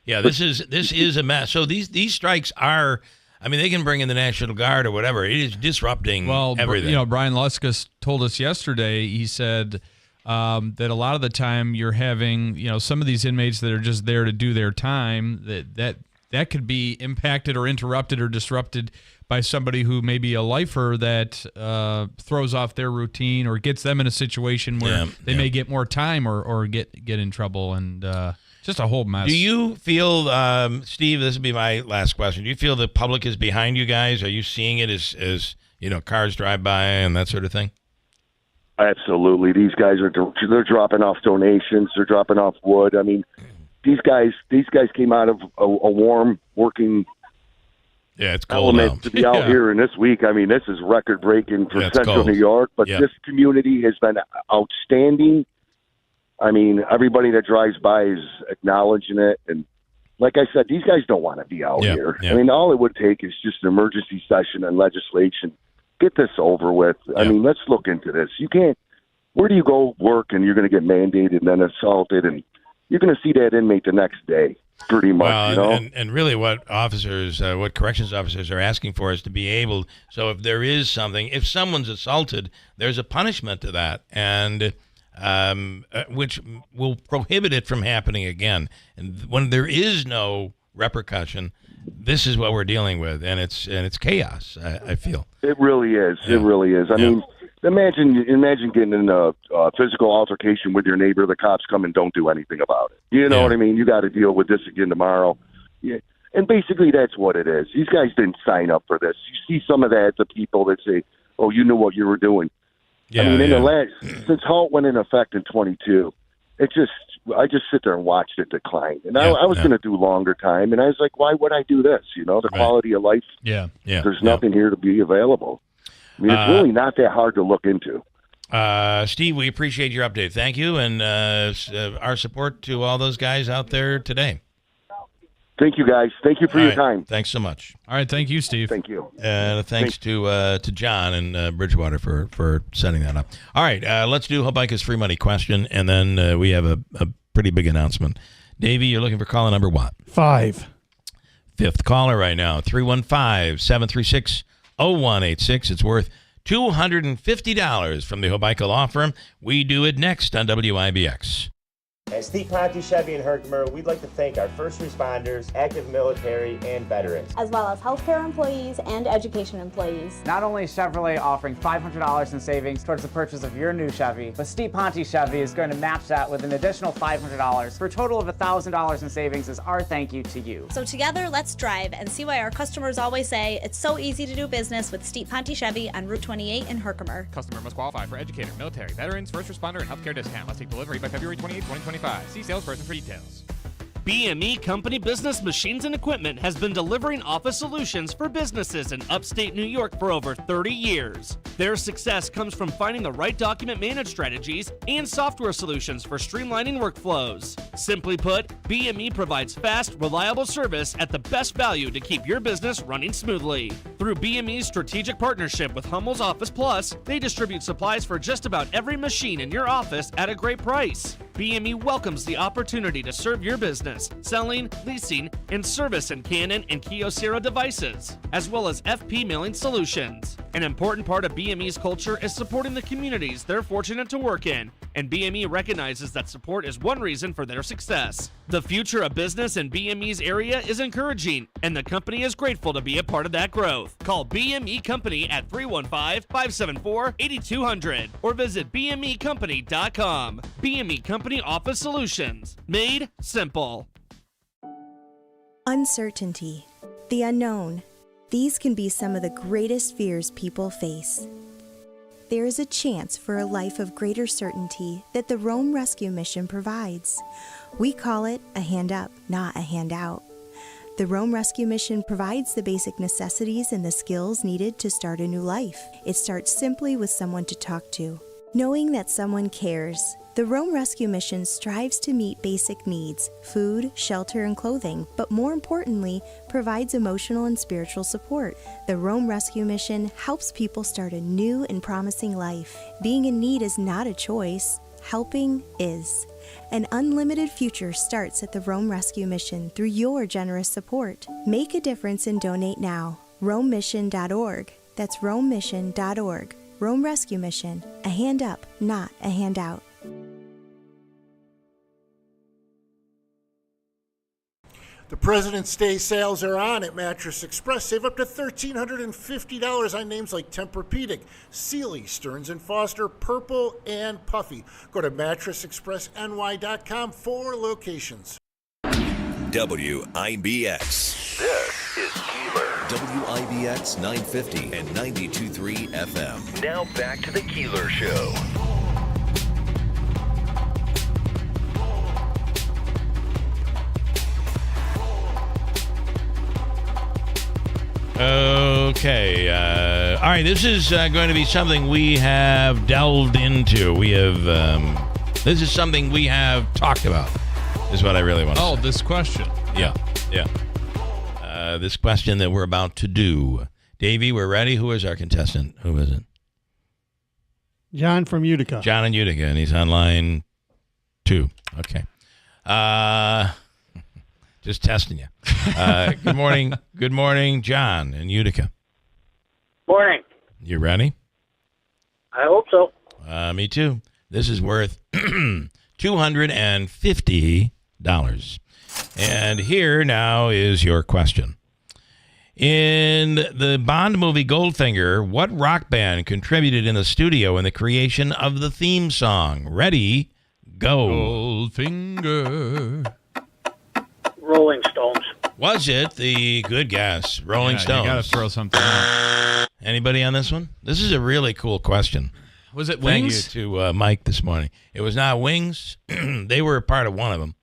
Yeah, this is a mess. So these strikes are, I mean, they can bring in the National Guard or whatever. It is disrupting everything. Brian Luskus told us yesterday, he said that a lot of the time you're having, some of these inmates that are just there to do their time, that could be impacted or interrupted or disrupted by somebody who may be a lifer that throws off their routine or gets them in a situation where they may get more time or get in trouble, and just a whole mess. Do you feel, Steve, this would be my last question, do you feel the public is behind you guys? Are you seeing it as cars drive by and that sort of thing? Absolutely. These guys they're dropping off donations. They're dropping off wood. I mean, these guys came out of a warm working it's cold element to be out here in this week. I mean, this is record breaking for Central New York, but this community has been outstanding. I mean, everybody that drives by is acknowledging it. And like I said, these guys don't want to be out here. I mean, all it would take is just an emergency session and legislation. Get this over with. I mean, let's look into this. You can't, where do you go work and you're going to get mandated and then assaulted, and you're going to see that inmate the next day, pretty much, And really what corrections officers are asking for is to be able, so if there is something, if someone's assaulted, there's a punishment to that, and which will prohibit it from happening again. And when there is no repercussion, this is what we're dealing with, and it's chaos. I feel it really is. It really is. I mean, imagine getting in a physical altercation with your neighbor. The cops come and don't do anything about it. You know what I mean? You got to deal with this again tomorrow. Yeah. And basically, that's what it is. These guys didn't sign up for this. You see some of that, the people that say, "Oh, you knew what you were doing." Yeah, I mean, since HALT went in effect in 22, I just sit there and watched it decline. And I was going to do longer time, and I was like, why would I do this? The quality of life. Yeah. There's nothing here to be available. I mean, it's really not that hard to look into. Steve, we appreciate your update. Thank you, and our support to all those guys out there today. Thank you, guys. Thank you for your time. Thanks so much. All right, thank you, Steve. Thank you. Thanks to John and Bridgewater for setting that up. All right, let's do Hobica's free money question, and then we have a pretty big announcement. Davey, you're looking for caller number what? 5. Fifth caller right now, 315-736-0186. It's worth $250 from the Hobica Law Firm. We do it next on WIBX. At Steve Ponte Chevy in Herkimer, we'd like to thank our first responders, active military, and veterans, as well as healthcare employees and education employees. Not only is Chevrolet offering $500 in savings towards the purchase of your new Chevy, but Steve Ponte Chevy is going to match that with an additional $500 for a total of $1,000 in savings as our thank you to you. So together, let's drive and see why our customers always say it's so easy to do business with Steve Ponte Chevy on Route 28 in Herkimer. Customer must qualify for educator, military, veterans, first responder, and healthcare discount. Must take delivery by February 28, 2025. See salesperson for details. BME Company Business Machines and Equipment has been delivering office solutions for businesses in upstate New York for over 30 years. Their success comes from finding the right document management strategies and software solutions for streamlining workflows. Simply put, BME provides fast, reliable service at the best value to keep your business running smoothly. Through BME's strategic partnership with Hummel's Office Plus, they distribute supplies for just about every machine in your office at a great price. BME welcomes the opportunity to serve your business, selling, leasing, and service in Canon and Kyocera devices, as well as FP mailing solutions. An important part of BME's culture is supporting the communities they're fortunate to work in, and BME recognizes that support is one reason for their success. The future of business in BME's area is encouraging, and the company is grateful to be a part of that growth. Call BME Company at 315-574-8200 or visit BMEcompany.com. BME Company Office Solutions. Made simple. Uncertainty, the unknown. These can be some of the greatest fears people face. There is a chance for a life of greater certainty that the Rome Rescue Mission provides. We call it a hand up, not a handout. The Rome Rescue Mission provides the basic necessities and the skills needed to start a new life. It starts simply with someone to talk to. Knowing that someone cares, the Rome Rescue Mission strives to meet basic needs, food, shelter, and clothing, but more importantly, provides emotional and spiritual support. The Rome Rescue Mission helps people start a new and promising life. Being in need is not a choice. Helping is. An unlimited future starts at the Rome Rescue Mission through your generous support. Make a difference and donate now. RomeMission.org. That's RomeMission.org. Rome Rescue Mission. A hand up, not a handout. The President's Day sales are on at Mattress Express. Save up to $1,350 on names like Tempur-Pedic, Sealy, Stearns & Foster, Purple, and Puffy. Go to mattressexpressny.com for locations. WIBX. This is Keeler. WIBX 950 and 92.3 FM. Now back to the Keeler Show. Okay. All right. This is going to be something we have delved into. This is something we have talked about, is what I really want to say. Oh, this question. Yeah. This question that we're about to do. Davey, we're ready. Who is our contestant? Who is it? John from Utica. John in Utica, and he's on line 2. Okay. Just testing you. Good morning. Good morning, John in Utica. Morning. You ready? I hope so. Me too. This is worth $250. And here now is your question. In the Bond movie Goldfinger, what rock band contributed in the studio in the creation of the theme song? Ready, go. Goldfinger. Rolling Stones. Was it the good guess? Rolling Stones. You got to throw something out. Anybody on this one? This is a really cool question. Was it Thank Wings? you to Mike this morning. It was not Wings. They were a part of one of them,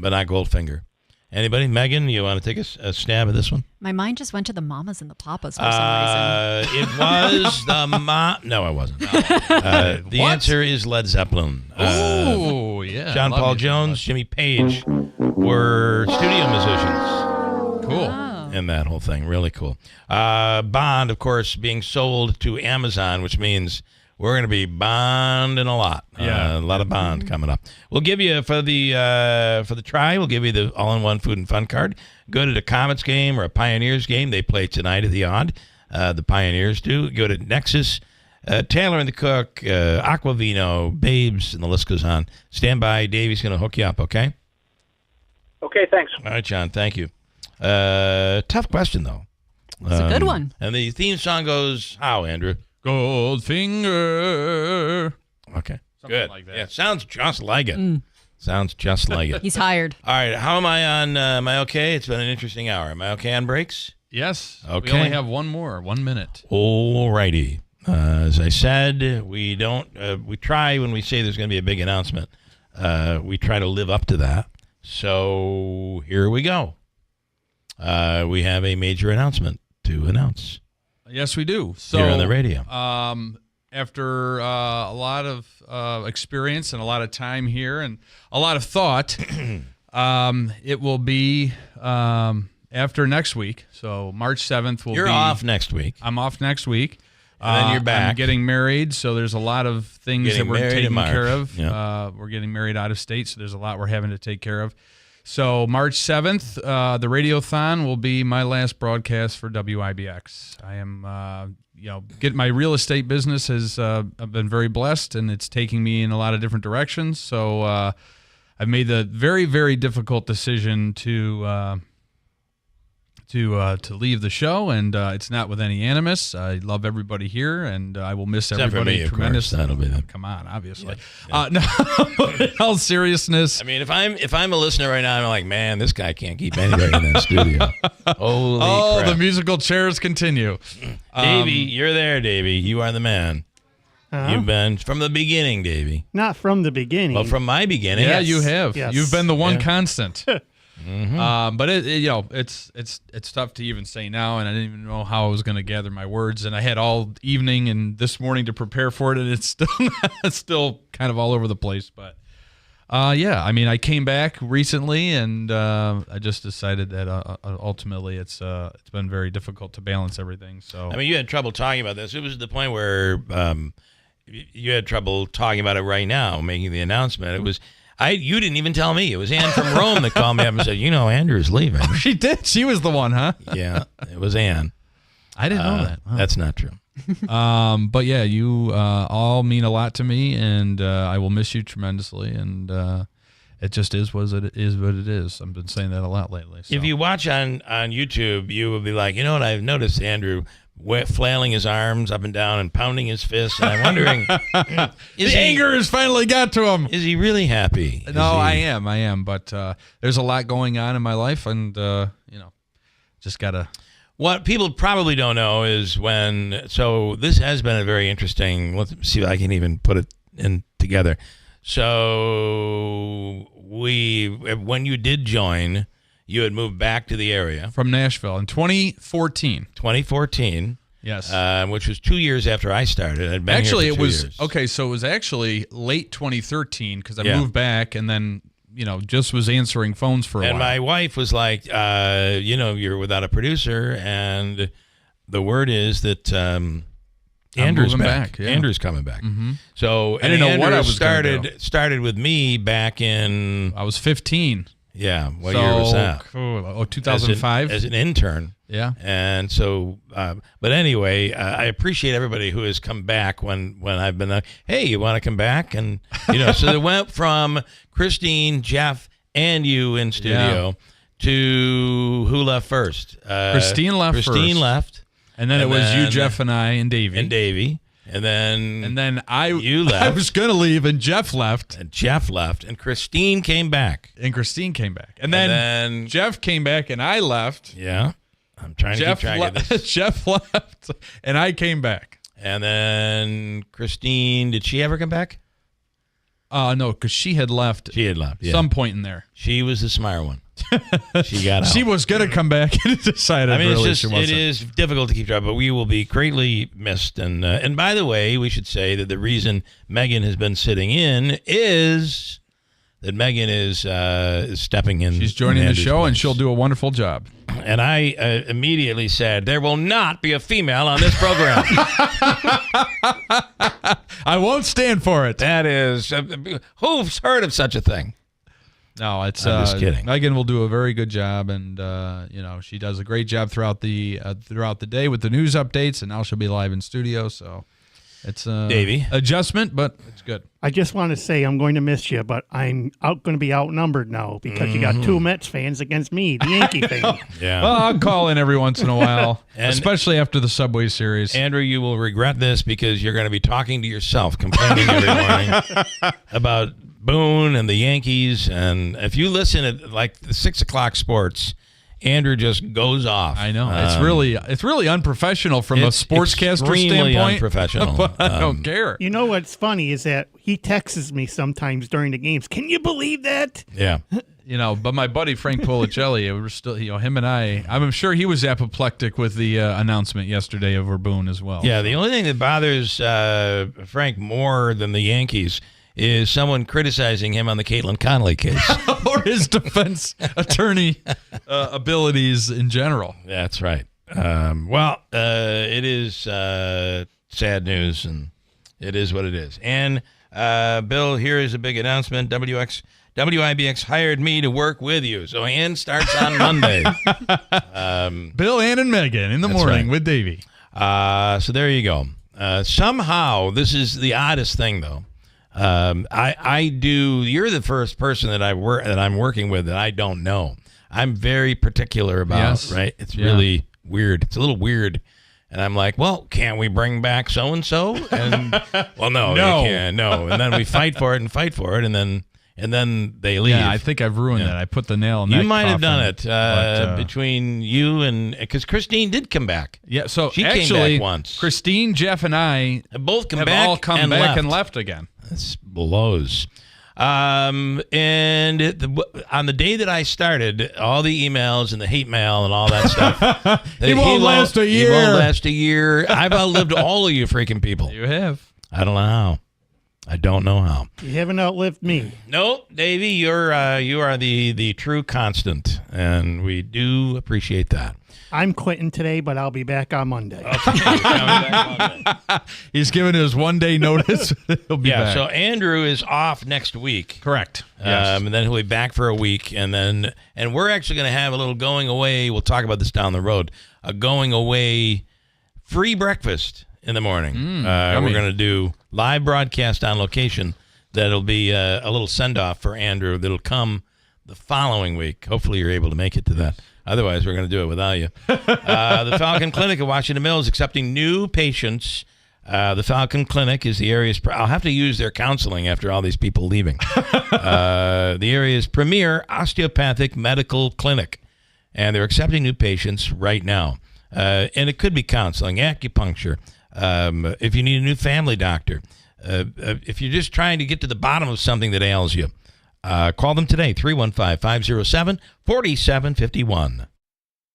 but not Goldfinger. Anybody? Megan, you want to take a stab at this one? My mind just went to the Mamas and the Papas for some reason. It was the No, it wasn't. The answer is Led Zeppelin. Oh, yeah. John Paul Jones, Jimmy Page were studio musicians. Cool. In that whole thing. Really cool. Bond, of course, being sold to Amazon, which means we're going to be bonding a lot. Yeah. A lot of bond coming up. We'll give you, for the try, we'll give you the all-in-one food and fun card. Go to the Comets game or a Pioneers game. They play tonight at the Odd. The Pioneers do. Go to Nexus, Taylor and the Cook, Aquavino, Babes, and the list goes on. Stand by. Davey's going to hook you up, okay? Okay, thanks. All right, John. Thank you. Tough question, though. It's a good one. And the theme song goes how, Andrew? Goldfinger. Okay. Something Good. like that. Yeah, sounds just like it. Sounds just like it. He's hired. All right. How am I on? Am I okay? It's been an interesting hour. Am I okay on breaks? Yes. Okay. We only have one more. 1 minute. All righty. As I said, we don't. We try when we say there's going to be a big announcement. We try to live up to that. So here we go. We have a major announcement to announce. Yes, we do. So here on the radio. After a lot of experience and a lot of time here and a lot of thought, it will be after next week. So March 7th will be. You're off next week. I'm off next week. And then you're back. I'm getting married, so there's a lot of things that we're taking care of. Yep. We're getting married out of state, so there's a lot we're having to take care of. So March 7th, the Radiothon will be my last broadcast for WIBX. I am, getting my real estate business I've been very blessed, and it's taking me in a lot of different directions. So I've made the very, very difficult decision to leave the show, and it's not with any animus. I love everybody here, and I will miss everybody tremendously. That'll be them. Come on, obviously. Yeah. No, in all seriousness. I mean, if I'm a listener right now, I'm like, man, this guy can't keep anybody in that studio. Holy crap. The musical chairs continue. Davey, you're there, Davey. You are the man. You've been from the beginning, Davey. Not from the beginning. Well, from my beginning. Yeah, yes. you have. Yes. You've been the one constant. Mm-hmm. But it's tough to even say now, and I didn't even know how I was going to gather my words, and I had all evening and this morning to prepare for it, and it's still kind of all over the place. But I mean, I came back recently, and I just decided that ultimately it's been very difficult to balance everything. So I mean, you had trouble talking about this. It was the point where you had trouble talking about it right now, making the announcement. It was. You didn't even tell me. It was Ann from Rome that called me up and said, Andrew's leaving. Oh, she did? She was the one, huh? Yeah, it was Ann. I didn't know that. Wow. That's not true. But yeah, you all mean a lot to me, and I will miss you tremendously, and it just is what it is. I've been saying that a lot lately. So. If you watch on YouTube, you will be like, you know what, I've noticed Andrew flailing his arms up and down and pounding his fists, and I'm wondering, anger has finally got to him. Is he really happy? I am, but there's a lot going on in my life, and just gotta. What people probably don't know is so this has been a very interesting. Let's see if I can even put it in together. So when you did join, you had moved back to the area. From Nashville in 2014. 2014. Yes. Which was 2 years after I started. I'd been actually, here for it was 2 years. okay. So it was actually late 2013 because I Yeah. moved back and then just was answering phones for a while. And my wife was like, you're without a producer, and the word is that Andrew's back. Yeah. Andrew's coming back. Mm-hmm. So I didn't know what I was started with me back in. I was 15. Yeah. What year was that? Oh, 2005. As an intern. Yeah. And so, but anyway, I appreciate everybody who has come back when I've been like, hey, you want to come back? And, so it went from Christine, Jeff, and you in studio to who left first? Christine left first. Christine left. And then it was you, Jeff, and I, and Davey. And Davey. And then you left. I was going to leave, and Jeff left. And Jeff left, and Christine came back. And then Jeff came back, and I left. Yeah. I'm trying to keep track of this. Jeff left, and I came back. And then Christine, did she ever come back? No, because she had left. She had left, yeah. Some point in there. She was the smart one. She got out. She was going to come back and decided. I mean, really it's just, it is difficult to keep track, but we will be greatly missed. And by the way, we should say that the reason Megan has been sitting in is that Megan is stepping in. She's joining the show, and she'll do a wonderful job. And I immediately said, there will not be a female on this program. I won't stand for it. That is, who's heard of such a thing? No, it's I'm just kidding. Megan will do a very good job, and she does a great job throughout the day with the news updates, and now she'll be live in studio. So it's Davey adjustment, but it's good. I just want to say I'm going to miss you, but I'm going to be outnumbered now because you got two Mets fans against me, the Yankee fan. Yeah. Well, I'll call in every once in a while, especially after the Subway Series. Andrew, you will regret this because you're going to be talking to yourself, complaining every morning about Boone and the Yankees. And if you listen at like the 6 o'clock sports, Andrew just goes off. I know. It's really unprofessional from a sportscaster extremely standpoint. Unprofessional. But I don't care. You know what's funny is that he texts me sometimes during the games. Can you believe that? Yeah. But my buddy Frank Policelli, we're still, him and I'm sure he was apoplectic with the announcement yesterday over Boone as well. Yeah, the only thing that bothers Frank more than the Yankees is someone criticizing him on the Caitlin Connolly case. Or his defense attorney abilities in general. That's right. It is sad news, and it is what it is. And, Bill, here is a big announcement. WIBX hired me to work with you. So Ann starts on Monday. Bill, Ann, and Megan in the morning with Davey. So there you go. Somehow, this is the oddest thing, though. You're the first person that I'm working with that I don't know. I'm very particular about, right? It's really weird. It's a little weird. And I'm like, well, can't we bring back so-and-so? And, well, no, they can't. No. And then we fight for it, and then they leave. Yeah, I think I've ruined it. I put the nail in that You might have coffin, done it between you and – because Christine did come back. Yeah, so she actually, came back once. Christine, Jeff, and I have all come back and left again. This blows. On the day that I started, all the emails and the hate mail and all that stuff. He won't last a year. He won't last a year. I've outlived all of you freaking people. You have. I don't know how. I don't know how. You haven't outlived me. Nope, Davey, you are the true constant, and we do appreciate that. I'm quitting today, but I'll be back on Monday. He's given his 1 day notice. He'll be back. So Andrew is off next week. Correct. Yes. And then he'll be back for a week, and we're actually going to have a little going away. We'll talk about this down the road. A going away free breakfast in the morning. We're going to do live broadcast on location. That'll be a little send-off for Andrew that'll come the following week. Hopefully you're able to make it to that. Otherwise, we're going to do it without you. The Falcon Clinic at Washington Mills accepting new patients. The Falcon Clinic is the area's... I'll have to use their counseling after all these people leaving. The area's premier osteopathic medical clinic. And they're accepting new patients right now. And it could be counseling, acupuncture, if you need a new family doctor, if you're just trying to get to the bottom of something that ails you. Call them today, 315-507-4751.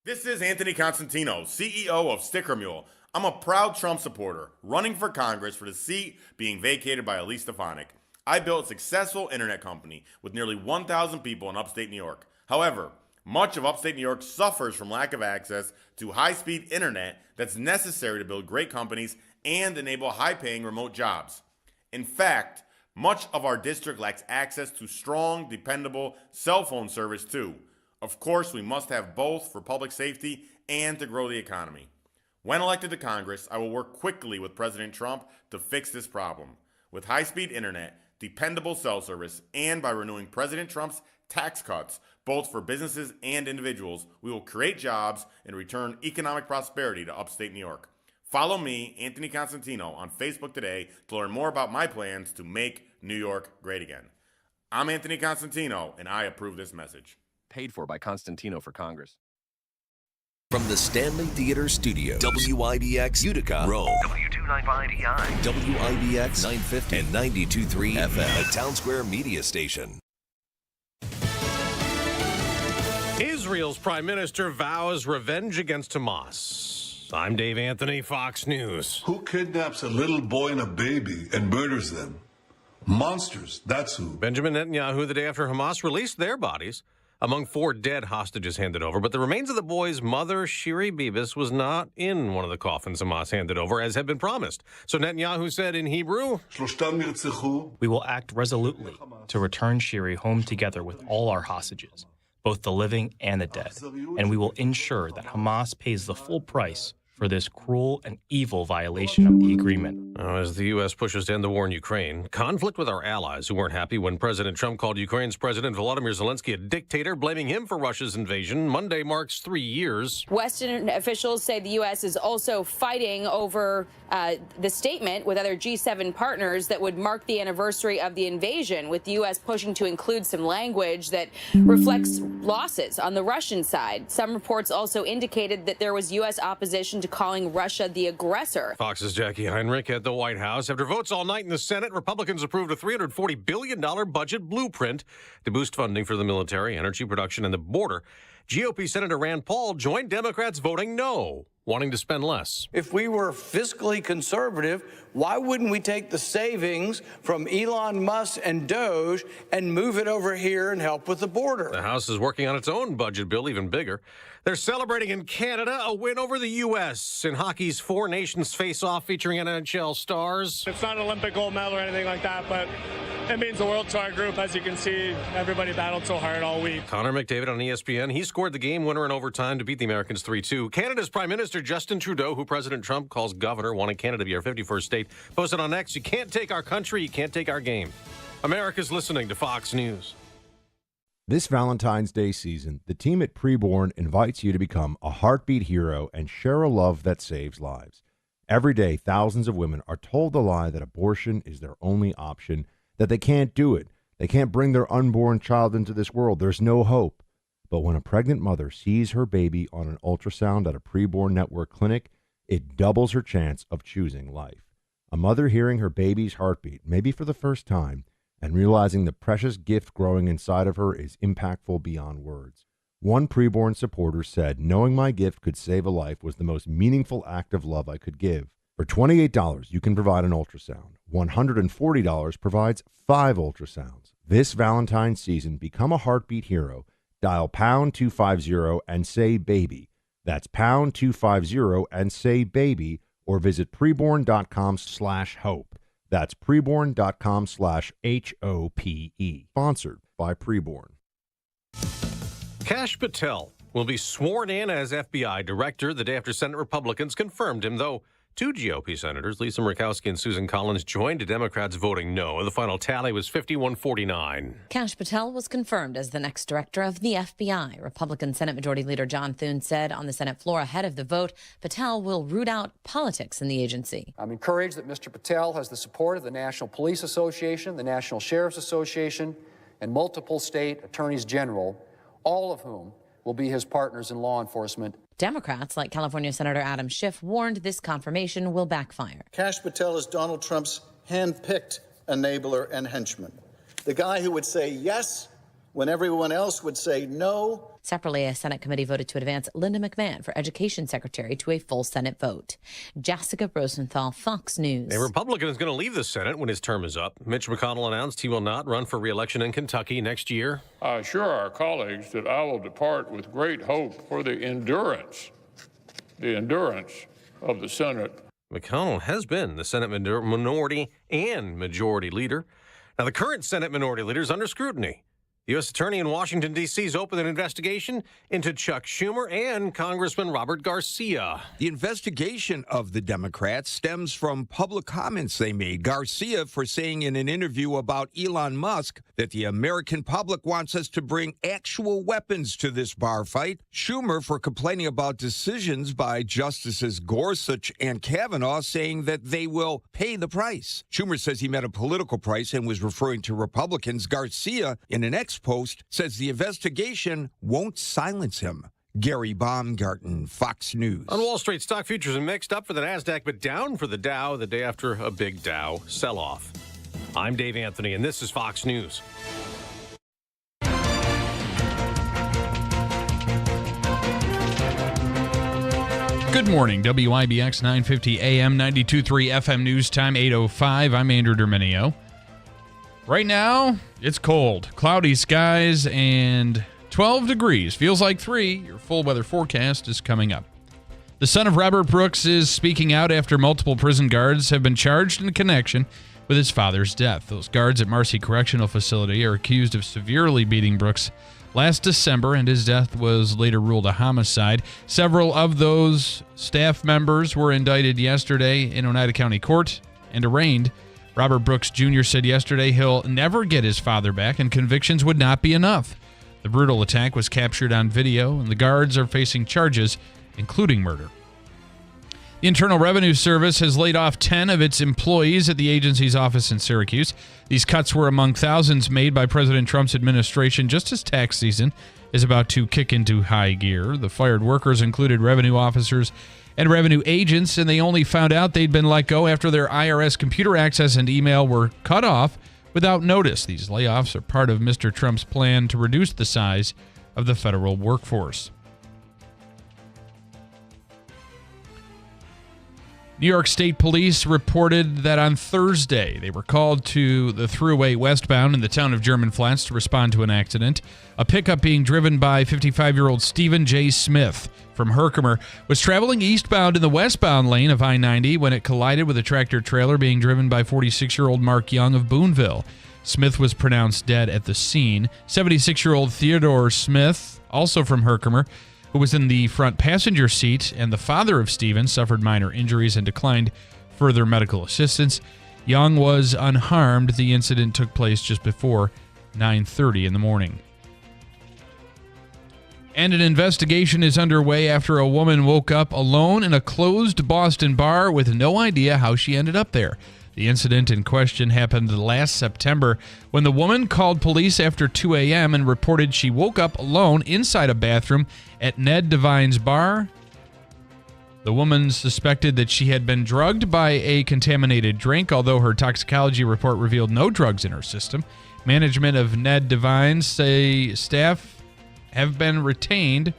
This is Anthony Constantino, CEO of Sticker Mule. I'm a proud Trump supporter, running for Congress for the seat being vacated by Elise Stefanik. I built a successful internet company with nearly 1,000 people in upstate New York. However, much of upstate New York suffers from lack of access to high-speed internet that's necessary to build great companies and enable high-paying remote jobs. In fact, much of our district lacks access to strong, dependable cell phone service too. Of course, we must have both for public safety and to grow the economy. When elected to Congress, I will work quickly with President Trump to fix this problem. With high-speed internet, dependable cell service, and by renewing President Trump's tax cuts, both for businesses and individuals, we will create jobs and return economic prosperity to upstate New York. Follow me, Anthony Constantino, on Facebook today to learn more about my plans to make New York great again. I'm Anthony Constantino, and I approve this message. Paid for by Constantino for Congress. From the Stanley Theater Studio, WIBX Utica, Rome. W295EI. WIBX 950 and 92.3 FM, a Town Square media station. Israel's prime minister vows revenge against Hamas. I'm Dave Anthony, Fox News. Who kidnaps a little boy and a baby and murders them? Monsters, that's who. Benjamin Netanyahu, the day after Hamas released their bodies, among 4 dead hostages handed over. But the remains of the boy's mother, Shiri Bibas, was not in one of the coffins Hamas handed over, as had been promised. So Netanyahu said in Hebrew, "We will act resolutely to return Shiri home together with all our hostages, both the living and the dead, and we will ensure that Hamas pays the full price for this cruel and evil violation of the agreement." As the U.S. pushes to end the war in Ukraine, conflict with our allies who weren't happy when President Trump called Ukraine's President Volodymyr Zelensky a dictator, blaming him for Russia's invasion. Monday marks 3 years. Western officials say the U.S. is also fighting over the statement with other G7 partners that would mark the anniversary of the invasion, with the U.S. pushing to include some language that reflects losses on the Russian side. Some reports also indicated that there was U.S. opposition to calling Russia the aggressor. Fox's Jackie Heinrich at the White House. After votes all night in the Senate, Republicans approved a $340 billion budget blueprint to boost funding for the military, energy production, and the border. GOP Senator Rand Paul joined Democrats voting no, wanting to spend less. If we were fiscally conservative, why wouldn't we take the savings from Elon Musk and Doge and move it over here and help with the border? The House is working on its own budget bill, even bigger. They're celebrating in Canada a win over the U.S. in hockey's Four Nations face-off featuring NHL stars. It's not an Olympic gold medal or anything like that, but it means the world to our group. As you can see, everybody battled so hard all week. Connor McDavid on ESPN. He scored the game winner in overtime to beat the Americans 3-2. Canada's Prime Minister Justin Trudeau, who President Trump calls governor, wanting Canada to be our 51st state, posted on X, "You can't take our country, you can't take our game." America's listening to Fox News. This Valentine's Day season, the team at Preborn invites you to become a heartbeat hero and share a love that saves lives. Every day, thousands of women are told the lie that abortion is their only option, that they can't do it. They can't bring their unborn child into this world. There's no hope. But when a pregnant mother sees her baby on an ultrasound at a Preborn Network clinic, it doubles her chance of choosing life. A mother hearing her baby's heartbeat, maybe for the first time, and realizing the precious gift growing inside of her is impactful beyond words. One Preborn supporter said, "Knowing my gift could save a life was the most meaningful act of love I could give." For $28, you can provide an ultrasound. $140 provides 5 ultrasounds. This Valentine's season, become a heartbeat hero. Dial pound 250 and say baby. That's pound 250 and say baby, or visit preborn.com/hope. That's preborn.com/HOPE. Sponsored by Preborn. Kash Patel will be sworn in as FBI director the day after Senate Republicans confirmed him, though 2 GOP senators, Lisa Murkowski and Susan Collins, joined the Democrats voting no. The final tally was 51-49. Kash Patel was confirmed as the next director of the FBI. Republican Senate Majority Leader John Thune said on the Senate floor ahead of the vote, Patel will root out politics in the agency. I'm encouraged that Mr. Patel has the support of the National Police Association, the National Sheriff's Association, and multiple state attorneys general, all of whom will be his partners in law enforcement. Democrats, like California Senator Adam Schiff, warned this confirmation will backfire. Kash Patel is Donald Trump's hand-picked enabler and henchman. The guy who would say yes when everyone else would say no. Separately, a Senate committee voted to advance Linda McMahon for Education Secretary to a full Senate vote. Jessica Rosenthal, Fox News. A Republican is going to leave the Senate when his term is up. Mitch McConnell announced he will not run for re-election in Kentucky next year. I assure our colleagues that I will depart with great hope for the endurance of the Senate. McConnell has been the Senate minority and majority leader. Now, the current Senate minority leader is under scrutiny. The U.S. Attorney in Washington, D.C. has opened an investigation into Chuck Schumer and Congressman Robert Garcia. The investigation of the Democrats stems from public comments they made. Garcia for saying in an interview about Elon Musk that the American public wants us to bring actual weapons to this bar fight. Schumer for complaining about decisions by Justices Gorsuch and Kavanaugh, saying that they will pay the price. Schumer says he meant a political price and was referring to Republicans. Garcia, in an post, says the investigation won't silence him. Gary Baumgarten, Fox News. On Wall Street, stock futures are mixed up for the NASDAQ, but down for the Dow the day after a big Dow sell-off. I'm Dave Anthony, and this is Fox News. Good morning, WIBX 950 AM, 92.3 FM news time, 8:05. I'm Andrew Derminio. Right now, it's cold. Cloudy skies and 12 degrees. Feels like 3. Your full weather forecast is coming up. The son of Robert Brooks is speaking out after multiple prison guards have been charged in connection with his father's death. Those guards at Marcy Correctional Facility are accused of severely beating Brooks last December, and his death was later ruled a homicide. Several of those staff members were indicted yesterday in Oneida County Court and arraigned. Robert Brooks Jr. said yesterday he'll never get his father back, and convictions would not be enough. The brutal attack was captured on video, and the guards are facing charges, including murder. The Internal Revenue Service has laid off 10 of its employees at the agency's office in Syracuse. These cuts were among thousands made by President Trump's administration just as tax season is about to kick into high gear. The fired workers included revenue officers and revenue agents, and they only found out they'd been let go after their IRS computer access and email were cut off without notice. These layoffs are part of Mr. Trump's plan to reduce the size of the federal workforce. New York State Police reported that on Thursday they were called to the thruway westbound in the town of German Flats to respond to an accident. A pickup being driven by 55-year-old Stephen J. Smith from Herkimer was traveling eastbound in the westbound lane of I-90 when it collided with a tractor-trailer being driven by 46-year-old Mark Young of Boonville. Smith was pronounced dead at the scene. 76-year-old Theodore Smith, also from Herkimer, who was in the front passenger seat, and the father of Stephen suffered minor injuries and declined further medical assistance. Young was unharmed. The incident took place just before 9:30 in the morning. And an investigation is underway after a woman woke up alone in a closed Boston bar with no idea how she ended up there. The incident in question happened last September when the woman called police after 2 a.m. and reported she woke up alone inside a bathroom at Ned Devine's bar. The woman suspected that she had been drugged by a contaminated drink, although her toxicology report revealed no drugs in her system. Management of Ned Devine's say staff have been retrained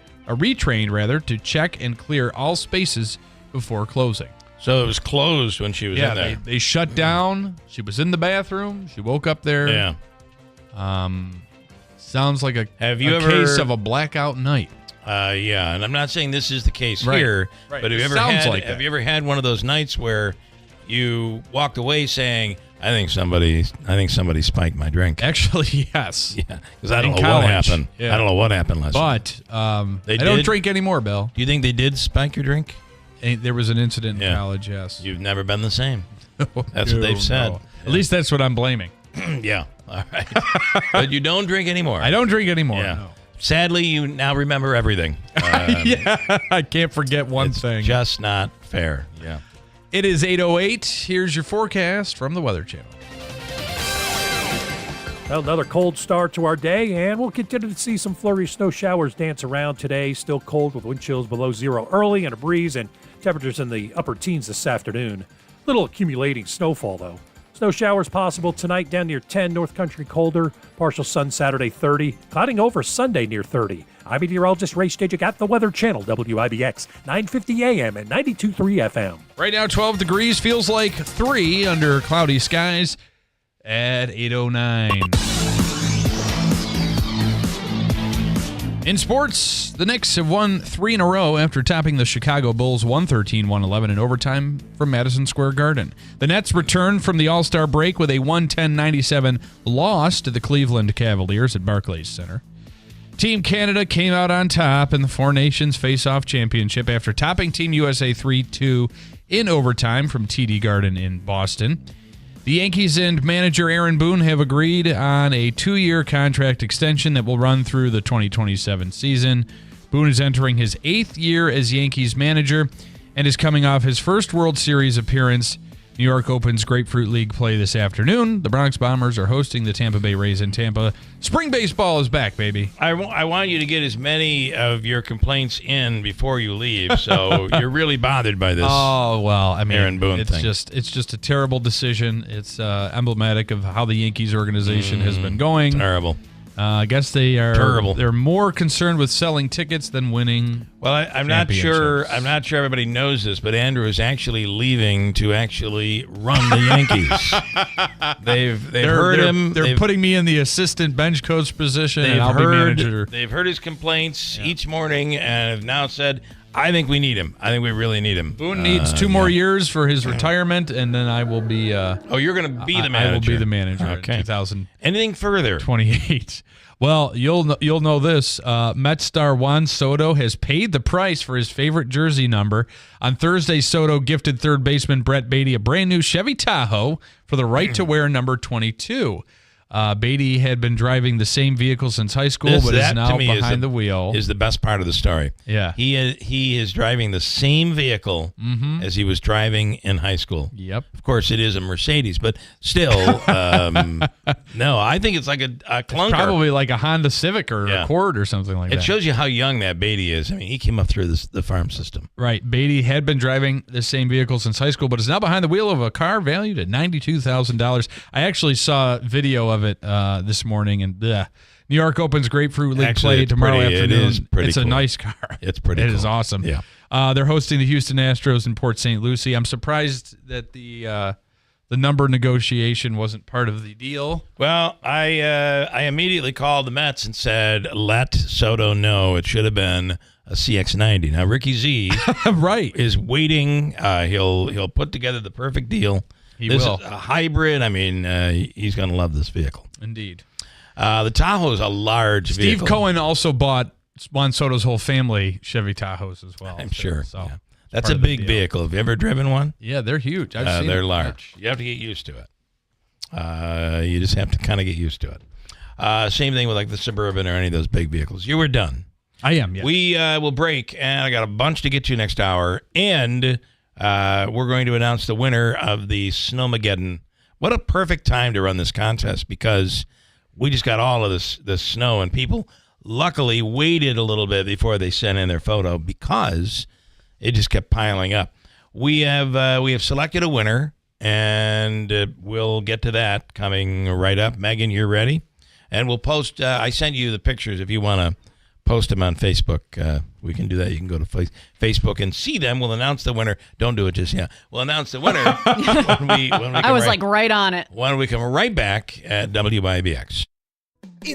to check and clear all spaces before closing. So it was closed when she was in there. They shut down. She was in the bathroom. She woke up there. Yeah. Sounds like a case of a blackout night. Yeah, and I'm not saying this is the case Right. here, Right. but It sounds like have that. you ever had one of those nights where you walked away saying, I think somebody spiked my drink? Actually, yes. Yeah, because I don't In know college. what happened. Yeah. I don't know what happened last night. But I don't drink anymore, Bill. Do you think they did spike your drink? There was an incident in college, yes. You've never been the same. That's what they've said. No. At least that's what I'm blaming. Yeah. All right. But you don't drink anymore. I don't drink anymore. Yeah. No. Sadly, you now remember everything. Yeah, I can't forget one thing. Just not fair. Yeah. It is 8:08. Here's your forecast from the Weather Channel. Well, another cold start to our day, and we'll continue to see some flurry snow showers dance around today. Still cold with wind chills below zero early and a breeze, and temperatures in the upper teens this afternoon. Little accumulating snowfall, though. Snow showers possible tonight down near 10, North Country colder. Partial sun Saturday 30. Clouding over Sunday near 30. I'm meteorologist Ray Stajic at the Weather Channel, WIBX, 950 AM and 92.3 FM. Right now, 12 degrees. Feels like 3 under cloudy skies at 8:09. In sports, the Knicks have won 3 in a row after topping the Chicago Bulls 113-111 in overtime from Madison Square Garden. The Nets returned from the All-Star break with a 110-97 loss to the Cleveland Cavaliers at Barclays Center. Team Canada came out on top in the Four Nations Face-Off Championship after topping Team USA 3-2 in overtime from TD Garden in Boston. The Yankees and manager Aaron Boone have agreed on a 2-year contract extension that will run through the 2027 season. Boone is entering his 8th year as Yankees manager and is coming off his first World Series appearance. New York opens Grapefruit League play this afternoon. The Bronx Bombers are hosting the Tampa Bay Rays in Tampa. Spring baseball is back, baby. I want you to get as many of your complaints in before you leave, so you're really bothered by this. Oh, well, I mean, Aaron Boone it's thing. just a terrible decision. It's emblematic of how the Yankees organization has been going. Terrible. I guess they are terrible. They're more concerned with selling tickets than winning. Well, I'm not sure. I'm not sure everybody knows this, but Andrew is actually leaving to actually run the Yankees. they've heard him. They're putting me in the assistant bench coach position, and I'll be manager. They've heard his complaints each morning, and have now said, "I think we need him. I think we really need him." Boone needs 2 more years for his retirement, and then I will be. You're going to be the manager. I will be the manager. Okay. In 2000. Anything further? 28. Well, you'll know this. Mets star Juan Soto has paid the price for his favorite jersey number. On Thursday, Soto gifted third baseman Brett Beatty a brand new Chevy Tahoe for the right to wear number 22. Beatty had been driving the same vehicle since high school, but is now behind the wheel. Is the best part of the story. Yeah. He is driving the same vehicle as he was driving in high school. Yep. Of course, it is a Mercedes, but still, no, I think it's like a clunker. It's probably like a Honda Civic or a Accord or something like that. It shows you how young that Beatty is. I mean, he came up through the farm system. Right. Beatty had been driving the same vehicle since high school, but is now behind the wheel of a car valued at $92,000. I actually saw video of it this morning, and New York opens Grapefruit League play tomorrow afternoon. It's a nice car. It's pretty It cool. is awesome. Yeah. They're hosting the Houston Astros in Port St. Lucie. I'm surprised that the number negotiation wasn't part of the deal. Well, I immediately called the Mets and said, let Soto know it should have been a CX-90. Now, Ricky Z is waiting. He'll put together the perfect deal. This is a hybrid. I mean, he's going to love this vehicle. Indeed. The Tahoe is a large vehicle. Steve Cohen also bought Juan Soto's whole family Chevy Tahoes as well. I'm sure. So that's a big vehicle. Have you ever driven one? Yeah, they're huge. I've seen they're them. large. You have to get used to it. You just have to kind of get used to it. Same thing with like the Suburban or any of those big vehicles. You were done. I am, yes. We will break, and I got a bunch to get to next hour, and we're going to announce the winner of the Snowmageddon. What a perfect time to run this contest, because we just got all of this snow, and people luckily waited a little bit before they sent in their photo because it just kept piling up. We have selected a winner, and we'll get to that coming right up. Megan, you're ready? And we'll post, I sent you the pictures if you want to post them on Facebook. We can do that. You can go to Facebook and see them. We'll announce the winner. Don't do it just yet. We'll announce the winner when we I was right on it. When we come right back at WIBX.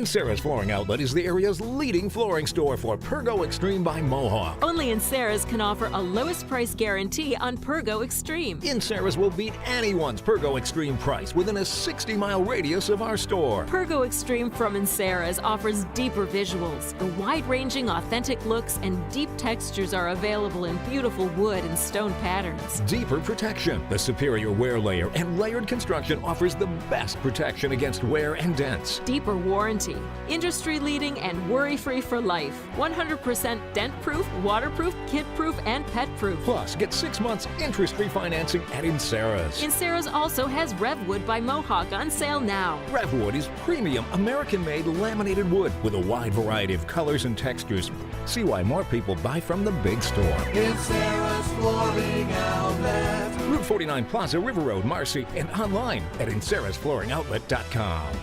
Sarah's Flooring Outlet is the area's leading flooring store for Pergo Extreme by Mohawk. Only Sarah's can offer a lowest price guarantee on Pergo Extreme. Sarah's will beat anyone's Pergo Extreme price within a 60-mile radius of our store. Pergo Extreme from Sarah's offers deeper visuals. The wide-ranging authentic looks and deep textures are available in beautiful wood and stone patterns. Deeper protection. The superior wear layer and layered construction offers the best protection against wear and dents. Deeper warranty. Industry-leading and worry-free for life. 100% dent-proof, waterproof, kid-proof, and pet-proof. Plus, get 6 months interest-free financing at Sarah's. Sarah's also has Revwood by Mohawk on sale now. Revwood is premium American-made laminated wood with a wide variety of colors and textures. See why more people buy from the big store. Sarah's Flooring Outlet. Route 49 Plaza, River Road, Marcy, and online at insarasflooringoutlet.com.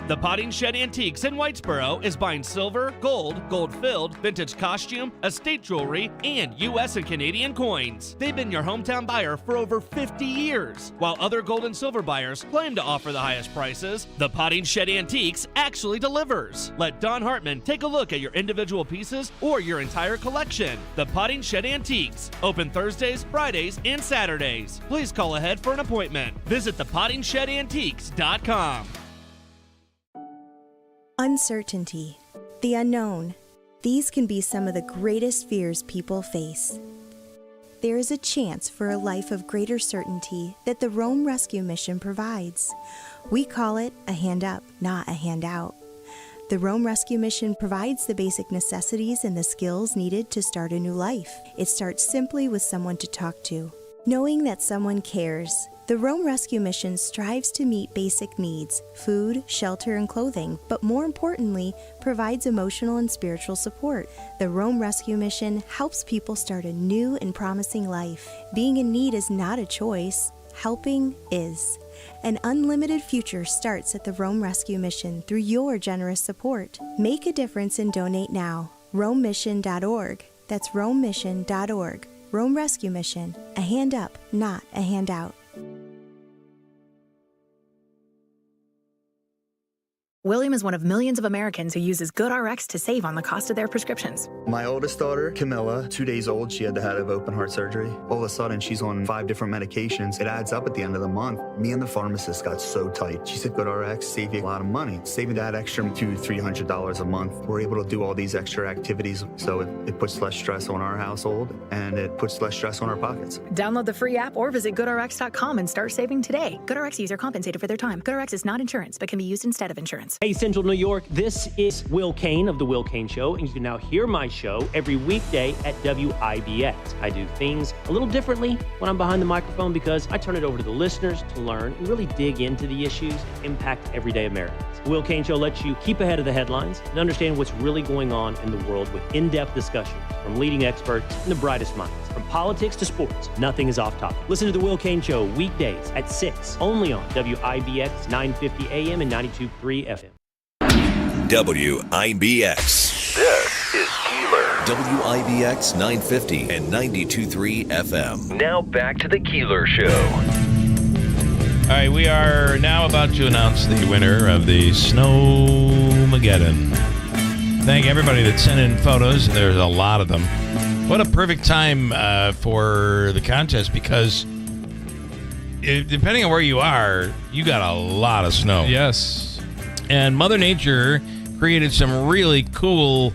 The Potting Shed Antiques in Whitesboro is buying silver, gold-filled, vintage costume, estate jewelry, and U.S. and Canadian coins. They've been your hometown buyer for over 50 years. While other gold and silver buyers claim to offer the highest prices, the Potting Shed Antiques actually delivers. Let Don Hartman take a look at your individual pieces or your entire collection. The Potting Shed Antiques, open Thursdays, Fridays, and Saturdays. Please call ahead for an appointment. Visit thepottingshedantiques.com. Uncertainty, the unknown. These can be some of the greatest fears people face. There is a chance for a life of greater certainty that the Rome Rescue Mission provides. We call it a hand up, not a handout. The Rome Rescue Mission provides the basic necessities and the skills needed to start a new life. It starts simply with someone to talk to. Knowing that someone cares. The Rome Rescue Mission strives to meet basic needs, food, shelter, and clothing, but more importantly, provides emotional and spiritual support. The Rome Rescue Mission helps people start a new and promising life. Being in need is not a choice. Helping is. An unlimited future starts at the Rome Rescue Mission through your generous support. Make a difference and donate now. RomeMission.org. That's RomeMission.org. Rome Rescue Mission. A hand up, not a handout. William is one of millions of Americans who uses GoodRx to save on the cost of their prescriptions. My oldest daughter, Camilla, 2 days old, she had to have open heart surgery. All of a sudden, she's on 5 different medications. It adds up at the end of the month. Me and the pharmacist got so tight. She said, GoodRx save you a lot of money. Saving that extra $200-300 a month. We're able to do all these extra activities, so it puts less stress on our household, and it puts less stress on our pockets. Download the free app or visit GoodRx.com and start saving today. GoodRx user compensated for their time. GoodRx is not insurance, but can be used instead of insurance. Hey, Central New York, this is Will Kane of The Will Kane Show, and you can now hear my show every weekday at WIBX. I do things a little differently when I'm behind the microphone because I turn it over to the listeners to learn and really dig into the issues that impact everyday Americans. The Will Kane Show lets you keep ahead of the headlines and understand what's really going on in the world with in-depth discussions from leading experts and the brightest minds. From politics to sports, nothing is off topic. Listen to The Will Kane Show weekdays at 6, only on WIBX 950 AM and 92.3 FM. WIBX. This is Keeler. WIBX 950 and 92.3 FM. Now back to the Keeler Show. All right, we are now about to announce the winner of the Snowmageddon. Thank everybody that sent in photos. There's a lot of them. What a perfect time for the contest because depending on where you are, you got a lot of snow. Yes. And Mother Nature created some really cool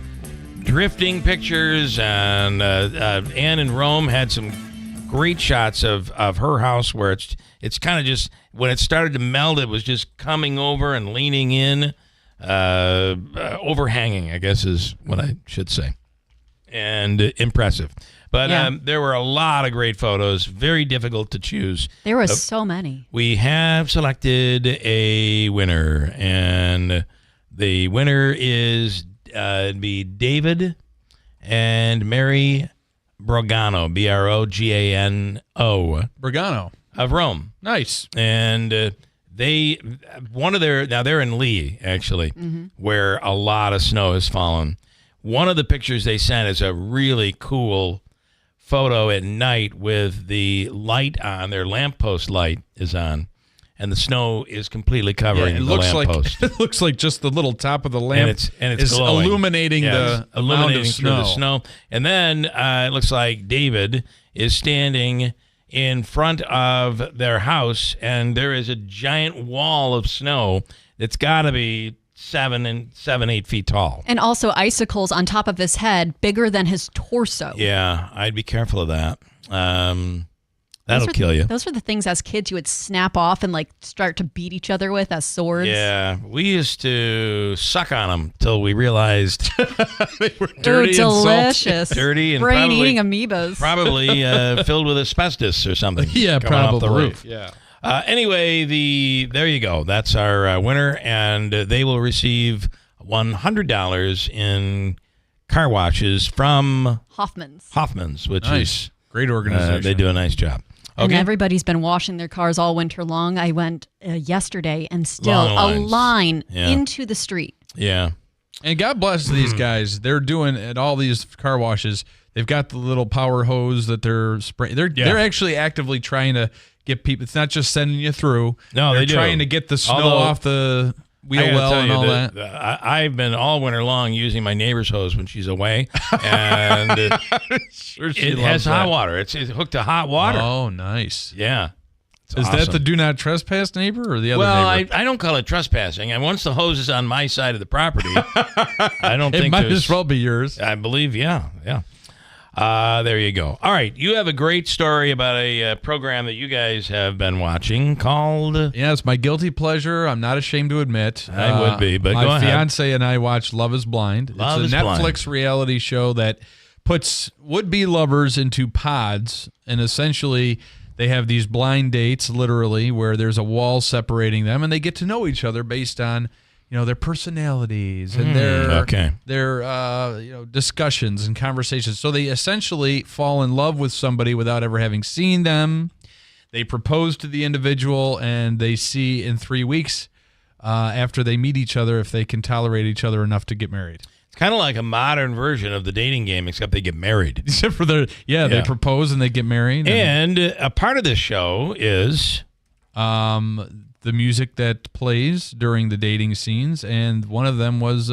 drifting pictures, and Anne in Rome had some great shots of her house where it's kind of just, when it started to melt, it was just coming over and leaning in, overhanging, I guess is what I should say, and impressive. But there were a lot of great photos, very difficult to choose. There were so many. We have selected a winner, and the winner is be David and Mary Brogano, Brogano. Brogano. Of Rome. Nice. And they're in Lee, actually, where a lot of snow has fallen. One of the pictures they sent is a really cool photo at night with the light on, their lamppost light is on, and the snow is completely covering the lamppost. It looks like just the little top of the lamp and it's is glowing. illuminating the amount of through the snow. And then it looks like David is standing in front of their house, and there is a giant wall of snow that's got to be 8 feet tall. And also icicles on top of his head, bigger than his torso. Yeah, I'd be careful of that. That'll kill you. Those were the things as kids you would snap off and like start to beat each other with as swords. Yeah, we used to suck on them till we realized they were dirty and delicious. Dirty and brain-eating amoebas. Probably filled with asbestos or something. Yeah, coming off the probably. roof. Yeah. Anyway, there you go. That's our winner, and they will receive $100 in car washes from Hoffman's, which is great organization. They do a nice job. And everybody's been washing their cars all winter long. I went yesterday, and still a line into the street. Yeah. And God bless these guys. They're doing at all these car washes. They've got the little power hose that they're spraying. They're actually actively trying to get people. It's not just sending you through. No, they're they do. trying to get the snow off the wheel well and all that. I've been all winter long using my neighbor's hose when she's away, and it has hot water. It's hooked to hot water. Oh, nice. Yeah. Is that the do not trespass neighbor or the other neighbor? I don't call it trespassing. And once the hose is on my side of the property, I don't think it might as well be yours. I believe, yeah. There you go. All right, you have a great story about a program that you guys have been watching called... Yeah, it's my guilty pleasure. I'm not ashamed to admit. I would be, but go my ahead. fiance and I watch Love is Blind. It's a Netflix reality show that puts would-be lovers into pods, and essentially they have these blind dates, literally, where there's a wall separating them, and they get to know each other based on their personalities and their discussions and conversations. So they essentially fall in love with somebody without ever having seen them. They propose to the individual, and they see in 3 weeks after they meet each other if they can tolerate each other enough to get married. It's kind of like a modern version of the dating game, except they get married. Except for they propose and they get married. And a part of this show is the music that plays during the dating scenes, and one of them was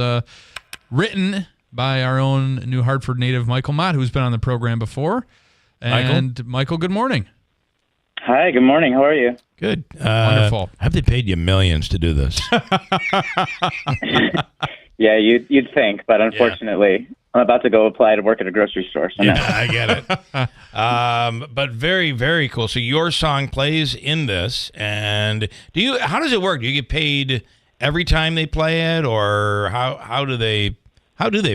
written by our own New Hartford native Michael Mott, who's been on the program before. And Michael, good morning. Hi, good morning. How are you? Good. Wonderful. Have they paid you millions to do this? Yeah, you'd think, but unfortunately, I'm about to go apply to work at a grocery store. So no. I get it. But very, very cool. So your song plays in this, and how does it work? Do you get paid every time they play it, or how do they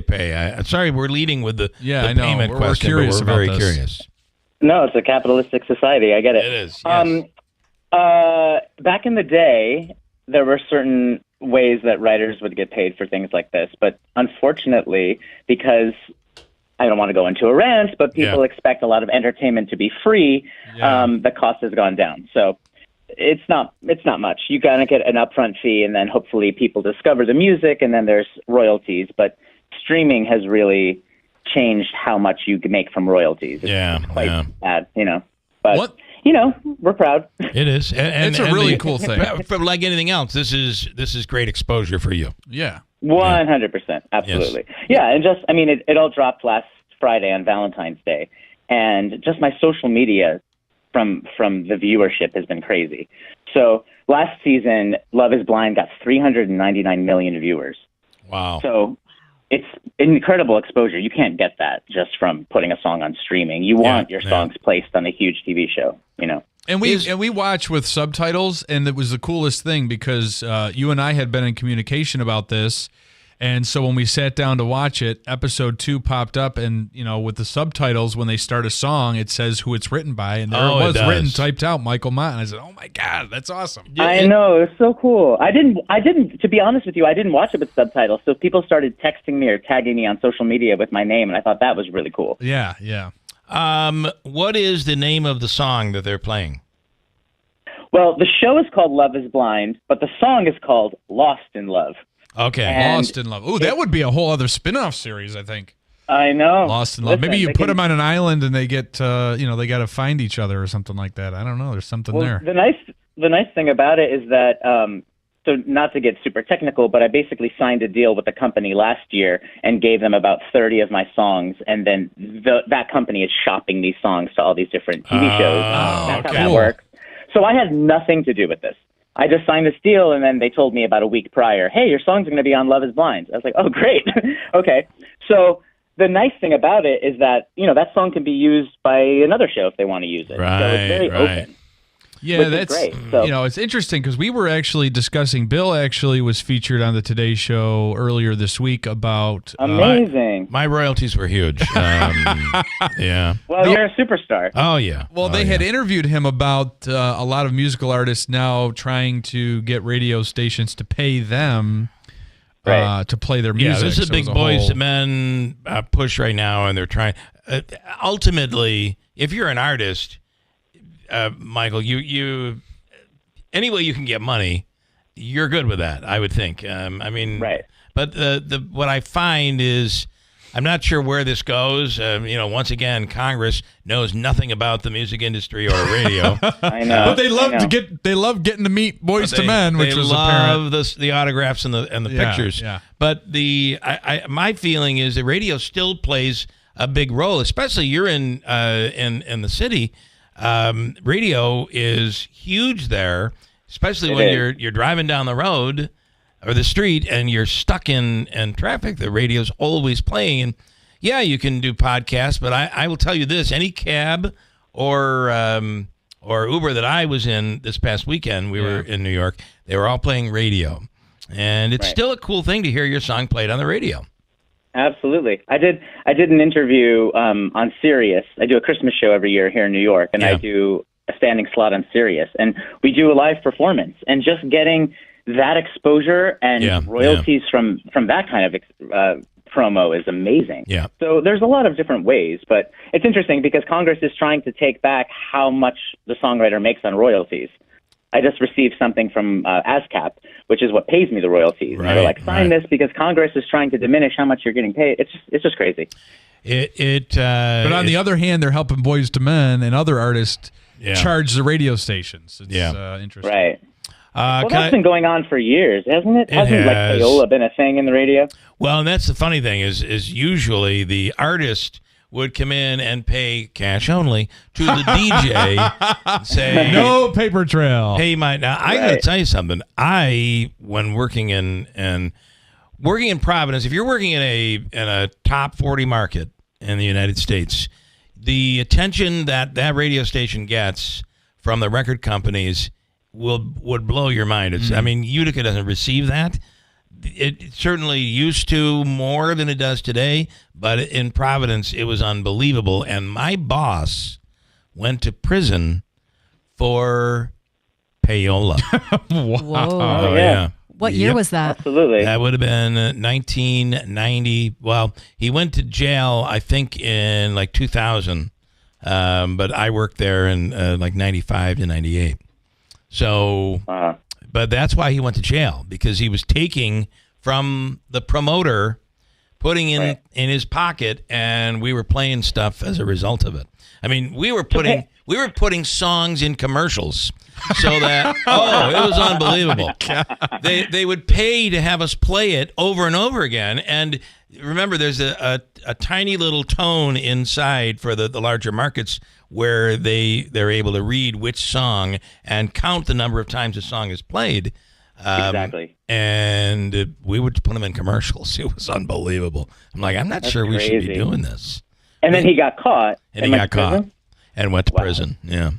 pay? Sorry, we're leading with the payment question. We're curious but we're very about this. curious. No, it's a capitalistic society. I get it. It is. Yes. Back in the day, there were certain ways that writers would get paid for things like this, but unfortunately, because I don't want to go into a rant, but people expect a lot of entertainment to be free, the cost has gone down. So it's not much. You gotta get an upfront fee, and then hopefully people discover the music, and then there's royalties. But streaming has really changed how much you can make from royalties. It's quite bad, But we're proud. It is, and it's a really cool thing. From like anything else, this is great exposure for you. Yeah, 100%, absolutely. Yes. Yeah, and it all dropped last Friday on Valentine's Day, and just my social media from the viewership has been crazy. So last season, Love Is Blind got 399 million viewers. Wow. So it's incredible exposure. You can't get that just from putting a song on streaming. You want your songs placed on a huge TV show, And we watch with subtitles, and it was the coolest thing because you and I had been in communication about this, and so when we sat down to watch it, episode 2 popped up, and with the subtitles, when they start a song, it says who it's written by, and there it was written, typed out, Michael Mott, and I said, "Oh my God, that's awesome!" I know, it's so cool. I didn't. To be honest with you, I didn't watch it with subtitles, so people started texting me or tagging me on social media with my name, and I thought that was really cool. Yeah. What is the name of the song that they're playing? Well, the show is called Love Is Blind, but the song is called Lost in Love. Okay. And Lost in Love. Ooh, that would be a whole other spin-off series, I think. I know. Lost in Love. Maybe you put them on an island and they get, they got to find each other or something like that. I don't know. There's something there. The nice thing about it is that, so not to get super technical, but I basically signed a deal with a company last year and gave them about 30 of my songs, and then that company is shopping these songs to all these different TV shows. That's how that works. So I had nothing to do with this. I just signed this deal, and then they told me about a week prior, hey, your song's going to be on Love Is Blind. I was like, oh, great. Okay. So the nice thing about it is that, that song can be used by another show if they want to use it. Right, so it's very open. Yeah, that's great. So, it's interesting because we were actually discussing. Bill actually was featured on the Today Show earlier this week about amazing. My royalties were huge. Yeah. Well, you're a superstar. Oh yeah. Well, they had interviewed him about a lot of musical artists now trying to get radio stations to pay them to play their music. Yeah, this is a big boys to men push right now, and they're trying. Ultimately, if you're an artist. Michael, you any way you can get money, you're good with that, I would think. Right. But what I find is, I'm not sure where this goes. Once again, Congress knows nothing about the music industry or radio. I know. But they love getting to meet boys to men, which was apparent. They love the autographs and the pictures. Yeah. But my feeling is that radio still plays a big role, especially you're in the city. Radio is huge there, especially when you're driving down the road or the street and you're stuck in traffic. The radio's always playing. And yeah, you can do podcasts, but I will tell you this: any cab or Uber that I was in this past weekend, we were in New York. They were all playing radio, and it's still a cool thing to hear your song played on the radio. Absolutely. I did an interview on Sirius. I do a Christmas show every year here in New York, and I do a standing slot on Sirius. And we do a live performance. And just getting that exposure and royalties from that kind of promo is amazing. Yeah. So there's a lot of different ways, but it's interesting because Congress is trying to take back how much the songwriter makes on royalties. I just received something from ASCAP, which is what pays me the royalties. Right, and they're like, sign this because Congress is trying to diminish how much you're getting paid. It's just crazy. But on the other hand, they're helping Boys to Men and other artists charge the radio stations. It's interesting. Right. Well, that's been going on for years, hasn't it? Hasn't like payola been a thing in the radio? Well, and that's the funny thing is usually the artist would come in and pay cash only to the DJ and say no paper trail. Hey, I got to tell you something. When working in Providence, if you're working in a top 40 market in the United States, the attention that radio station gets from the record companies would blow your mind. I mean, Utica doesn't receive that. It certainly used to more than it does today, but in Providence, it was unbelievable. And my boss went to prison for payola. Whoa. Oh, yeah. What year was that? Absolutely. That would have been 1990. Well, he went to jail, I think, in like 2000. But I worked there in like 95 to 98. So, but that's why he went to jail, because he was taking from the promoter, putting in his pocket, and we were playing stuff as a result of it. I mean, we were putting songs in commercials so that it was unbelievable. They would pay to have us play it over and over again. And remember, there's a tiny little tone inside for the larger markets where they're able to read which song and count the number of times a song is played. Exactly. And we would put them in commercials. It was unbelievable. I'm like, I'm not sure we should be doing this. And then he got caught. And he got caught and went to prison. Yeah.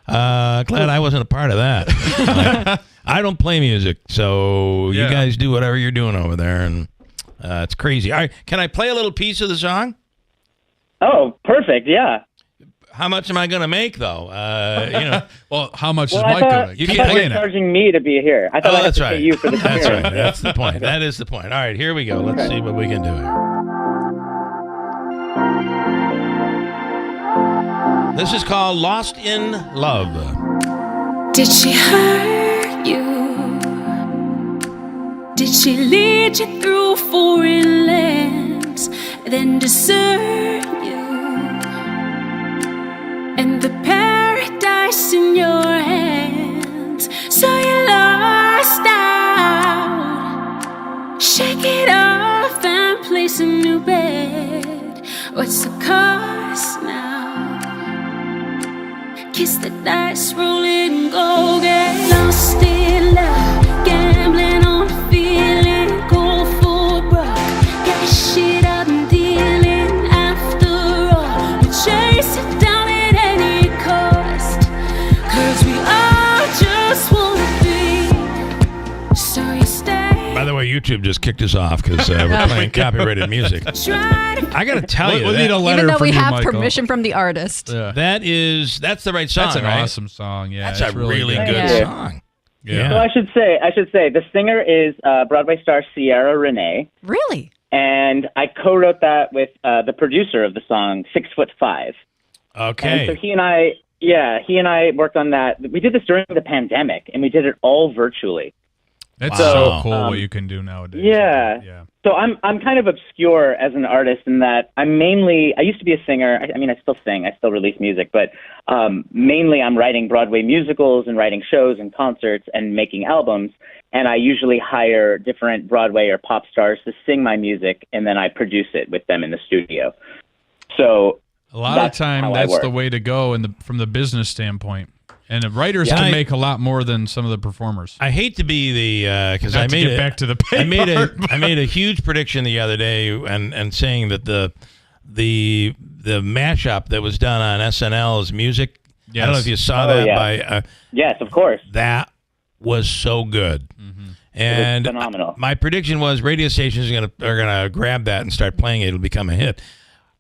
Glad I wasn't a part of that. I don't play music, so you guys do whatever you're doing over there, and it's crazy. All right, can I play a little piece of the song? Oh, perfect. Yeah. How much am I going to make, though? Well, how much is Mike going to? You keep playing charging me to be here. I thought I had to pay you for the That's appearance. right. That's the point. That is the point. All right, here we go. Let's see what we can do here. This is called Lost in Love. Did she hurt you? Did she lead you through foreign lands, then desert you? And the paradise in your hands, so you lost out. Shake it off and place a new bed. What's the cost now? Kiss the dice, roll it and go get lost in love. Gambling on a feeling, go for broke. Get your shit out and dealing after all. We chase it down at any cost, 'cause we all just wanna be. So you stay. By the way, YouTube just kicked us off because we're playing copyrighted music. I got to tell you, need a letter even though from we you, have Michael. permission from the artist. Yeah. That's the right song. That's an right? awesome song. Yeah, That's it's a really good. good song. Yeah. So I should say the singer is Broadway star Sierra Renee. Really? And I co-wrote that with the producer of the song, 6'5". Okay. And so he and I worked on that. We did this during the pandemic, and we did it all virtually. That's so cool what you can do nowadays. Yeah. So I'm kind of obscure as an artist in that I used to be a singer. I mean, I still sing. I still release music. But mainly I'm writing Broadway musicals and writing shows and concerts and making albums. And I usually hire different Broadway or pop stars to sing my music, and then I produce it with them in the studio. So a lot of time, that's the way to go from the business standpoint. And the writers can make a lot more than some of the performers. I hate to be the because I made back to the pay I made a huge prediction the other day and saying that the mashup that was done on SNL's music. Yes. I don't know if you saw that by. Yes, of course. That was so good. And it was phenomenal. My prediction was radio stations are gonna grab that and start playing it. It'll become a hit.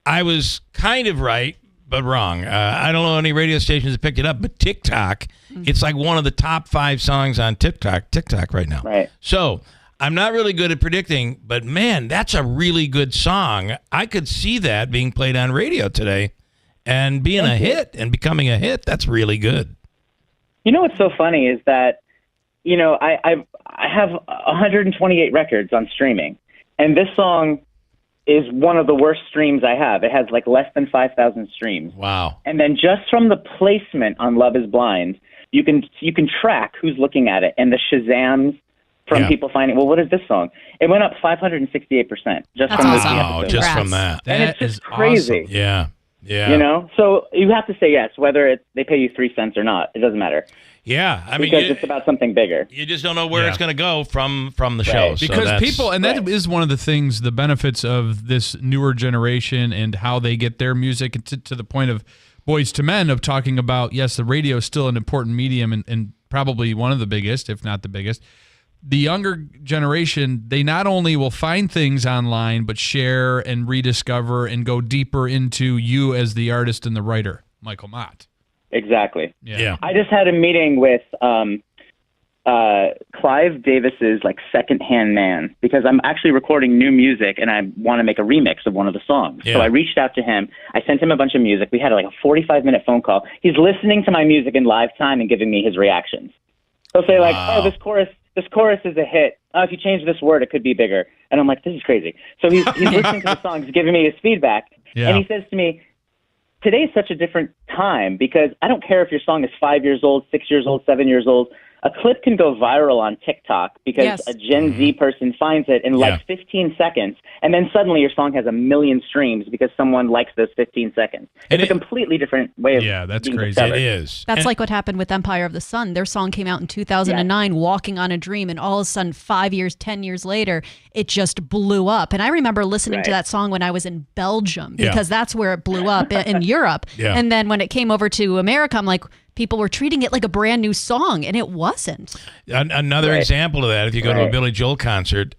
I was kind of right, but wrong. I don't know any radio stations that picked it up, but TikTok, it's like one of the top 5 songs on TikTok right now. Right. So I'm not really good at predicting, but man, that's a really good song. I could see that being played on radio today and being a hit and becoming a hit. That's really good. You know what's so funny is that, I have 128 records on streaming, and this song is one of the worst streams I have. It has like less than 5,000 streams. Wow. And then just from the placement on Love is Blind, you can track who's looking at it, and the Shazams from people finding, well, what is this song? It went up 568% just from those episodes. Just from that. And it's just crazy. Awesome. Yeah. Yeah. So you have to say yes, whether they pay you 3 cents or not. It doesn't matter. Yeah, I mean, because it's about something bigger. You just don't know where it's going to go from the show. Because people, and that is one of the things, the benefits of this newer generation and how they get their music to the point of Boys to Men, of talking about, yes, the radio is still an important medium and probably one of the biggest, if not the biggest. The younger generation, they not only will find things online, but share and rediscover and go deeper into you as the artist and the writer, Michael Mott. Exactly. Yeah. I just had a meeting with Clive Davis's second-hand man, because I'm actually recording new music and I want to make a remix of one of the songs. Yeah. So I reached out to him. I sent him a bunch of music. We had a 45-minute phone call. He's listening to my music in live time and giving me his reactions. He'll say oh, this chorus is a hit. Oh, if you change this word, it could be bigger. And I'm like, this is crazy. So he's listening to the songs, giving me his feedback. Yeah. And he says to me, today's such a different time because I don't care if your song is 5 years old, 6 years old, 7 years old. A clip can go viral on TikTok because a Gen Z person finds it in 15 seconds, and then suddenly your song has 1 million streams because someone likes those 15 seconds. It's a completely different way of that's being crazy. discovered. It is. That's like what happened with Empire of the Sun. Their song came out in 2009, Walking on a Dream, and all of a sudden, 5 years, 10 years later, it just blew up. And I remember listening to that song when I was in Belgium because that's where it blew up in Europe. Yeah. And then when it came over to America, I'm like, people were treating it like a brand new song, and it wasn't. Another example of that, if you go to a Billy Joel concert,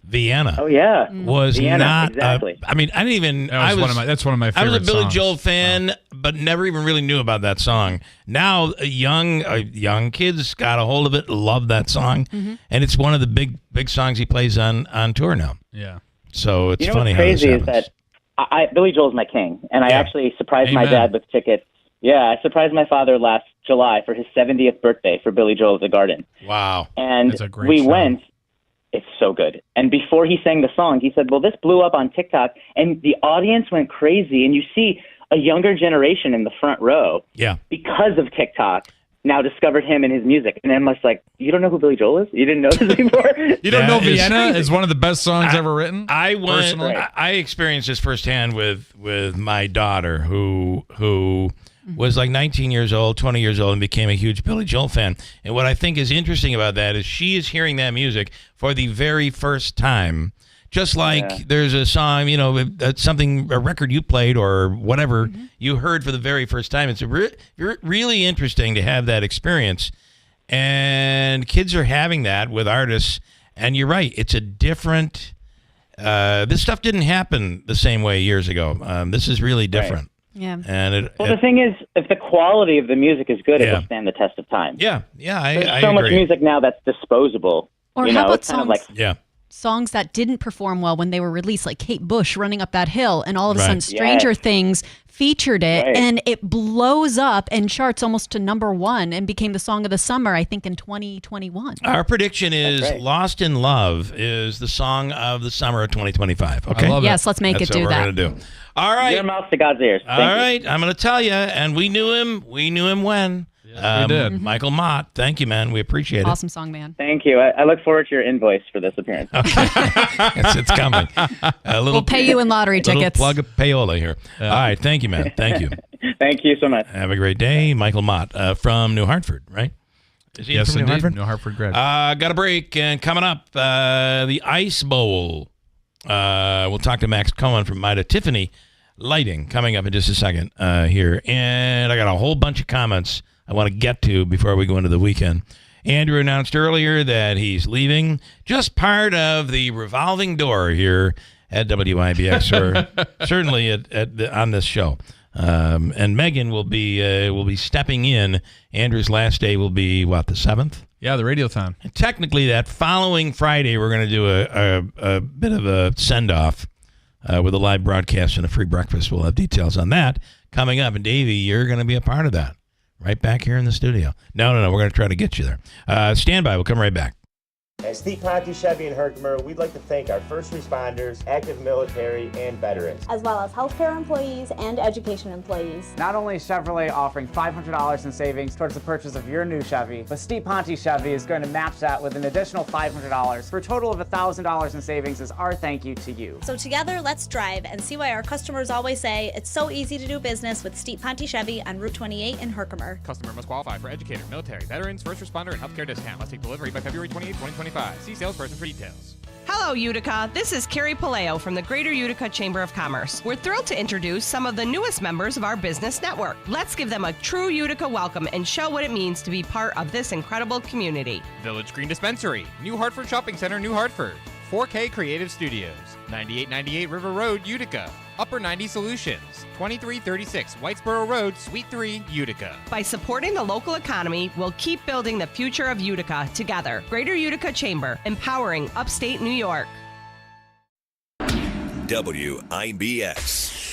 Vienna. Oh yeah, was Vienna, not. exactly. I mean, I didn't even. That's one of my favorite. I was a Billy songs. Joel fan, but never even really knew about that song. Now, young kids got a hold of it, love that song, and it's one of the big songs he plays on tour now. Yeah. So it's funny what's how this crazy is happens. that Billy Joel's my king, and I actually surprised my dad with tickets. Yeah, I surprised my father last July for his 70th birthday for Billy Joel at the Garden. Wow. And That's a great we show. went. It's so good. And before he sang the song, he said, well, this blew up on TikTok, and the audience went crazy. And you see a younger generation in the front row because of TikTok now discovered him and his music. And I'm just like, you don't know who Billy Joel is? You didn't know this before? You don't know Vienna is one of the best songs ever written? I personally? I experienced this firsthand with my daughter who was like 19 years old, 20 years old, and became a huge Billy Joel fan. And what I think is interesting about that is she is hearing that music for the very first time. Just like there's a song, that's a record you played or whatever you heard for the very first time. It's really interesting to have that experience. And kids are having that with artists. And you're right, it's a different... this stuff didn't happen the same way years ago. This is really different. Yeah. And the thing is, if the quality of the music is good, it will stand the test of time. Yeah, I There's so much agree. music now that's disposable. Or how about it's kind songs? of like Songs that didn't perform well when they were released, like Kate Bush Running Up That Hill, and all of a Right. sudden Stranger Things featured it, Right. and it blows up and charts almost to #1 and became the song of the summer, I think, in 2021. Our prediction is Lost in Love is the song of the summer of 2025. Okay. I love Yes, let's make That's it do what that. we're going to do. All right. your mouth to God's ears. All Thank you. right. I'm going to tell you, and we knew him when. we did. Michael Mott. Thank you, man. We appreciate it. Awesome song, man. Thank you. I look forward to your invoice for this appearance. it's coming. We'll pay you in lottery little tickets. plug of payola here. All right. Thank you, man. Thank you. Thank you so much. Have a great day. Michael Mott from New Hartford, right? Is he Yes, from New indeed. Hartford? New Hartford grad. Got a break, and coming up, the Ice Bowl. We'll talk to Max Cohen from Mida Tiffany Lighting coming up in just a second here. And I got a whole bunch of comments I want to get to before we go into the weekend. Andrew announced earlier that he's leaving, just part of the revolving door here at WIBX, or certainly on this show. And Megan will be stepping in. Andrew's last day will be, what, the 7th? Yeah, the Radiothon. And technically, that following Friday, we're going to do a bit of a send-off with a live broadcast and a free breakfast. We'll have details on that coming up. And, Davey, you're going to be a part of that right back here in the studio. No. We're going to try to get you there. Stand by. We'll come right back. At Steve Ponte Chevy in Herkimer, we'd like to thank our first responders, active military, and veterans, as well as healthcare employees and education employees. Not only is Chevrolet offering $500 in savings towards the purchase of your new Chevy, but Steve Ponte Chevy is going to match that with an additional $500 for a total of $1,000 in savings as our thank you to you. So together, let's drive and see why our customers always say it's so easy to do business with Steve Ponte Chevy on Route 28 in Herkimer. Customer must qualify for educator, military, veterans, first responder, and healthcare discount. Must take delivery by February 28, 2025. See salesperson for details. Hello, Utica. This is Carrie Paleo from the Greater Utica Chamber of Commerce. We're thrilled to introduce some of the newest members of our business network. Let's give them a true Utica welcome and show what it means to be part of this incredible community. Village Green Dispensary, New Hartford Shopping Center, New Hartford. 4K Creative Studios, 9898 River Road, Utica. Upper 90 Solutions, 2336 Whitesboro Road, Suite 3, Utica. By supporting the local economy, we'll keep building the future of Utica together. Greater Utica Chamber, empowering upstate New York. WIBX.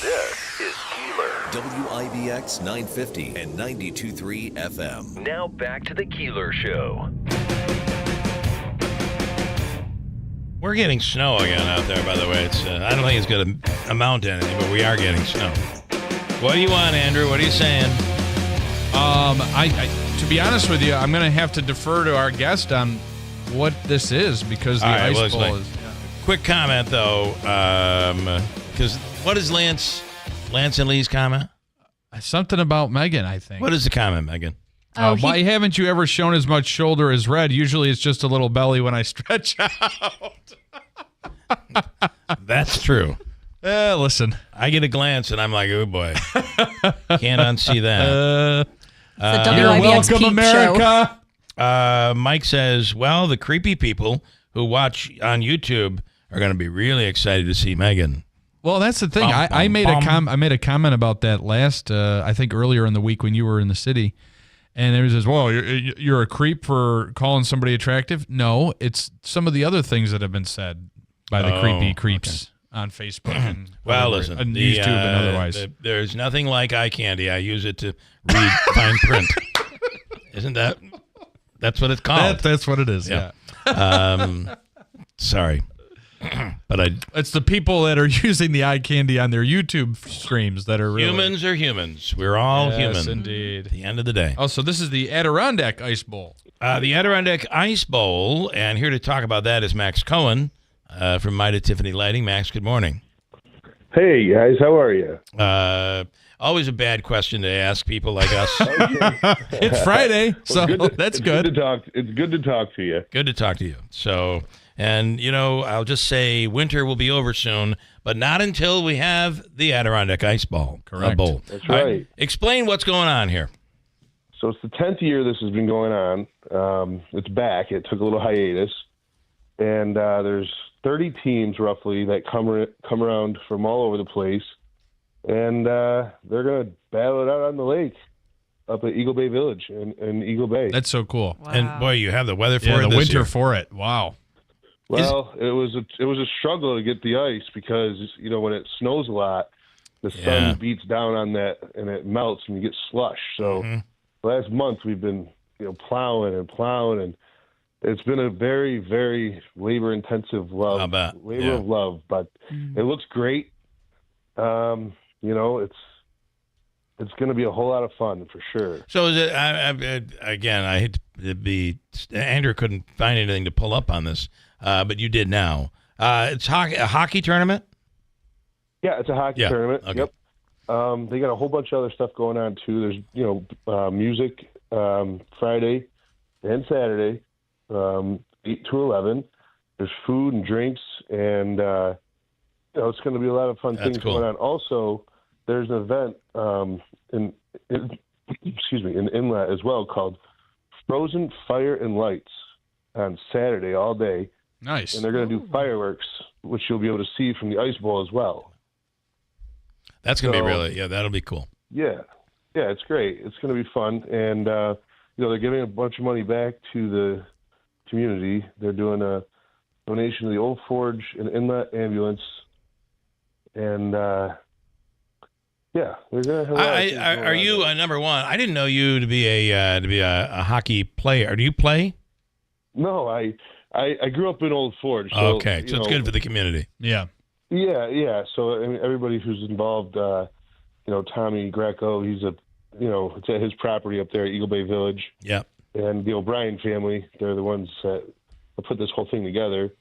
This is Keeler. WIBX 950 and 92.3 FM. Now back to the Keeler Show. We're getting snow again out there, by the way. It's I don't think it's going to amount to anything, but we are getting snow. What do you want, Andrew? What are you saying? To be honest with you, I'm going to have to defer to our guest on what this is because the ice bowl is. Yeah. Quick comment, though, because what is Lance and Lee's comment? Something about Megan, I think. What is the comment, Megan? Why haven't you ever shown as much shoulder as Red? Usually it's just a little belly when I stretch out. That's true. Listen. I get a glance and I'm like, oh boy. Can't unsee that. You're welcome, America. Mike says, well, the creepy people who watch on YouTube are going to be really excited to see Megan. Well, that's the thing. I made a comment about that last, I think earlier in the week when you were in the city. And it says, well, you're a creep for calling somebody attractive. No, it's some of the other things that have been said by the creepy creeps on Facebook and listen, on YouTube and otherwise. There's nothing like eye candy. I use it to read fine print. Isn't that? That's what it's called. That's what it is. Yeah. Sorry. But it's the people that are using the eye candy on their YouTube streams that are really... Humans are humans. We're all human. Yes, indeed. At the end of the day. Oh, so this is the Adirondack Ice Bowl. The Adirondack Ice Bowl, and here to talk about that is Max Cohen from Mida Tiffany Lighting. Max, good morning. Hey, guys. How are you? Always a bad question to ask people like us. It's Friday, so that's good. It's good to talk to you. Good to talk to you. So... And, I'll just say winter will be over soon, but not until we have the Adirondack Ice Bowl. Correct. Bowl. That's right. Explain what's going on here. So it's the 10th year this has been going on. It's back. It took a little hiatus. And there's 30 teams, roughly, that come around from all over the place. And they're going to battle it out on the lake up at Eagle Bay Village in Eagle Bay. That's so cool. Wow. And, boy, you have the weather for it the this winter year. for it. Wow. Well, it was a struggle to get the ice because when it snows a lot, the sun beats down on that and it melts and you get slush. So last month we've been plowing, and it's been a very, very labor intensive labor of love. But it looks great. It's going to be a whole lot of fun for sure. So is it? Again, I hate to be. Andrew couldn't find anything to pull up on this. But you did now. It's a hockey tournament? Yeah, it's a hockey tournament. Okay. Yep. They got a whole bunch of other stuff going on, too. There's, music Friday and Saturday, 8 to 11. There's food and drinks, and, it's going to be a lot of fun things going on. Also, there's an event in Inlet as well called Frozen Fire and Lights on Saturday all day. Nice. And they're going to do fireworks, which you'll be able to see from the Ice Bowl as well. That's going to be that'll be cool. Yeah, it's great. It's going to be fun. And they're giving a bunch of money back to the community. They're doing a donation to the Old Forge and Inlet Ambulance, and they're gonna have. Are you number one? I didn't know you to be a hockey player. Do you play? No, I grew up in Old Forge. So, okay, so it's good for the community. Yeah. Yeah. So I mean, everybody who's involved, Tommy Greco, he's it's at his property up there at Eagle Bay Village. Yep. And the O'Brien family, they're the ones that put this whole thing together.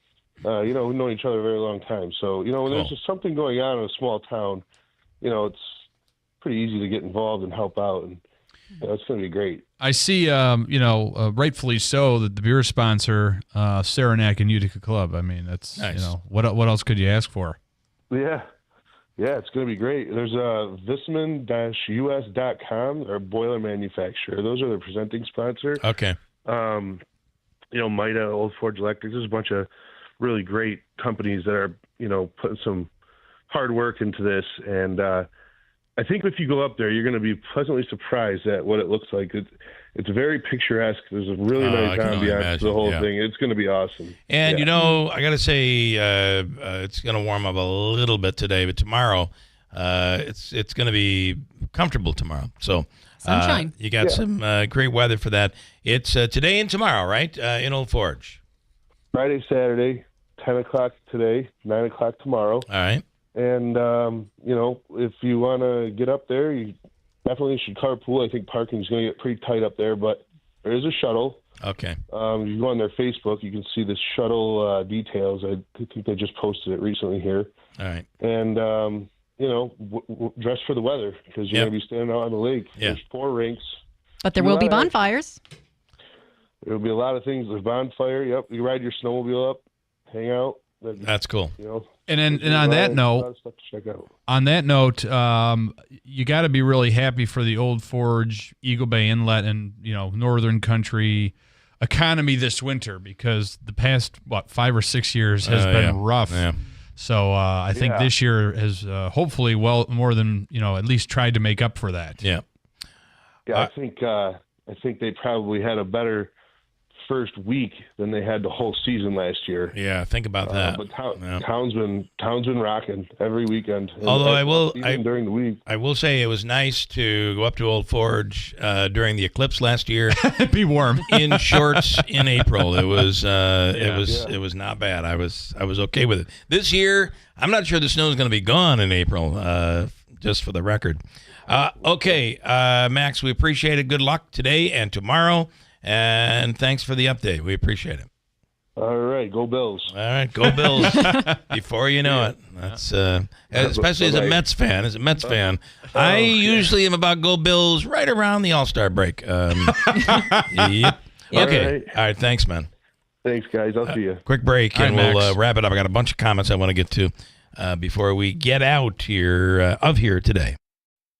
We've known each other a very long time. So, when there's just something going on in a small town, it's pretty easy to get involved and help out. And it's going to be great. I see, rightfully so, that the beer sponsor, Saranac and Utica Club. I mean, that's, nice. What else could you ask for? Yeah. Yeah, it's going to be great. There's Visman-US.com, our boiler manufacturer. Those are the presenting sponsor. Okay. Mida, Old Forge Electric. There's a bunch of really great companies that are, putting some hard work into this. And I think if you go up there, you're going to be pleasantly surprised at what it looks like. It's very picturesque. There's a really nice ambiance to the whole thing. It's going to be awesome. And, I got to say, it's going to warm up a little bit today, but tomorrow, it's going to be comfortable tomorrow. So sunshine. You got some great weather for that. It's today and tomorrow, right, in Old Forge? Friday, Saturday, 10 o'clock today, 9 o'clock tomorrow. All right. And, if you want to get up there, you definitely should carpool. I think parking's going to get pretty tight up there, but there is a shuttle. Okay. If you go on their Facebook, you can see the shuttle details. I think they just posted it recently here. All right. And, dress for the weather because you're going to be standing out on the lake. Yeah. There's 4 rinks. But there will be bonfires. There will be a lot of things. There's bonfire. Yep. You ride your snowmobile up, hang out. That's cool. And on that note, you got to be really happy for the Old Forge, Eagle Bay Inlet, and Northern Country economy this winter because the past 5 or 6 years has been rough. Yeah. So I think this year has hopefully more than at least tried to make up for that. Yeah. Yeah, I think they probably had a better first week than they had the whole season last year. Yeah, think about that. But town's been rocking every weekend. Although during the week, I will say it was nice to go up to Old Forge during the eclipse last year. Be warm in shorts in April. It was it was not bad. I was okay with it. This year, I'm not sure the snow is going to be gone in April. Just for the record. Okay, Max, we appreciate it. Good luck today and tomorrow. And thanks for the update. We appreciate it. All right, go Bills. All right, go Bills. Before you know it. That's especially as a Mets fan. I usually am about go Bills right around the All-Star break. Yep. Okay. All right, thanks, man. Thanks, guys. I'll see you. Quick break, and we'll wrap it up. I got a bunch of comments I want to get to before we get out here today.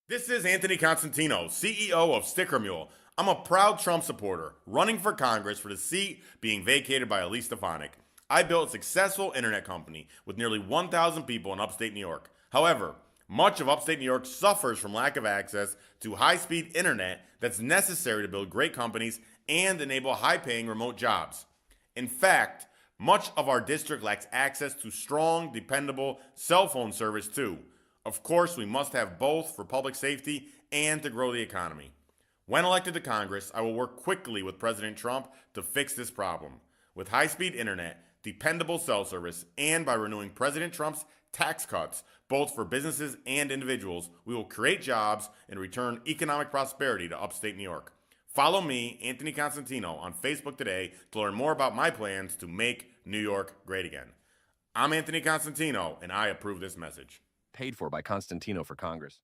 This is Anthony Constantino, CEO of Sticker Mule. I'm a proud Trump supporter, running for Congress for the seat being vacated by Elise Stefanik. I built a successful internet company with nearly 1,000 people in upstate New York. However, much of upstate New York suffers from lack of access to high-speed internet that's necessary to build great companies and enable high-paying remote jobs. In fact, much of our district lacks access to strong, dependable cell phone service too. Of course, we must have both for public safety and to grow the economy. When elected to Congress, I will work quickly with President Trump to fix this problem. With high-speed internet, dependable cell service, and by renewing President Trump's tax cuts, both for businesses and individuals, we will create jobs and return economic prosperity to upstate New York. Follow me, Anthony Constantino, on Facebook today to learn more about my plans to make New York great again. I'm Anthony Constantino, and I approve this message. Paid for by Constantino for Congress.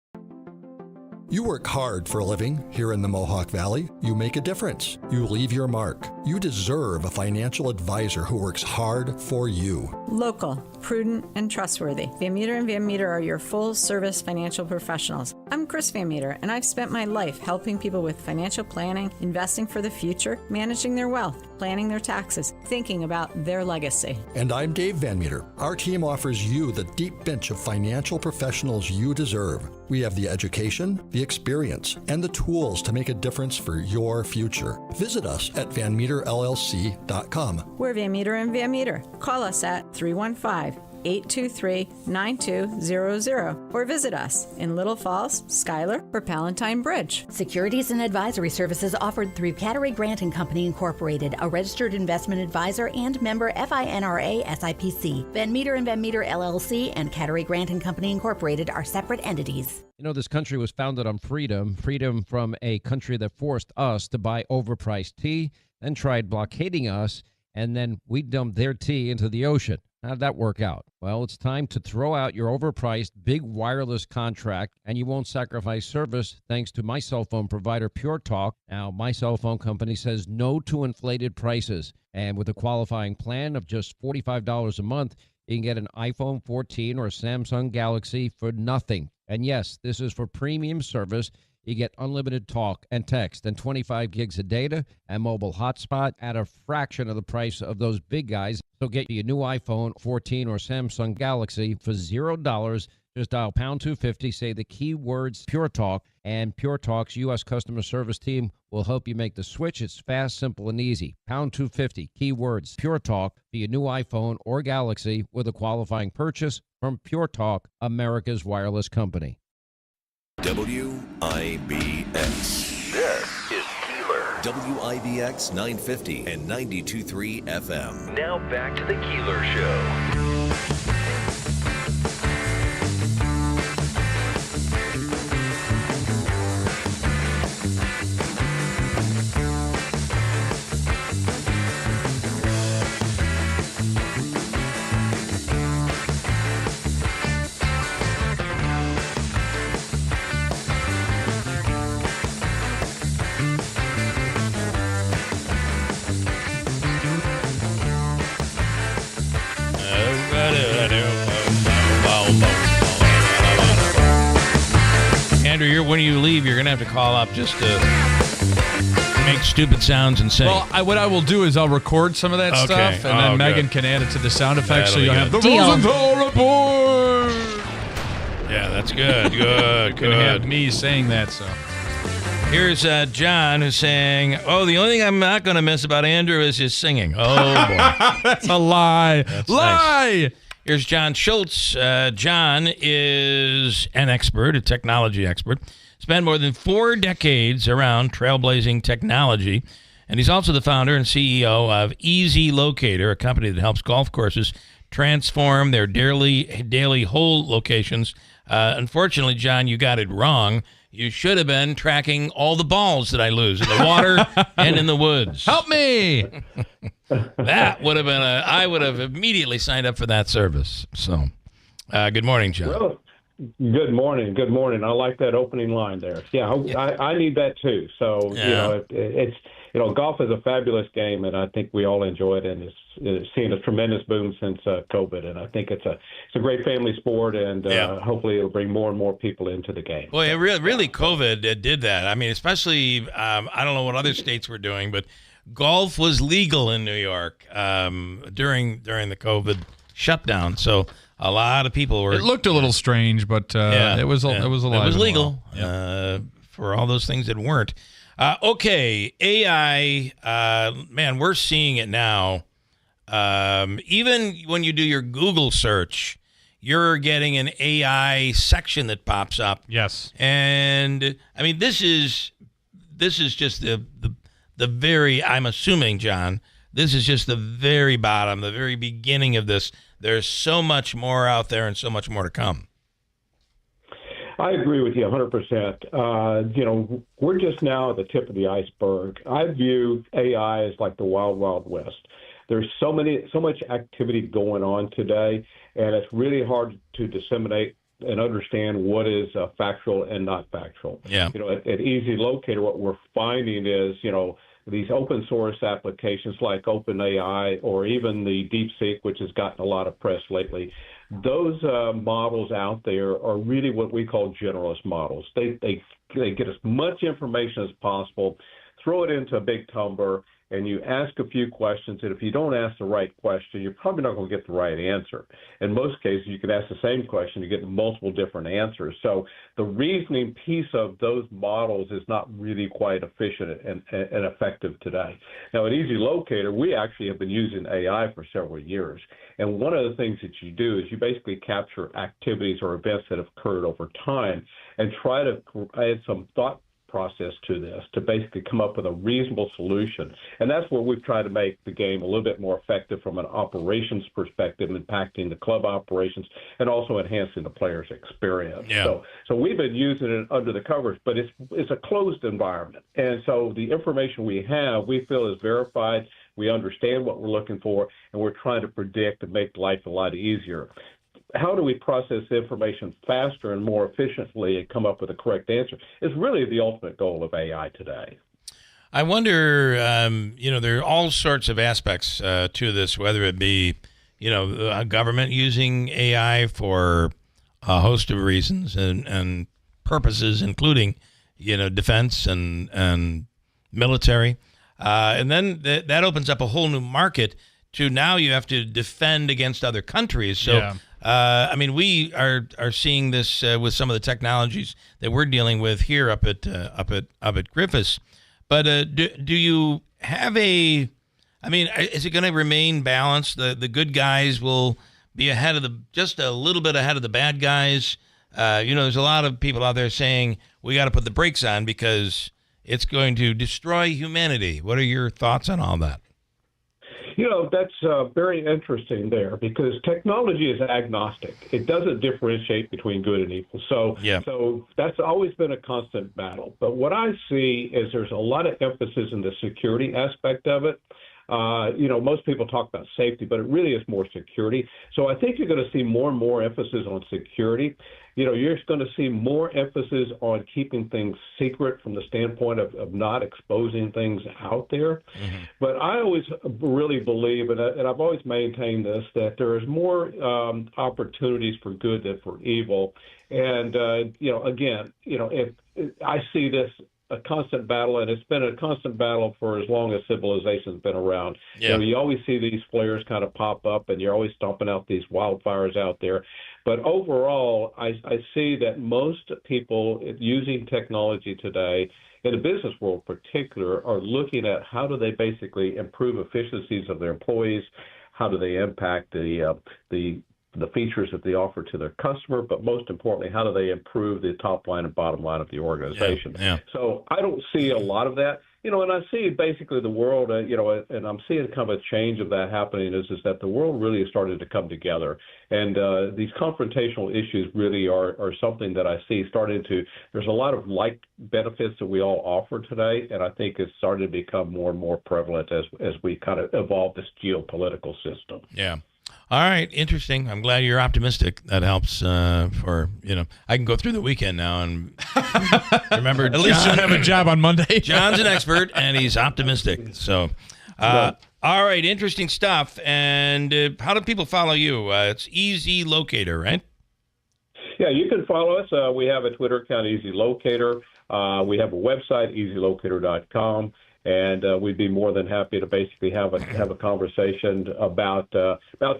You work hard for a living here in the Mohawk Valley. You make a difference. You leave your mark. You deserve a financial advisor who works hard for you. Local, prudent, and trustworthy. Van Meter & Van Meter are your full-service financial professionals. I'm Chris Van Meter, and I've spent my life helping people with financial planning, investing for the future, managing their wealth, planning their taxes, thinking about their legacy. And I'm Dave Van Meter. Our team offers you the deep bench of financial professionals you deserve. We have the education, the experience, and the tools to make a difference for your future. Visit us at VanMeterLLC.com. We're Van Meter and Van Meter. Call us at 315-823-9200 or visit us in Little Falls, Schuyler, or Palatine Bridge. Securities and advisory services offered through Cattery Grant & Company Incorporated, a registered investment advisor and member FINRA SIPC. Van Meter and Van Meter LLC and Cattery Grant & Company Incorporated are separate entities. You know, this country was founded on freedom from a country that forced us to buy overpriced tea, then tried blockading us, and then we dumped their tea into the ocean. How did that work out? Well, it's time to throw out your overpriced big wireless contract, and you won't sacrifice service thanks to my cell phone provider, Pure Talk. Now, my cell phone company says no to inflated prices, and with a qualifying plan of just $45 a month, you can get an iPhone 14 or a Samsung Galaxy for nothing. And yes, this is for premium service. You get unlimited talk and text and 25 gigs of data and mobile hotspot at a fraction of the price of those big guys. So get your new iPhone 14 or Samsung Galaxy for $0. Just dial pound 250, say the keywords Pure Talk, and Pure Talk's U.S. customer service team will help you make the switch. It's fast, simple, and easy. Pound 250, keywords Pure Talk for your new iPhone or Galaxy with a qualifying purchase from Pure Talk, America's wireless company. WIBX. This is Keeler. WIBX 950 and 92.3 FM. Now back to the Keeler Show. Andrew, when you leave, you're going to have to call up just to make stupid sounds and sing. Well, what I will do is I'll record some of that stuff, and then Megan can add it to the sound effects, so you'll have the Rosenthal Report. Yeah, that's good. Good. Have me saying that, so. Here's John who's saying, the only thing I'm not going to miss about Andrew is his singing. Oh, boy. That's a lie. That's lie! Nice. Here's John Schultz. John is an expert, a technology expert. Spent more than 4 decades around trailblazing technology. And he's also the founder and CEO of Easy Locator, a company that helps golf courses transform their daily hole locations. Unfortunately, John, you got it wrong. You should have been tracking all the balls that I lose in the water and in the woods. Help me! That would have been I would have immediately signed up for that service. So, good morning, John. Well, good morning. Good morning. I like that opening line there. Yeah, I need that too. So, it's golf is a fabulous game, and I think we all enjoy it, and it's seen a tremendous boom since COVID, and I think it's a great family sport, and hopefully it'll bring more and more people into the game. Boy, really COVID did that. I mean, especially, I don't know what other states were doing, but golf was legal in New York during the COVID shutdown, so a lot of people were. It looked a little strange, but it was alive. It was legal for all those things that weren't. Okay, AI, man, we're seeing it now. Even when you do your Google search, you're getting an AI section that pops up. Yes. And I mean, this is just the very, I'm assuming, John, this is just the very bottom, the very beginning of this. There's so much more out there and so much more to come. I agree with you 100%. We're just now at the tip of the iceberg. I view AI as like the wild, wild west. There's so much activity going on today, and it's really hard to disseminate and understand what is factual and not factual. Yeah. At Easy Locator, what we're finding is, these open source applications like OpenAI or even the DeepSeek, which has gotten a lot of press lately, those models out there are really what we call generalist models. They get as much information as possible, throw it into a big tumbler, and you ask a few questions, and if you don't ask the right question, you're probably not going to get the right answer. In most cases, you can ask the same question, you get multiple different answers. So the reasoning piece of those models is not really quite efficient and effective today. Now, at Easy Locator, we actually have been using AI for several years. And one of the things that you do is you basically capture activities or events that have occurred over time and try to add some thought process to this to basically come up with a reasonable solution. And that's where we've tried to make the game a little bit more effective from an operations perspective, impacting the club operations and also enhancing the player's experience. Yeah. So we've been using it under the covers, but it's a closed environment. And so the information we have, we feel is verified. We understand what we're looking for, and we're trying to predict and make life a lot easier. How do we process information faster and more efficiently and come up with a correct answer is really the ultimate goal of AI today. I wonder, there are all sorts of aspects to this, whether it be, a government using AI for a host of reasons and purposes, including, defense and military. And then that opens up a whole new market to now you have to defend against other countries. So, Yeah. We are seeing this with some of the technologies that we're dealing with here up at Griffiths. But do you have is it going to remain balanced? The good guys will be just a little bit ahead of the bad guys. There's a lot of people out there saying we got to put the brakes on because it's going to destroy humanity. What are your thoughts on all that? That's very interesting there because technology is agnostic. It doesn't differentiate between good and evil. So that's always been a constant battle. But what I see is there's a lot of emphasis in the security aspect of it. Most people talk about safety, but it really is more security. So I think you're going to see more and more emphasis on security. You're going to see more emphasis on keeping things secret from the standpoint of not exposing things out there. Mm-hmm. But I always really believe, and I've always maintained this, that there is more opportunities for good than for evil. And, if I see this a constant battle, and it's been a constant battle for as long as civilization's been around. Yeah. You always see these flares kind of pop up, and you're always stomping out these wildfires out there. But overall, I see that most people using technology today, in the business world in particular, are looking at how do they basically improve efficiencies of their employees, how do they impact the features that they offer to their customer, but most importantly, how do they improve the top line and bottom line of the organization? Yeah. So I don't see a lot of that. And I see basically the world, and I'm seeing kind of a change of that happening is that the world really is starting to come together. And these confrontational issues really are something that I see there's a lot of like benefits that we all offer today, and I think it's starting to become more and more prevalent as we kind of evolve this geopolitical system. Yeah. All right, interesting. I'm glad you're optimistic. That helps I can go through the weekend now and remember. At least you'll have a job on Monday. John's an expert, and he's optimistic. So, all right, interesting stuff. And how do people follow you? It's Easy Locator, right? Yeah, you can follow us. We have a Twitter account, Easy Locator. We have a website, easylocator.com. And we'd be more than happy to basically have a conversation about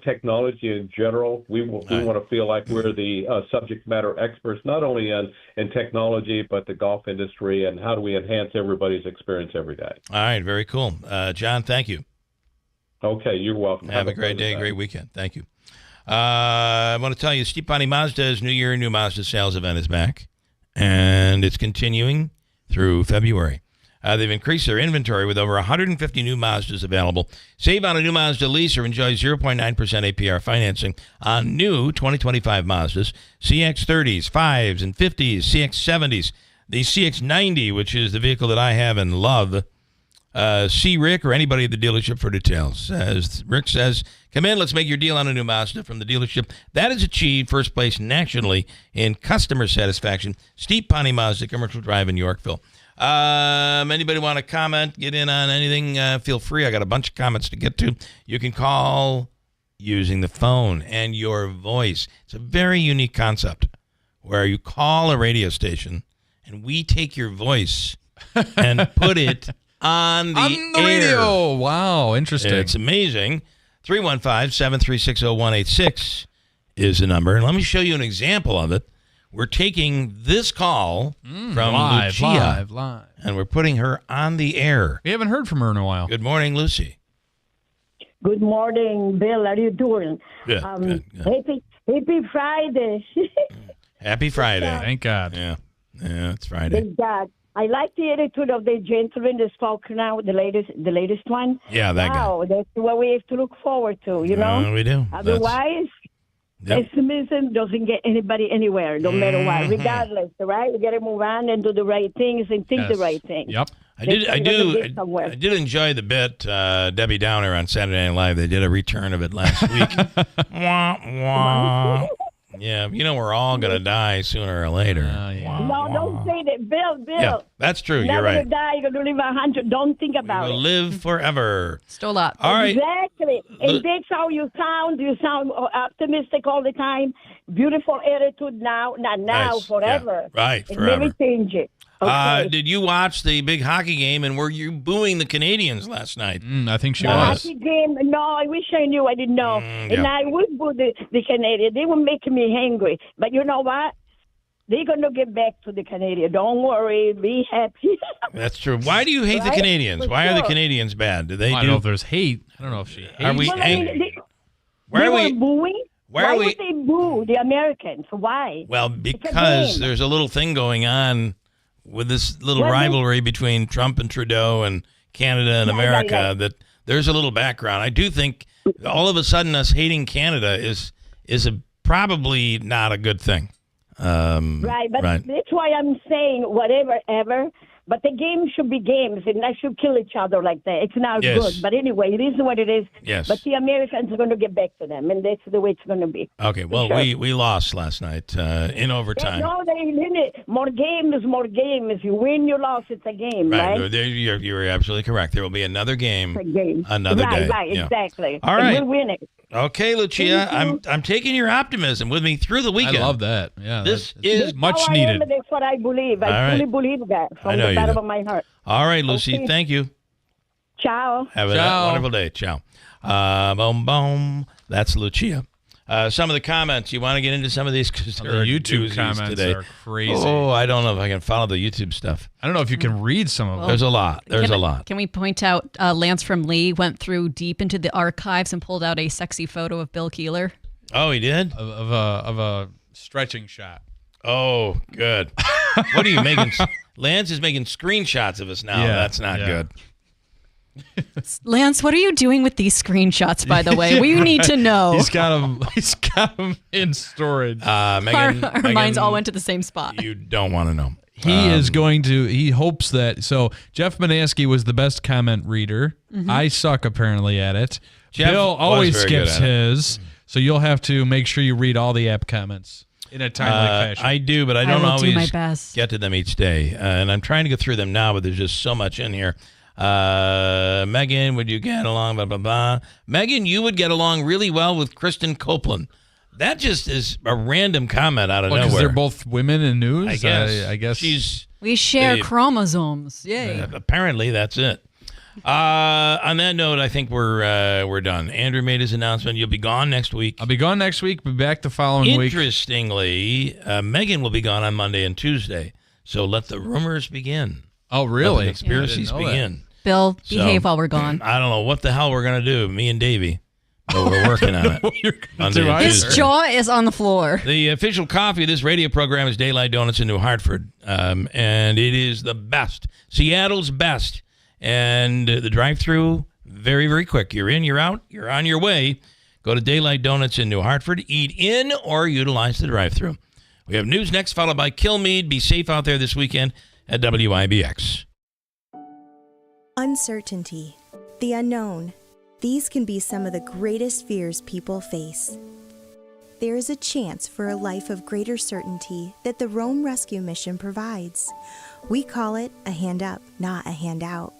technology in general. We want to feel like we're the subject matter experts, not only in technology, but the golf industry, and how do we enhance everybody's experience every day. All right, very cool. John, thank you. Okay, you're welcome. Have a great day, great weekend. Thank you. I want to tell you, Steve Ponte Mazda's New Year, New Mazda sales event is back, and it's continuing through February. They've increased their inventory with over 150 new Mazdas available. Save on a new Mazda lease or enjoy 0.9% APR financing on new 2025 Mazdas, CX-30s, 5s, and 50s, CX-70s, the CX-90, which is the vehicle that I have and love. See Rick or anybody at the dealership for details. As Rick says, come in, let's make your deal on a new Mazda from the dealership. That has achieved first place nationally in customer satisfaction. Steve Ponte Mazda, Commercial Drive in Yorkville. Anybody want to comment, get in on anything, feel free. I got a bunch of comments to get to. You can call using the phone and your voice. It's a very unique concept where you call a radio station and we take your voice and put it on the air. radio. Wow, interesting. It's amazing. 315-736-0186 is the number. And let me show you an example of it. We're taking this call from Lucia. Live. And we're putting her on the air. We haven't heard from her in a while. Good morning, Lucy. Good morning, Bill. How are you doing? Good, good. Happy Friday. Happy Friday. Thank God. Yeah, it's Friday. Thank God. I like the attitude of the gentleman that spoke now, the latest one. Yeah, that guy. Wow, that's what we have to look forward to, you know? We do. Otherwise, pessimism doesn't get anybody anywhere, no matter what. Regardless, right? We got to move on and do the right things and think the right things. Yep. I did enjoy the bit, Debbie Downer on Saturday Night Live. They did a return of it last week. Wah, wah. Yeah, we're all going to die sooner or later. No, don't say that. Bill. Yeah, that's true. You're right. You're going to die. You're going to live 100. Don't think about it. Live forever. Still up. All right. Exactly. And that's how you sound. You sound optimistic all the time. Beautiful attitude now. Not now, Nice. forever. Yeah. Right, And forever. never change it. Okay. Did you watch the big hockey game, and were you booing the Canadians last night? I think she The was. hockey game, no, I wish I knew. I didn't know. yeah. And I would boo the Canadian. They were making me angry. But you know what? They're going to get back to the Canadian. Don't worry. Be happy. That's true. Why do you hate the Right? Canadians? For Why are the sure. Canadians bad? Do they I don't know if there's hate. I don't know if she hates. Are we Well, I mean, angry? they Why are were we? booing? Why are we? would they boo the Americans? Why? Well, It's a because game. there's a little thing going on with this little Well, rivalry between Trump and Trudeau and Canada and America. That there's a little background. I do think all of a sudden us hating Canada is probably not a good thing. Right, but that's why I'm saying whatever, ever. But the games should be games, and not should kill each other like that. It's not Yes. good. But anyway, it is what it is. Yes. But the Americans are going to get back to them, and that's the way it's going to be. Okay, well, Sure. we lost last night in overtime. No, they didn't. More games, more games. You win, you lost. It's a game, right? You're absolutely correct. There will be another game, It's a game. another day. Right, Yeah. exactly. All And right. we'll win it. Okay, Lucia, Thank you. I'm taking your optimism with me through the weekend. I love that. Yeah, This that's is That's much how I am, needed. and that's what I believe. All I right. truly believe that I from know the you bottom do. of my heart. All right, Lucy, Okay. thank you. Ciao. Have a wonderful day. Ciao. Boom, boom. That's Lucia. Some of the comments, you want to get into some of these? Because The there are YouTube doozies comments today. are crazy. Oh, I don't know if I can follow the YouTube stuff. I don't know if you can read some of them. There's a lot. There's a lot. Can we point out Lance from Lee went through deep into the archives and pulled out a sexy photo of Bill Keeler? Oh, he did? Of a stretching shot. Oh, good. What are you making? Lance is making screenshots of us now. Yeah, That's not good. Lance, what are you doing with these screenshots, by the way? We need to know. He's got them in storage. Megan, Our minds all went to the same spot. You don't want to know. He is going to, he hopes that, so Jeff Manaski was the best comment reader. Mhm. I suck apparently at it. Jeff Bill was always very good skips at it. his, so you'll have to make sure you read all the app comments in a timely fashion. I do, but I I don't will do always my best. get to them each day. And I'm trying to go through them now, but there's just so much in here. Megan, would you get along? Blah, blah, blah. Megan, you would get along really well with Kristen Copeland. That just is a random comment out of Because nowhere. they're both women in news? I guess. I guess. We share They- chromosomes. Yay. Apparently, that's it. On that note, I think we're done. Andrew made his announcement. You'll be gone next week. I'll be gone next week, be back the following week. Interestingly, Megan will be gone on Monday and Tuesday. So let the rumors begin. Oh, Let really? the conspiracies I didn't know begin. Bill, So, behave while we're gone. I don't know what the hell we're going to do, me and Davey, but we're working on it. Monday and His Tuesday. jaw is on the floor. The official coffee of this radio program is Daylight Donuts in New Hartford, and it is the best, Seattle's best. And the drive-through, very, very quick. You're in, you're out, you're on your way. Go to Daylight Donuts in New Hartford. Eat in or utilize the drive-through. We have news next, followed by Kilmeade. Be safe out there this weekend at WIBX. Uncertainty, the unknown. These can be some of the greatest fears people face. There is a chance for a life of greater certainty that the Rome Rescue Mission provides. We call it a hand up, not a handout.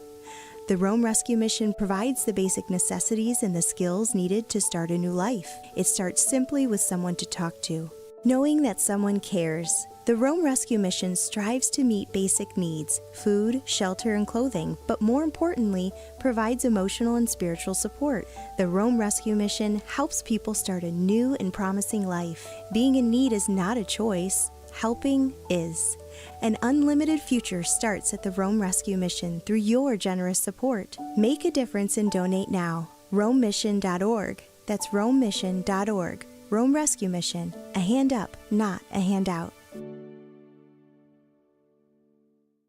The Rome Rescue Mission provides the basic necessities and the skills needed to start a new life. It starts simply with someone to talk to. Knowing that someone cares, the Rome Rescue Mission strives to meet basic needs, food, shelter, and clothing, but more importantly, provides emotional and spiritual support. The Rome Rescue Mission helps people start a new and promising life. Being in need is not a choice. Helping is. An unlimited future starts at the Rome Rescue Mission through your generous support. Make a difference and donate now. RomeMission.org. That's RomeMission.org. Rome Rescue Mission. A hand up, not a handout.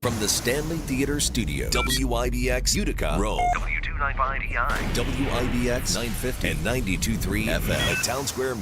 From the Stanley Theater Studios, WIBX Utica, Rome. W295EI. WIBX 950 and 92.3 FM. At Town Square